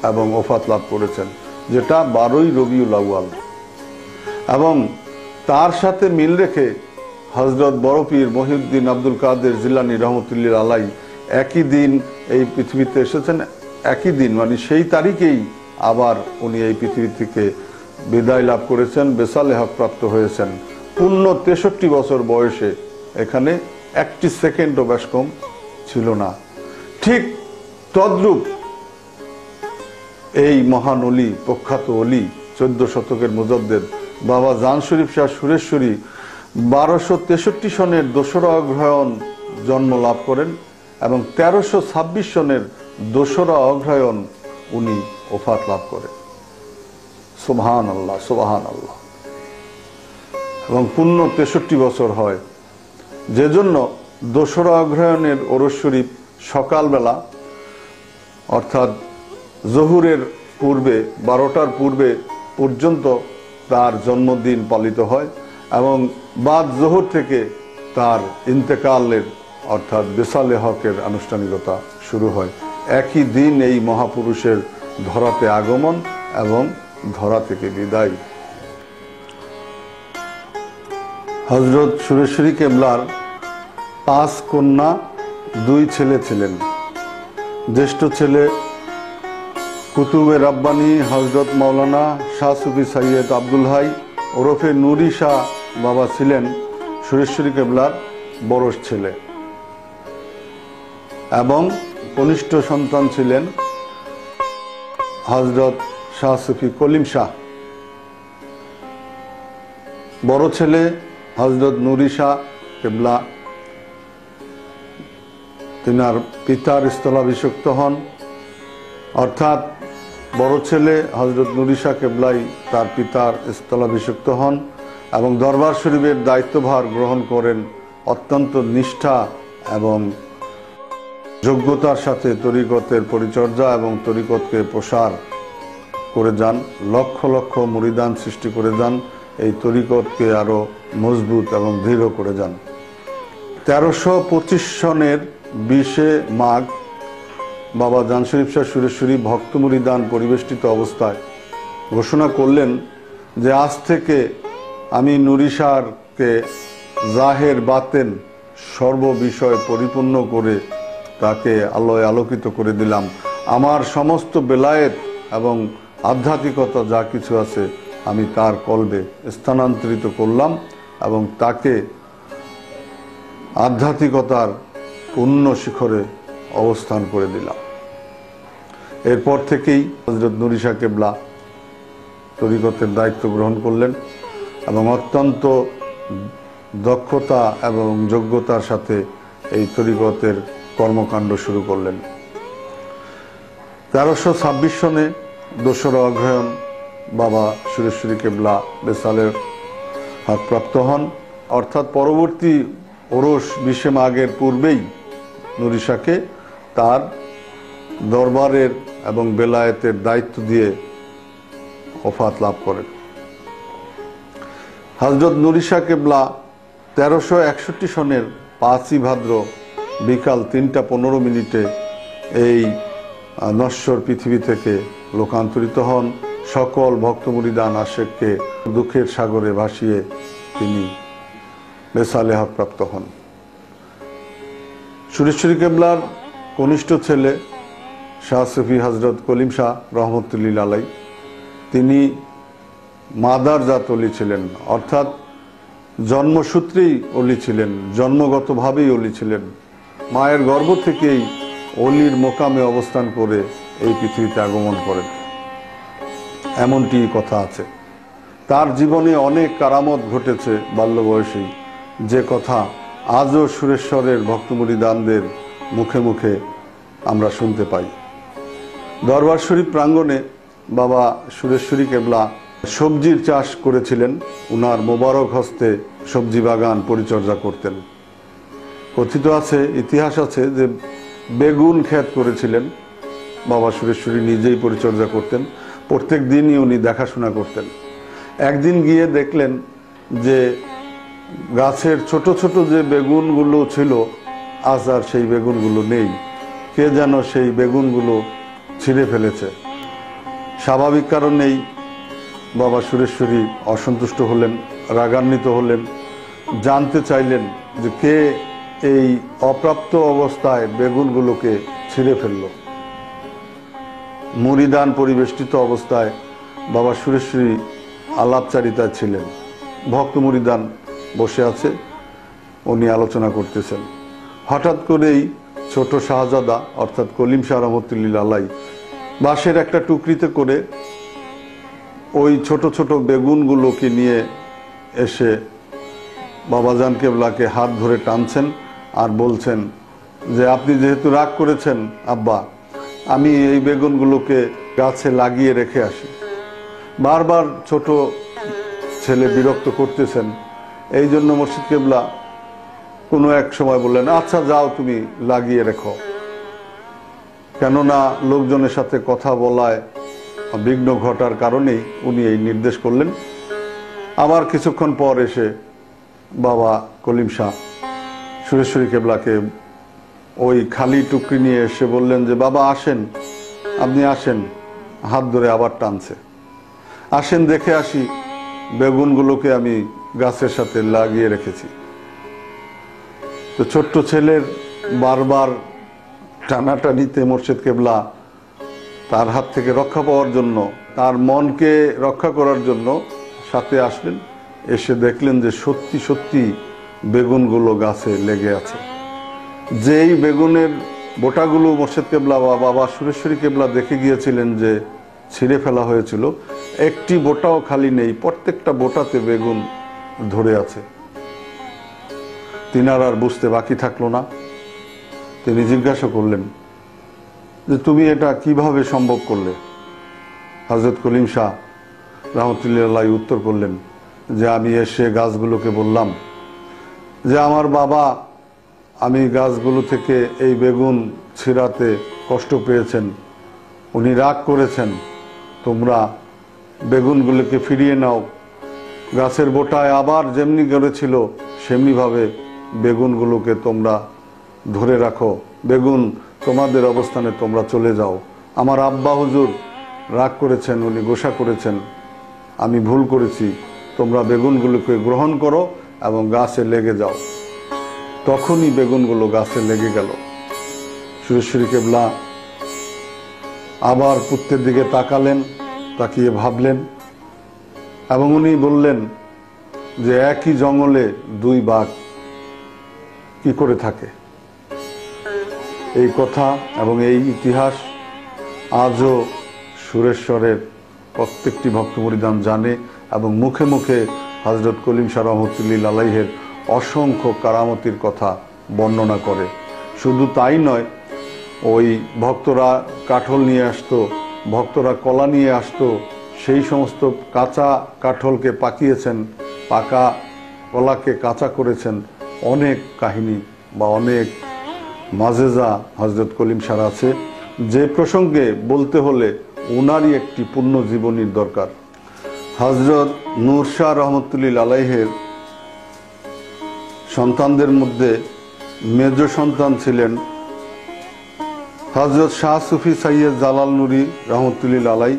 এবং ওফাত লাভ করেছেন, যেটা 12ই রবিউল আউয়াল। এবং তার সাথে মিল রেখে হযরত বড় পীর মহিউদ্দিন আব্দুল কাদের জিলানী রহমতুল্লাহ আলাই একই দিন এই পৃথিবীতে এসেছেন। একই দিন মানে সেই তারিখেই আবার উনি এই পৃথিবী থেকে বিদায় লাভ করেছেন, বেসালে হক প্রাপ্ত হয়েছেন পূর্ণ 63 বছর বয়সে। এখানে একটি সেকেন্ডও বেশ কম ছিল না। ঠিক তদ্রূপ এই মহান অলি, প্রখ্যাত অলি, 14 শতকের মুজাদ্দেদ বাবা জান শরীফ শাহ সুরেশ্বরী 1263 সনের 2রা অগ্রহায়ণ জন্ম লাভ করেন এবং 1326 সনের 2রা অগ্রহায়ণ উনি ওফাত লাভ করেন। সুবহানাল্লাহ, সুবহানাল্লাহ। এবং পূর্ণ 63 বছর হয়, যে জন্য 2রা অগ্রহায়ণের ওরস শরীফ সকালবেলা অর্থাৎ জোহরের পূর্বে 12টার পূর্বে পর্যন্ত তার জন্মদিন পালিত হয় এবং বাদ জোহর থেকে তার ইন্তেকালের অর্থাৎ বেসালে হকের আনুষ্ঠানিকতা শুরু হয়। একই দিন এই মহাপুরুষের ধরাতে আগমন এবং ধরা থেকে বিদায়। হযরত সুরেশ্বরী কেবলার 5 কন্যা 2 ছেলে ছিলেন। জ্যেষ্ঠ ছেলে কুতুবে রাব্বানী হযরত মাওলানা শাহ সুফি সৈয়দ আব্দুল হাই ওরফে নুরি শাহ বাবা ছিলেন সুরেশ্বরী কেবলার বড় ছেলে এবং কনিষ্ঠ সন্তান ছিলেন হযরত শাহ সুফি কলিম শাহ। বড় ছেলে হযরত নুরি শাহ কেবলা তিনার পিতার স্থলাভিষিক্ত হন, অর্থাৎ বড় ছেলে হযরত নুরি শাহ কেবলাই তার পিতার স্থলাভিষিক্ত হন এবং দরবার শরীফের দায়িত্বভার গ্রহণ করেন। অত্যন্ত নিষ্ঠা এবং যোগ্যতার সাথে তরিকতের পরিচর্যা এবং তরিকতকে প্রসার করে যান, লক্ষ লক্ষ মুরিদান সৃষ্টি করে যান, এই তরিকতকে আরো মজবুত এবং দৃঢ় করে যান। 1325 সনের 20 মাঘ বাবা জান শরীফ শাহ সুরেশ্বরী ভক্ত মুরিদান পরিবেষ্টিত অবস্থায় ঘোষণা করলেন যে আজ থেকে আমি নুরি শাহকে জাহের বাতেন সর্ববিষয় পরিপূর্ণ করে তাকে আলোয় আলোকিত করে দিলাম। আমার সমস্ত বেলায়েত এবং আধ্যাত্মিকতা যা কিছু আছে আমি তার কলবে স্থানান্তরিত করলাম এবং তাকে আধ্যাত্মিকতার পূর্ণ শিখরে অবস্থান করে দিলাম। এরপর থেকেই হযরত নুরি শাহ কেবলা তরিকতের দায়িত্ব গ্রহণ করলেন এবং অত্যন্ত দক্ষতা এবং যোগ্যতার সাথে এই তরিকতের কর্মকাণ্ড শুরু করলেন। 1326 সনে 2রা অগ্রহায়ণ বাবা সুরেশ্বরী কেবলা বেসালের হক প্রাপ্ত হন, অর্থাৎ পরবর্তী ওরস 20 মাঘের পূর্বেই নুরি শাহকে তার দরবারের এবং বেলায়েতের দায়িত্ব দিয়ে ওফাত লাভ করেন। হযরত নুরি শাহ কেবলা 1361 সনের 5ই ভাদ্র বিকাল 3:15 এই নশ্বর পৃথিবী থেকে লোকান্তরিত হন। সকল ভক্ত মুরিদান আশেককে দুঃখের সাগরে ভাসিয়ে তিনি বেসালে হক প্রাপ্ত হন। সুরেশ্বরী কেবলার কনিষ্ঠ ছেলে শাহ সুফি হযরত কলিম শাহ রহমতুল্লাহ আলাই তিনি মাদারজাত অলি ছিলেন, অর্থাৎ জন্মসূত্রেই অলি ছিলেন, জন্মগতভাবেই অলি ছিলেন। মায়ের গর্ভ থেকেই অলির মোকামে অবস্থান করে এই পৃথিবীতে আগমন করেন, এমনটি কথা আছে। তার জীবনে অনেক কারামত ঘটেছে বাল্য বয়সেই, যে কথা আজও সুরেশ্বরের ভক্ত মুরিদানদের মুখে মুখে আমরা শুনতে পাই। দরবার শরীফ প্রাঙ্গণে বাবা সুরেশ্বরী কেবলা সবজির চাষ করেছিলেন, উনার মোবারক হস্তে সবজি বাগান পরিচর্যা করতেন। কথিত আছে, ইতিহাস আছে যে বেগুন ক্ষেত করেছিলেন, বাবা সুরেশ্বরী নিজেই পরিচর্যা করতেন, প্রত্যেক দিনই উনি দেখাশোনা করতেন। একদিন গিয়ে দেখলেন যে গাছের ছোট ছোট যে বেগুনগুলো ছিল আজ আর সেই বেগুনগুলো নেই। কে যেন সেই বেগুনগুলো ছিঁড়ে ফেলেছে। স্বাভাবিক কারণেই বাবা সুরেশ্বরী অসন্তুষ্ট হলেন, রাগান্বিত হলেন, জানতে চাইলেন যে কে এই অপ্রাপ্ত অবস্থায় বেগুনগুলোকে ছিঁড়ে ফেলল। মুরিদান পরিবেষ্টিত অবস্থায় বাবা সুরেশ্বরী আলাপচারিতায় ছিলেন। ভক্ত মুরিদান বসে আছে, উনি আলোচনা করতেছেন। হঠাৎ করেই ছোট শাহজাদা অর্থাৎ কলিম শাহ রহমতুল্লাহ আলাই বাঁশের একটা টুকরিতে করে ওই ছোট ছোট বেগুনগুলোকে নিয়ে এসে বাবাজান কেবলাকে হাত ধরে টানছেন আর বলছেন যে আপনি যেহেতু রাগ করেছেন আব্বা, আমি এই বেগুনগুলোকে গাছে লাগিয়ে রেখে আসি। বারবার ছোট ছেলে বিরক্ত করতেছেন, এই জন্য মুর্শিদ কেবলা কোনো এক সময় বললেন, আচ্ছা যাও তুমি লাগিয়ে রেখো। কেননা লোকজনের সাথে কথা বলায় বিঘ্ন ঘটার কারণেই উনি এই নির্দেশ করলেন। আবার কিছুক্ষণ পর এসে বাবা কলিম শাহ সুরেশ্বরী কেবলাকে ওই খালি টুকরি নিয়ে এসে বললেন যে বাবা আসেন, আপনি আসেন। হাত ধরে আবার টানছে, আসেন দেখে আসি বেগুনগুলোকে আমি গাছের সাথে লাগিয়ে রেখেছি। তো ছোট্ট ছেলের বারবার টানাটানিতে মুর্শিদ কেবলা তার হাত থেকে রক্ষা পাওয়ার জন্য, তার মনকে রক্ষা করার জন্য সাথে আসলেন। এসে দেখলেন যে সত্যি সত্যি বেগুনগুলো গাছে লেগে আছে। যেই বেগুনের বোটাগুলো মুর্শিদ কেবলা বা বাবা সুরেশ্বরী কেবলা দেখে গিয়েছিলেন যে ছিঁড়ে ফেলা হয়েছিল, একটি বোটাও খালি নেই, প্রত্যেকটা বোটাতে বেগুন ধরে আছে। তিনার আর বুঝতে বাকি থাকলো না। তিনি জিজ্ঞাসা করলেন যে তুমি এটা কিভাবে সম্ভব করলে? হযরত কলিম শাহ রহমতুল্লাহ আলাইহি উত্তর করলেন যে আমি এসে গাছগুলোকে বললাম যে আমার বাবা, আমি গাছগুলো থেকে এই বেগুন ছিঁড়াতে কষ্ট পেয়েছেন, উনি রাগ করেছেন, তোমরা বেগুনগুলোকে ফিরিয়ে নাও, গাছের বোটায় আবার যেমনি গড়েছিল সেমনিভাবে বেগুনগুলোকে তোমরা ধরে রাখো, বেগুন তোমাদের অবস্থানে তোমরা চলে যাও। আমার আব্বা হুজুর রাগ করেছেন, উনি গোসা করেছেন, আমি ভুল করেছি, তোমরা বেগুনগুলোকে গ্রহণ করো এবং গাছে লেগে যাও। তখনই বেগুনগুলো গাছে লেগে গেল। সুরেশ্বরী কেবলা আবার পুত্রের দিকে তাকালেন, তাকিয়ে ভাবলেন এবং উনি বললেন যে একই জঙ্গলে দুই বাঘ কি করে থাকে? এই কথা এবং এই ইতিহাস আজও সুরেশ্বরের প্রত্যেকটি ভক্ত মুরিদান জানে এবং মুখে মুখে হযরত কলিম শাহ রহমতুল্লাহ আলাইহির অসংখ্য কারামতির কথা বর্ণনা করে। শুধু তাই নয়, ওই ভক্তরা কাঠল নিয়ে আসতো, ভক্তরা কলা নিয়ে আসতো, সেই সমস্ত কাঁচা কাঠলকে পাকিয়েছেন, পাকা কলাকে কাঁচা করেছেন। অনেক কাহিনী বা অনেক মাজেজা হযরত কলিম শাহ আছে, যে প্রসঙ্গে বলতে হলে ওনারই একটি পূর্ণ জীবনীর দরকার। হযরত নূর শাহ রহমতুল্লাহ আলাইহির সন্তানদের মধ্যে মেজ সন্তান ছিলেন হযরত শাহ সুফি সৈয়দ জালাল নুরি রহমতুল্লাহ আলাই,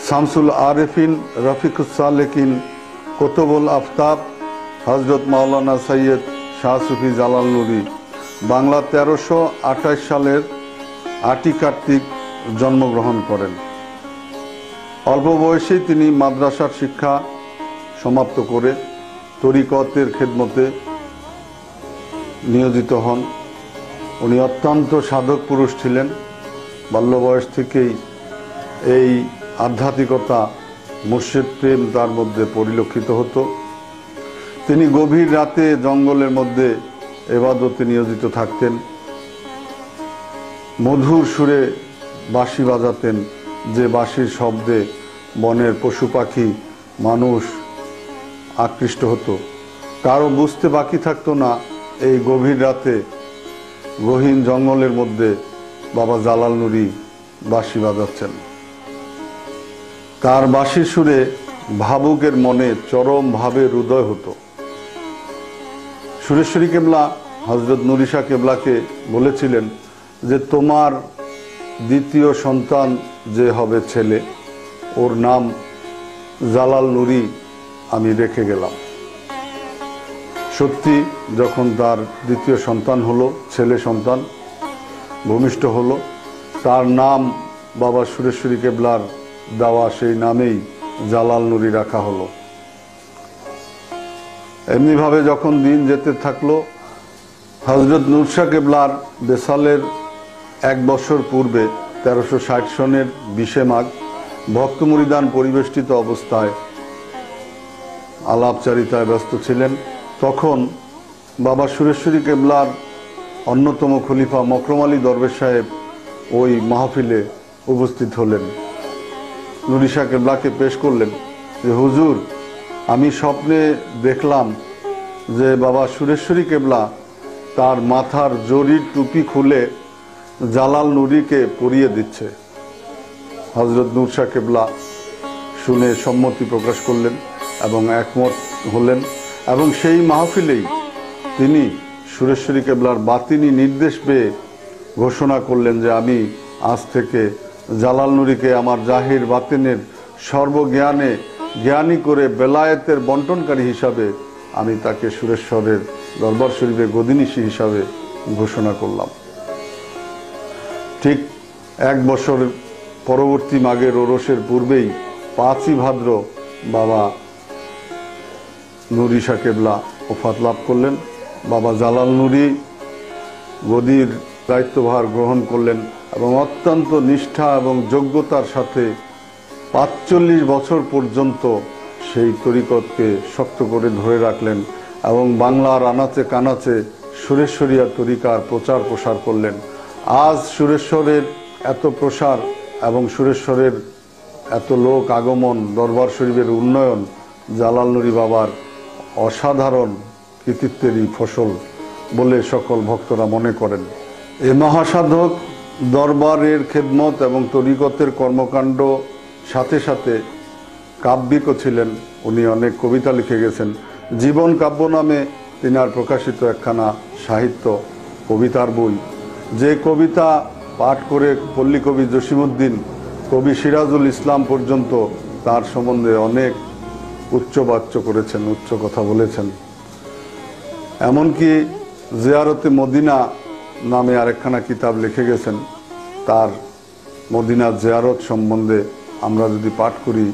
শামসুল আরেফিন, রফিকুস সালেকিন, কুতুবুল আফতাব হযরত মাওলানা সৈয়দ শাহ সুফি জালাল নুরি। বাংলা 1328 সালের 8ই কার্তিক জন্মগ্রহণ করেন। অল্প বয়সেই তিনি মাদ্রাসার শিক্ষা সমাপ্ত করে তরিকতের খেদমতে নিয়োজিত হন। উনি অত্যন্ত সাধক পুরুষ ছিলেন। বাল্য বয়স থেকেই এই আধ্যাত্মিকতা, মুর্শিদ প্রেম তার মধ্যে পরিলক্ষিত হতো। তিনি গভীর রাতে জঙ্গলের মধ্যে ইবাদতে নিয়োজিত থাকতেন। মধুর সুরে বাঁশি বাজাতেন, যে বাঁশির শব্দে বনের পশু পাখি মানুষ আকৃষ্ট হতো। কারো বুঝতে বাকি থাকতো না এই গভীর রাতে গহীন জঙ্গলের মধ্যে বাবা জালাল নুরি বাঁশি বাজাচ্ছেন। তার বাঁশির সুরে ভাবুকের মনে চরম ভাবের উদয় হতো। সুরেশ্বরী কেবলা হযরত নুরি শাহ কেবলাকে বলেছিলেন যে তোমার দ্বিতীয় সন্তান যে হবে ছেলে, ওর নাম জালাল নুরি আমি রেখে গেলাম। সত্যি যখন তার দ্বিতীয় সন্তান হলো, ছেলে সন্তান ভূমিষ্ঠ হলো, তার নাম বাবা সুরেশ্বরী কেবলার দেওয়া সেই নামেই জালাল নুরি রাখা হলো। এমনিভাবে যখন দিন যেতে থাকলো, হজরত নূর শাহ কেবলার বেসালের 1 বছর পূর্বে 1360 সনের 20 মাঘ ভক্ত মুরিদান পরিবেষ্টিত অবস্থায় আলাপচারিতায় ব্যস্ত ছিলেন। তখন বাবা সুরেশ্বরী কেবলার অন্যতম খলিফা মকরম আলী দরবেশ সাহেব ওই মাহফিলে উপস্থিত হলেন। নুরি শাহ কেবলাকে পেশ করলেন যে হুজুর, আমি স্বপ্নে দেখলাম যে বাবা সুরেশ্বরী কেবলা তার মাথার জরির টুপি খুলে জালাল নুরিকে পরিয়ে দিচ্ছে। হজরত নূর শাহ কেবলা শুনে সম্মতি প্রকাশ করলেন এবং একমত হলেন, এবং সেই মাহফিলেই তিনি সুরেশ্বরী কেবলার বাতিনি নির্দেশ পেয়ে ঘোষণা করলেন যে আমি আজ থেকে জালাল নুরিকে আমার জাহির বাতিনের সর্বজ্ঞানে জ্ঞানী করে বেলায়েতের বন্টনকারী হিসাবে আমি তাকে সুরেশ্বরের দরবার শরীফে গদিনিশী হিসাবে ঘোষণা করলাম। ঠিক 1 বছর পরবর্তী মাঘের ওরসের পূর্বেই 5ই ভাদ্র বাবা নুরি শাহ কেবলা ওফাত লাভ করলেন। বাবা জালাল নুরি গদির দায়িত্বভার গ্রহণ করলেন এবং অত্যন্ত নিষ্ঠা এবং যোগ্যতার সাথে 45 বছর পর্যন্ত সেই তরিকতকে শক্ত করে ধরে রাখলেন এবং বাংলার আনাচে কানাচে সুরেশ্বরিয়া তরিকার প্রচার প্রসার করলেন। আজ সুরেশ্বরের এত প্রসার এবং সুরেশ্বরের এত লোক আগমন, দরবার শরীফের উন্নয়ন জালাল নুরি বাবার অসাধারণ কৃতিত্বেরই ফসল বলে সকল ভক্তরা মনে করেন। এ মহাসাধক দরবারের খেদমত এবং তরিকতের কর্মকাণ্ড সাথে সাথে কাব্যিকও ছিলেন। উনি অনেক কবিতা লিখে গেছেন। জীবন কাব্য নামে তিনার প্রকাশিত একখানা সাহিত্য কবিতার বই, যে কবিতা পাঠ করে পল্লী কবি জসিমউদ্দিন কবি সিরাজুল ইসলাম পর্যন্ত তার সম্বন্ধে অনেক উচ্চবাচ্য করেছেন, উচ্চ কথা বলেছেন। এমনকি জিয়ারতে মদিনা নামে আরেকখানা কিতাব লিখে গেছেন। তার মদিনা জিয়ারত সম্বন্ধে আমরা যদি পাঠ করি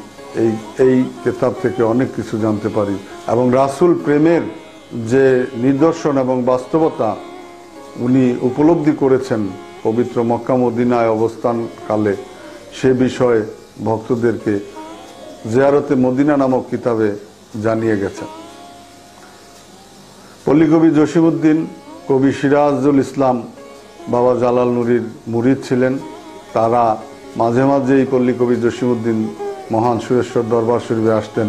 এই কিতাব থেকে অনেক কিছু জানতে পারি এবং রাসূল প্রেমের যে নিদর্শন এবং বাস্তবতা উনি উপলব্ধি করেছেন পবিত্র মক্কা মদিনায় অবস্থানকালে, সে বিষয়ে ভক্তদেরকে জিয়ারতে মদিনা নামক কিতাবে জানিয়ে গেছেন। পল্লী কবি জসিমউদ্দিন কবি সিরাজুল ইসলাম বাবা জালাল নুরির মুরিদ ছিলেন। তারা মাঝে মাঝে এই পল্লী কবি জসিমউদ্দিন মহান সুরেশ্বর দরবার শরীফে আসতেন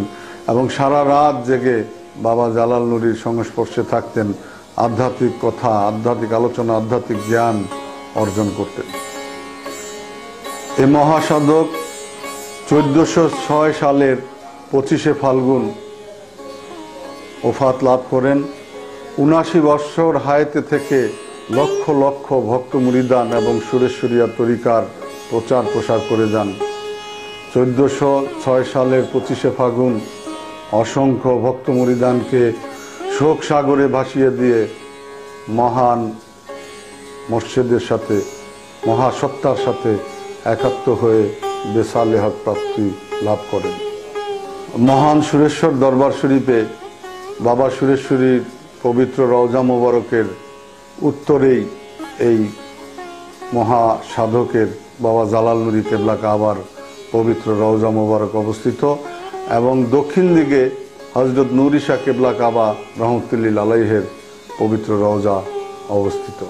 এবং সারা রাত জেগে বাবা জালাল নুরির সংস্পর্শে থাকতেন, আধ্যাত্মিক কথা, আধ্যাত্মিক আলোচনা, আধ্যাত্মিক জ্ঞান অর্জন করতেন। এ মহাসাধক 1406 সালের 25শে ফাল্গুন ওফাত লাভ করেন। 79 বৎসর হায়াতে থেকে লক্ষ লক্ষ ভক্ত মুরিদান এবং সুরেশ্বরিয়া তরিকার প্রচার প্রসার করে যান। 1406 সালের 25শে ফাল্গুন অসংখ্য ভক্ত মুরিদানকে শোক সাগরে ভাসিয়ে দিয়ে মহান মর্শেদের সাথে, মহাসত্তার সাথে একাত্ম হয়ে বেসালেহাত প্রাপ্তি লাভ করেন। মহান সুরেশ্বর দরবার শরীফে বাবা সুরেশ্বরীর পবিত্র রওজা মোবারকের উত্তরেই এই মহা সাধকের বাবা জালাল নুরি কেবলা কাবার পবিত্র রওজা মোবারক অবস্থিত এবং দক্ষিণ দিকে হজরত নুরি শাহ কেবলা কাবা রহমতুল্লিল আলাইহের পবিত্র রওজা অবস্থিত।